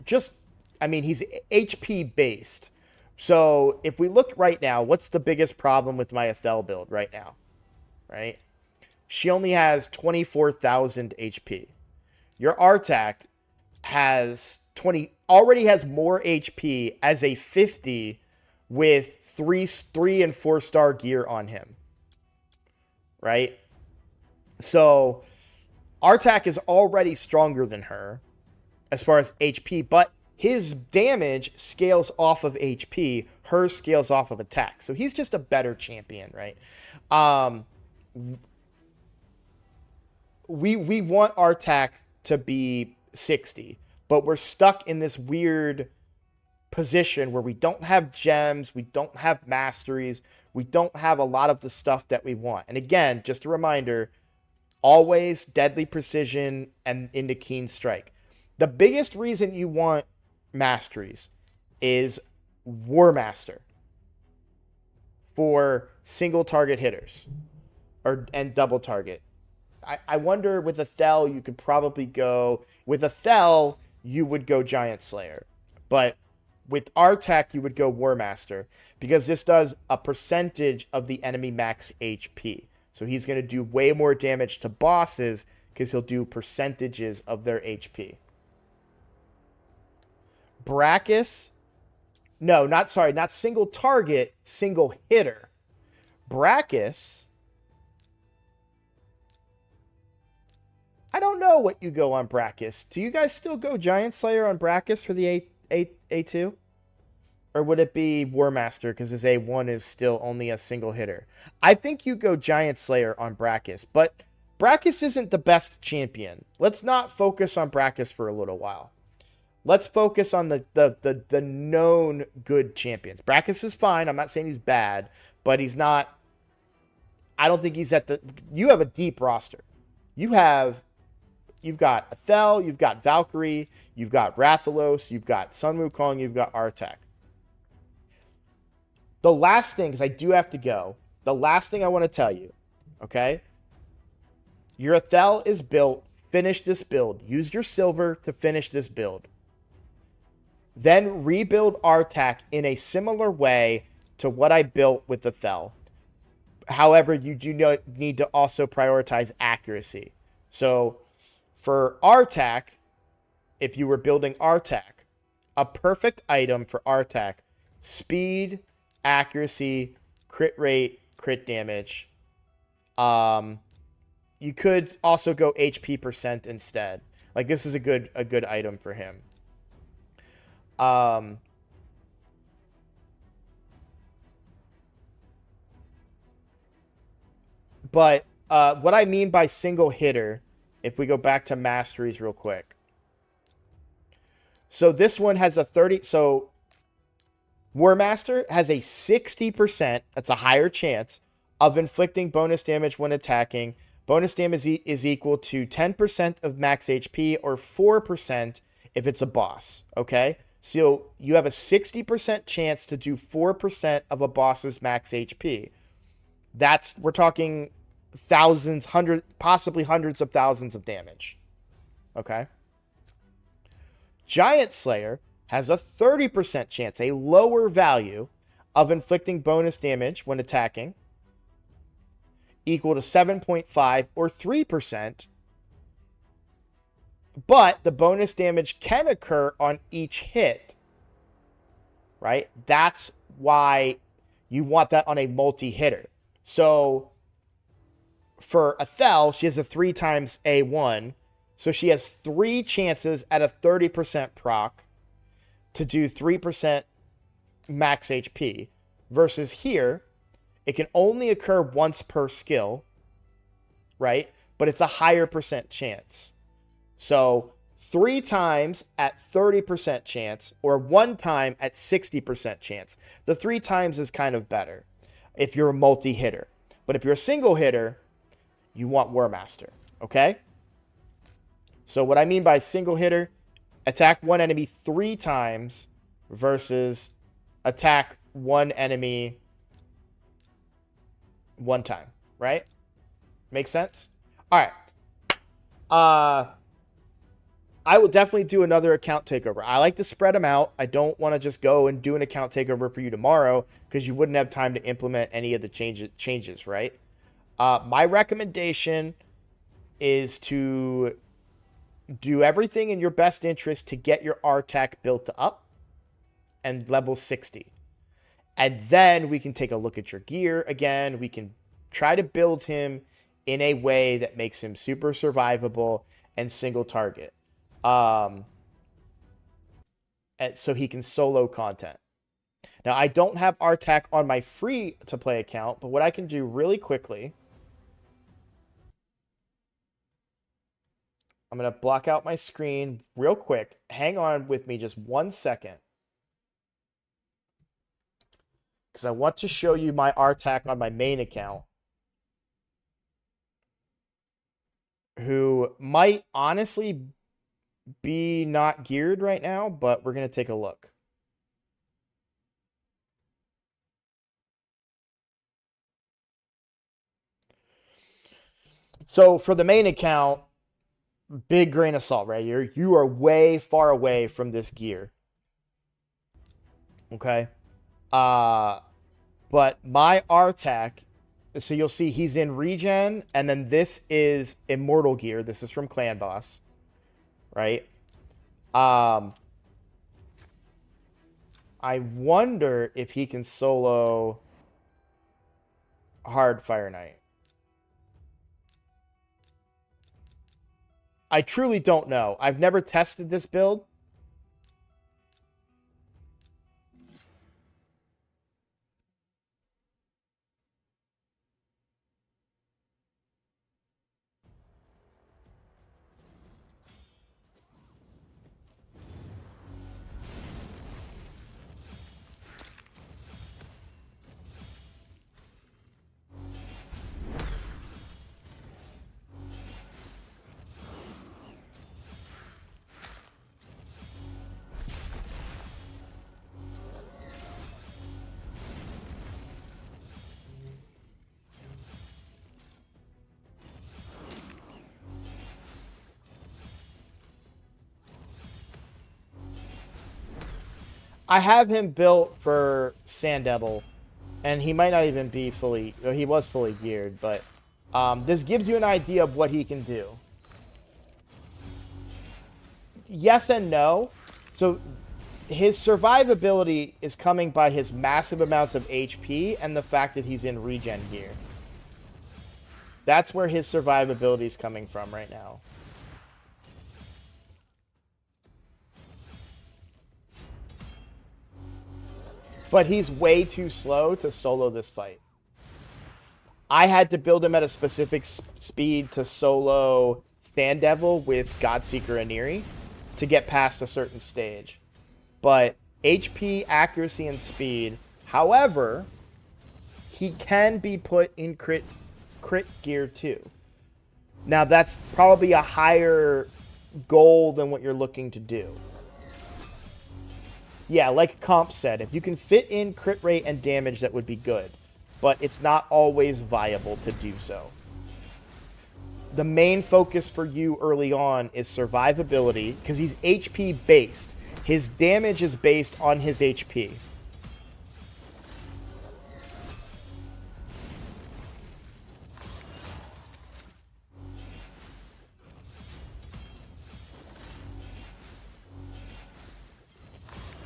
just, he's HP based. So if we look right now, what's the biggest problem with my Athel build right now? Right? She only has 24,000 HP. Your Artak already has more HP as a 50 with 3 and 4 star gear on him. Right? So Artak is already stronger than her as far as HP, but his damage scales off of HP, hers scales off of attack. So he's just a better champion, right? We want Artak to be 60, but we're stuck in this weird position where we don't have gems, we don't have masteries, we don't have a lot of the stuff that we want. And again, just a reminder, always deadly precision and into keen strike. The biggest reason you want masteries is Warmaster for single target hitters and double target. I wonder with Athel, you could probably go... With Athel, you would go Giant Slayer. But with Artak, you would go Warmaster. Because this does a percentage of the enemy max HP. So he's going to do way more damage to bosses because he'll do percentages of their HP. Brachus... No, not single target, single hitter. Brachus... I don't know what you go on Brachus. Do you guys still go Giant Slayer on Brachus for the A2? Or would it be Warmaster because his A1 is still only a single hitter? I think you go Giant Slayer on Brachus, but Brachus isn't the best champion. Let's not focus on Brachus for a little while. Let's focus on the known good champions. Brachus is fine. I'm not saying he's bad, but he's not... I don't think he's at the... You have a deep roster. You've got Athel, you've got Valkyrie, you've got Rathalos, you've got Sun Wukong, you've got Artak. The last thing, because I do have to go, the last thing I want to tell you, okay? Your Athel is built. Finish this build. Use your silver to finish this build. Then rebuild Artak in a similar way to what I built with Athel. However, you do need to also prioritize accuracy. So for Artak, if you were building Artak, a perfect item for Artak, speed, accuracy, crit rate, crit damage. You could also go HP percent instead. Like this is a good item for him. But what I mean by single hitter, if we go back to masteries real quick. So this one has a 30. So Warmaster has a 60%, that's a higher chance, of inflicting bonus damage when attacking. Bonus damage is equal to 10% of max HP or 4% if it's a boss, okay? So you have a 60% chance to do 4% of a boss's max HP. We're talking thousands, possibly hundreds of thousands of damage, okay? Giant Slayer has a 30% chance, a lower value, of inflicting bonus damage when attacking, equal to 7.5 or 3%, but the bonus damage can occur on each hit, right? That's why you want that on a multi-hitter. So for Athel, she has a 3 times A1, so she has 3 chances at a 30% proc to do 3% max HP, versus here, it can only occur once per skill, right? But it's a higher percent chance. So 3 times at 30% chance, or 1 time at 60% chance. The 3 times is kind of better if you're a multi-hitter. But if you're a single hitter, you want War Master, okay? So what I mean by single hitter, attack one enemy 3 times versus attack one enemy 1 time, right? Make sense? All right. I will definitely do another account takeover. I like to spread them out. I don't want to just go and do an account takeover for you tomorrow because you wouldn't have time to implement any of the changes, right? My recommendation is to do everything in your best interest to get your RTAC built up and level 60. And then we can take a look at your gear again. We can try to build him in a way that makes him super survivable and single target. And so he can solo content. Now, I don't have RTAC on my free to play account, but what I can do really quickly, I'm going to block out my screen real quick. Hang on with me just 1 second, because I want to show you my RTAC on my main account, who might honestly be not geared right now, but we're going to take a look. So for the main account, big grain of salt, right? You are way far away from this gear. Okay? But my RTAC, so you'll see he's in regen, and then this is immortal gear. This is from Clan Boss, right? I wonder if he can solo Hard Fire Knight. I truly don't know. I've never tested this build. I have him built for Sand Devil, and he might not even be fully, or he was fully geared, but this gives you an idea of what he can do. Yes and no. So his survivability is coming by his massive amounts of HP and the fact that he's in regen gear. That's where his survivability is coming from right now. But he's way too slow to solo this fight. I had to build him at a specific speed to solo Sand Devil with Godseeker Aniri to get past a certain stage. But HP, accuracy, and speed. However, he can be put in crit gear too. Now that's probably a higher goal than what you're looking to do. Yeah, like Comp said, if you can fit in crit rate and damage, that would be good. But it's not always viable to do so. The main focus for you early on is survivability, because he's HP based. His damage is based on his HP.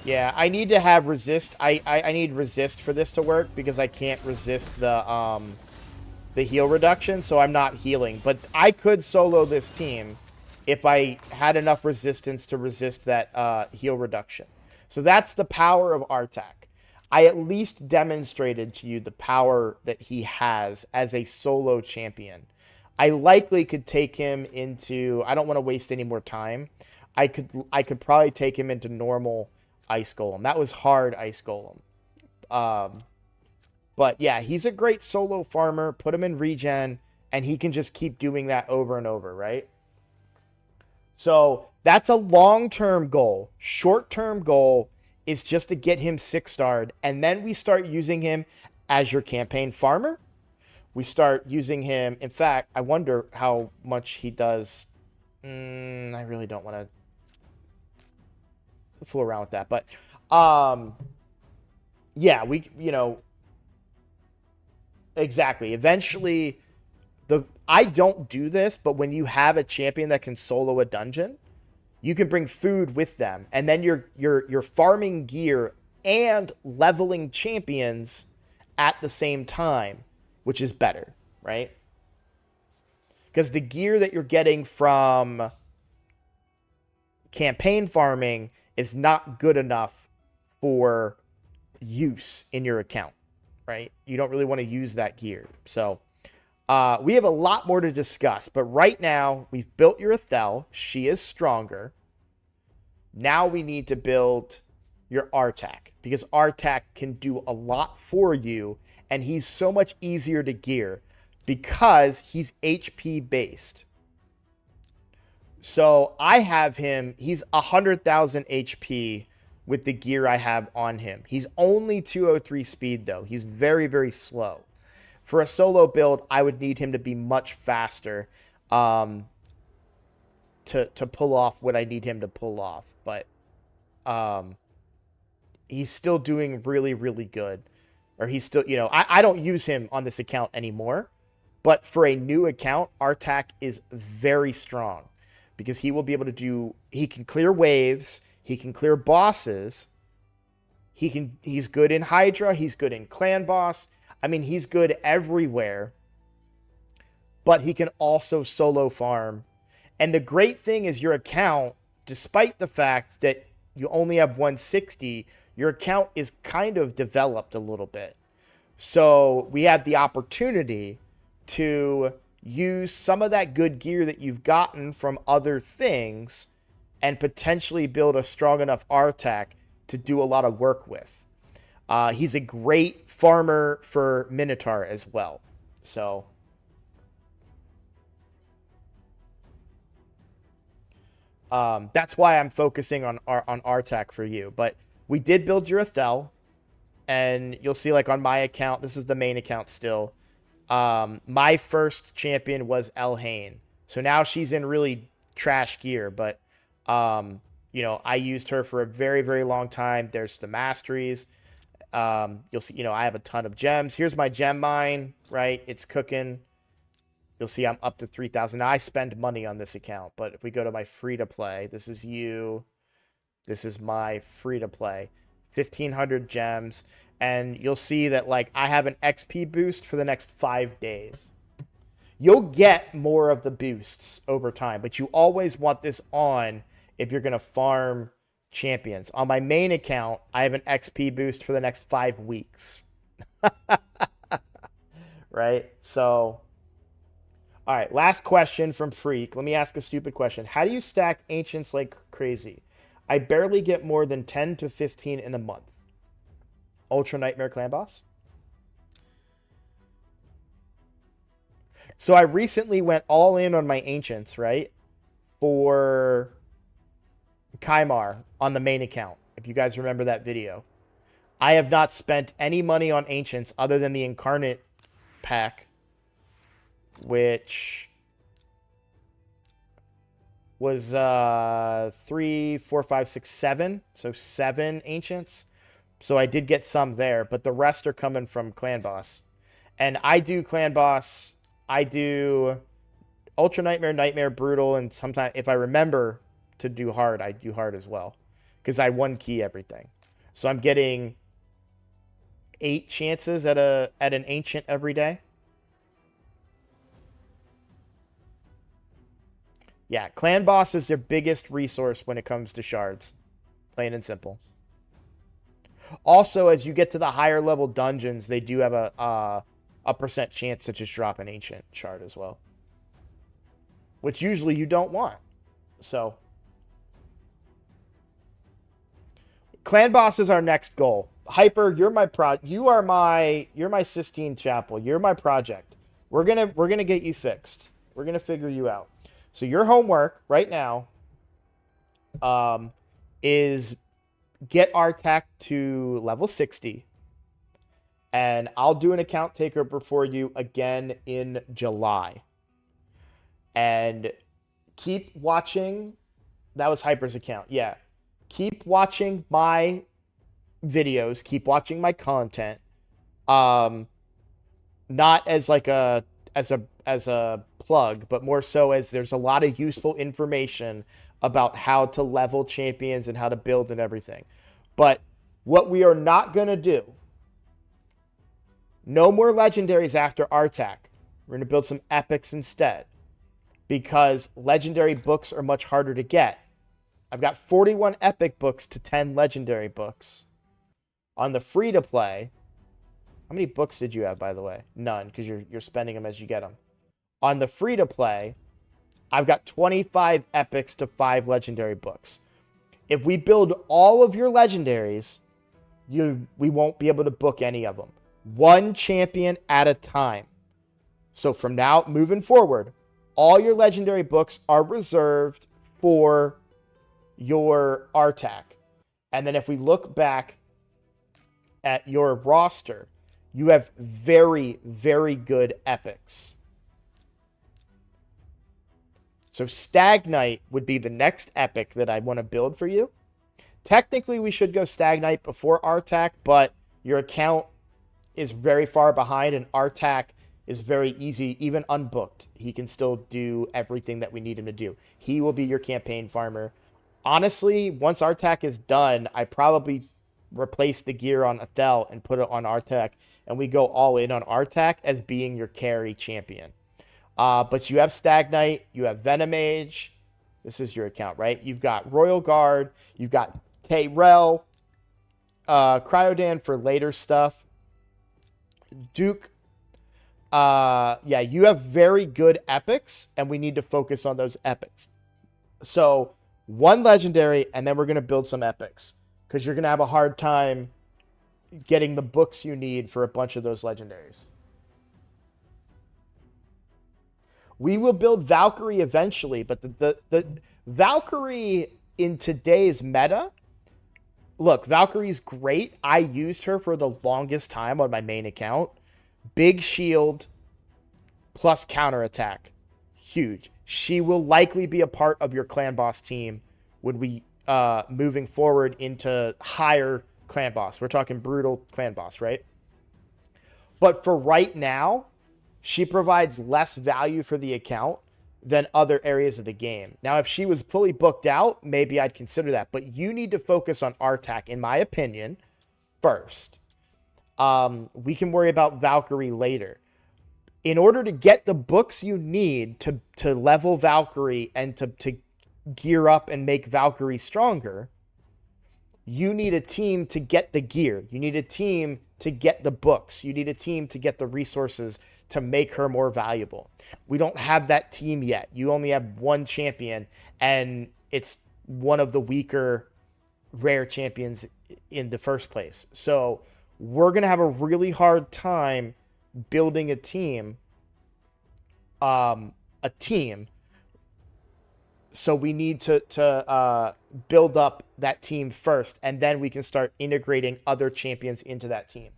Yeah, I need to have resist. I need resist for this to work because I can't resist the heal reduction, so I'm not healing. But I could solo this team if I had enough resistance to resist that heal reduction. So that's the power of Artak. I at least demonstrated to you the power that he has as a solo champion. I likely could take him into... I don't want to waste any more time. I could probably take him into normal Ice Golem. That was hard Ice Golem. But yeah, he's a great solo farmer. Put him in regen, and he can just keep doing that over and over, right? So that's a long-term goal. Short-term goal is just to get him 6-starred, and then we start using him as your campaign farmer. We start using him. In fact, I wonder how much he does. I really don't want to fool around with that, but yeah, exactly. Eventually, I don't do this, but when you have a champion that can solo a dungeon, you can bring food with them, and then you're farming gear and leveling champions at the same time, which is better, right? Because the gear that you're getting from campaign farming is not good enough for use in your account, right? You don't really want to use that gear. So we have a lot more to discuss, but right now we've built your Ethel. She is stronger. Now we need to build your Artak, because Artak can do a lot for you, and he's so much easier to gear because he's HP based. So I have him, he's 100,000 HP with the gear I have on him. He's only 203 speed though. He's very, very slow. For a solo build, I would need him to be much faster to pull off what I need him to pull off. But he's still doing really, really good. Or he's still, I don't use him on this account anymore. But for a new account, Artak is very strong. Because he will be able to do, he can clear waves, he can clear bosses, he's good in Hydra, he's good in Clan Boss. I mean, he's good everywhere. But he can also solo farm. And the great thing is your account, despite the fact that you only have 160, your account is kind of developed a little bit. So we have the opportunity to use some of that good gear that you've gotten from other things and potentially build a strong enough Artak to do a lot of work with. He's a great farmer for Minotaur as well. So that's why I'm focusing on Artak for you. But we did build your Ethel, and you'll see, like, on my account, this is the main account still. My first champion was Elhain. So now she's in really trash gear, but I used her for a very, very long time. There's the masteries. You'll see, I have a ton of gems. Here's my gem mine, right? It's cooking. You'll see I'm up to 3,000. Now I spend money on this account, but if we go to my free to play, this is you. This is my free to play. 1,500 gems. And you'll see that, like, I have an XP boost for the next 5 days. You'll get more of the boosts over time, but you always want this on if you're going to farm champions. On my main account, I have an XP boost for the next 5 weeks. Right? So, all right, last question from Freak. Let me ask a stupid question. How do you stack Ancients like crazy? I barely get more than 10 to 15 in a month. Ultra Nightmare Clan Boss. So I recently went all in on my Ancients, right? for Kymar on the main account, if you guys remember that video. I have not spent any money on Ancients other than the Incarnate pack, which was 3, 4, 5, 6, 7. So 7 Ancients. So I did get some there, but the rest are coming from Clan Boss. And I do Clan Boss. I do Ultra Nightmare, Nightmare, Brutal, and sometimes if I remember to do hard, I do hard as well. Because I 1-key everything. So I'm getting 8 chances at an Ancient every day. Yeah, Clan Boss is their biggest resource when it comes to shards. Plain and simple. Also, as you get to the higher level dungeons, they do have a percent chance to just drop an Ancient shard as well. Which usually you don't want. So, Clan Boss is our next goal. Hyper, you're my Sistine Chapel. You're my project. We're gonna get you fixed. We're gonna figure you out. So your homework right now is get Artak to level 60. And I'll do an account takeover for you again in July. And keep watching. That was Hyper's account. Yeah. Keep watching my videos. Keep watching my content. Not as like as a plug, but more so as there's a lot of useful information about how to level champions and how to build and everything. But what we are not going to do, no more legendaries after Artak. We're going to build some epics instead, because legendary books are much harder to get. I've got 41 epic books to 10 legendary books. On the free-to-play, how many books did you have, by the way? None, because you're spending them as you get them. On the free-to-play, I've got 25 epics to 5 legendary books. If we build all of your legendaries, we won't be able to book any of them. One champion at a time. So from now, moving forward, all your legendary books are reserved for your Artak. And then if we look back at your roster, you have very, very good epics. So Stag Knight would be the next epic that I want to build for you. Technically, we should go Stag Knight before Artak, but your account is very far behind, and Artak is very easy, even unbooked. He can still do everything that we need him to do. He will be your campaign farmer. Honestly, once Artak is done, I probably replace the gear on Athel and put it on Artak, and we go all in on Artak as being your carry champion. But you have Stag Knight, you have Venomage. This is your account, right? You've got Royal Guard, you've got Tayrel, Cryodan for later stuff. Duke. Yeah, you have very good epics, and we need to focus on those epics. So, one legendary, and then we're going to build some epics, because you're going to have a hard time getting the books you need for a bunch of those legendaries. We will build Valkyrie eventually, but the Valkyrie in today's meta, look, Valkyrie's great. I used her for the longest time on my main account. Big shield plus counterattack. Huge. She will likely be a part of your Clan Boss team when we moving forward into higher Clan Boss. We're talking brutal Clan Boss, right? But for right now, she provides less value for the account than other areas of the game. Now, if she was fully booked out, maybe I'd consider that. But you need to focus on Artak, in my opinion, first. We can worry about Valkyrie later. In order to get the books you need to level Valkyrie and to gear up and make Valkyrie stronger, you need a team to get the gear. You need a team to get the books. You need a team to get the resources to make her more valuable. We don't have that team yet. You only have one champion, and it's one of the weaker rare champions in the first place. So we're going to have a really hard time building a team. So we need to build up that team first, and then we can start integrating other champions into that team.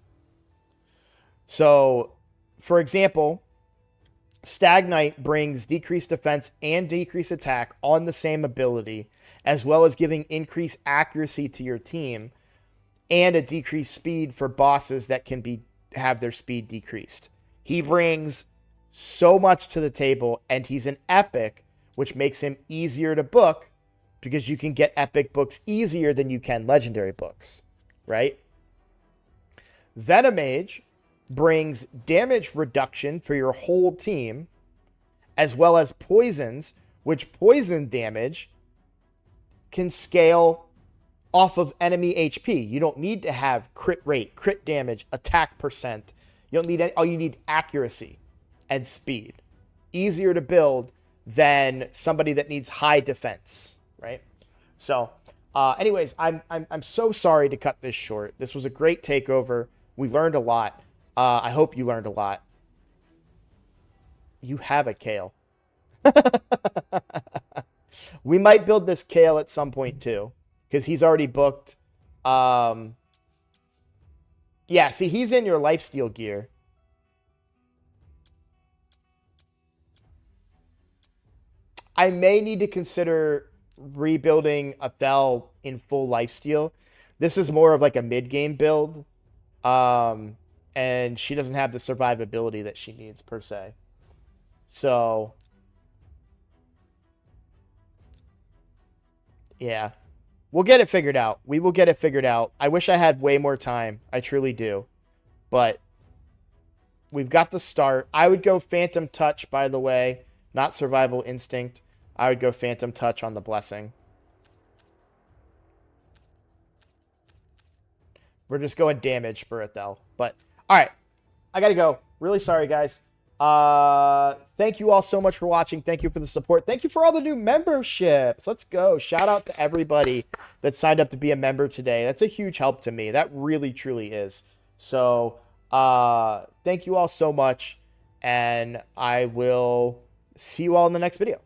So, for example, Stag Knight brings decreased defense and decreased attack on the same ability, as well as giving increased accuracy to your team and a decreased speed for bosses that can have their speed decreased. He brings so much to the table, and he's an epic, which makes him easier to book because you can get epic books easier than you can legendary books, right? Venomage brings damage reduction for your whole team, as well as poisons, which poison damage can scale off of enemy HP. You don't need to have crit rate, crit damage, attack percent. You don't need all you need accuracy and speed. Easier to build than somebody that needs high defense, right? So, anyways, I'm so sorry to cut this short. This was a great takeover. We learned a lot. I hope you learned a lot. You have a Kale. We might build this Kale at some point too, because he's already booked. Yeah, see, he's in your lifesteal gear. I may need to consider rebuilding Athel in full lifesteal. This is more of like a mid-game build. And she doesn't have the survivability that she needs per se. So, yeah. We'll get it figured out. We will get it figured out. I wish I had way more time. I truly do. But we've got the start. I would go Phantom Touch, by the way. Not Survival Instinct. I would go Phantom Touch on the Blessing. We're just going damage for Athel. But, all right. I got to go. Really sorry, guys. Thank you all so much for watching. Thank you for the support. Thank you for all the new memberships. Let's go. Shout out to everybody that signed up to be a member today. That's a huge help to me. That really, truly is. So, thank you all so much. And I will see you all in the next video.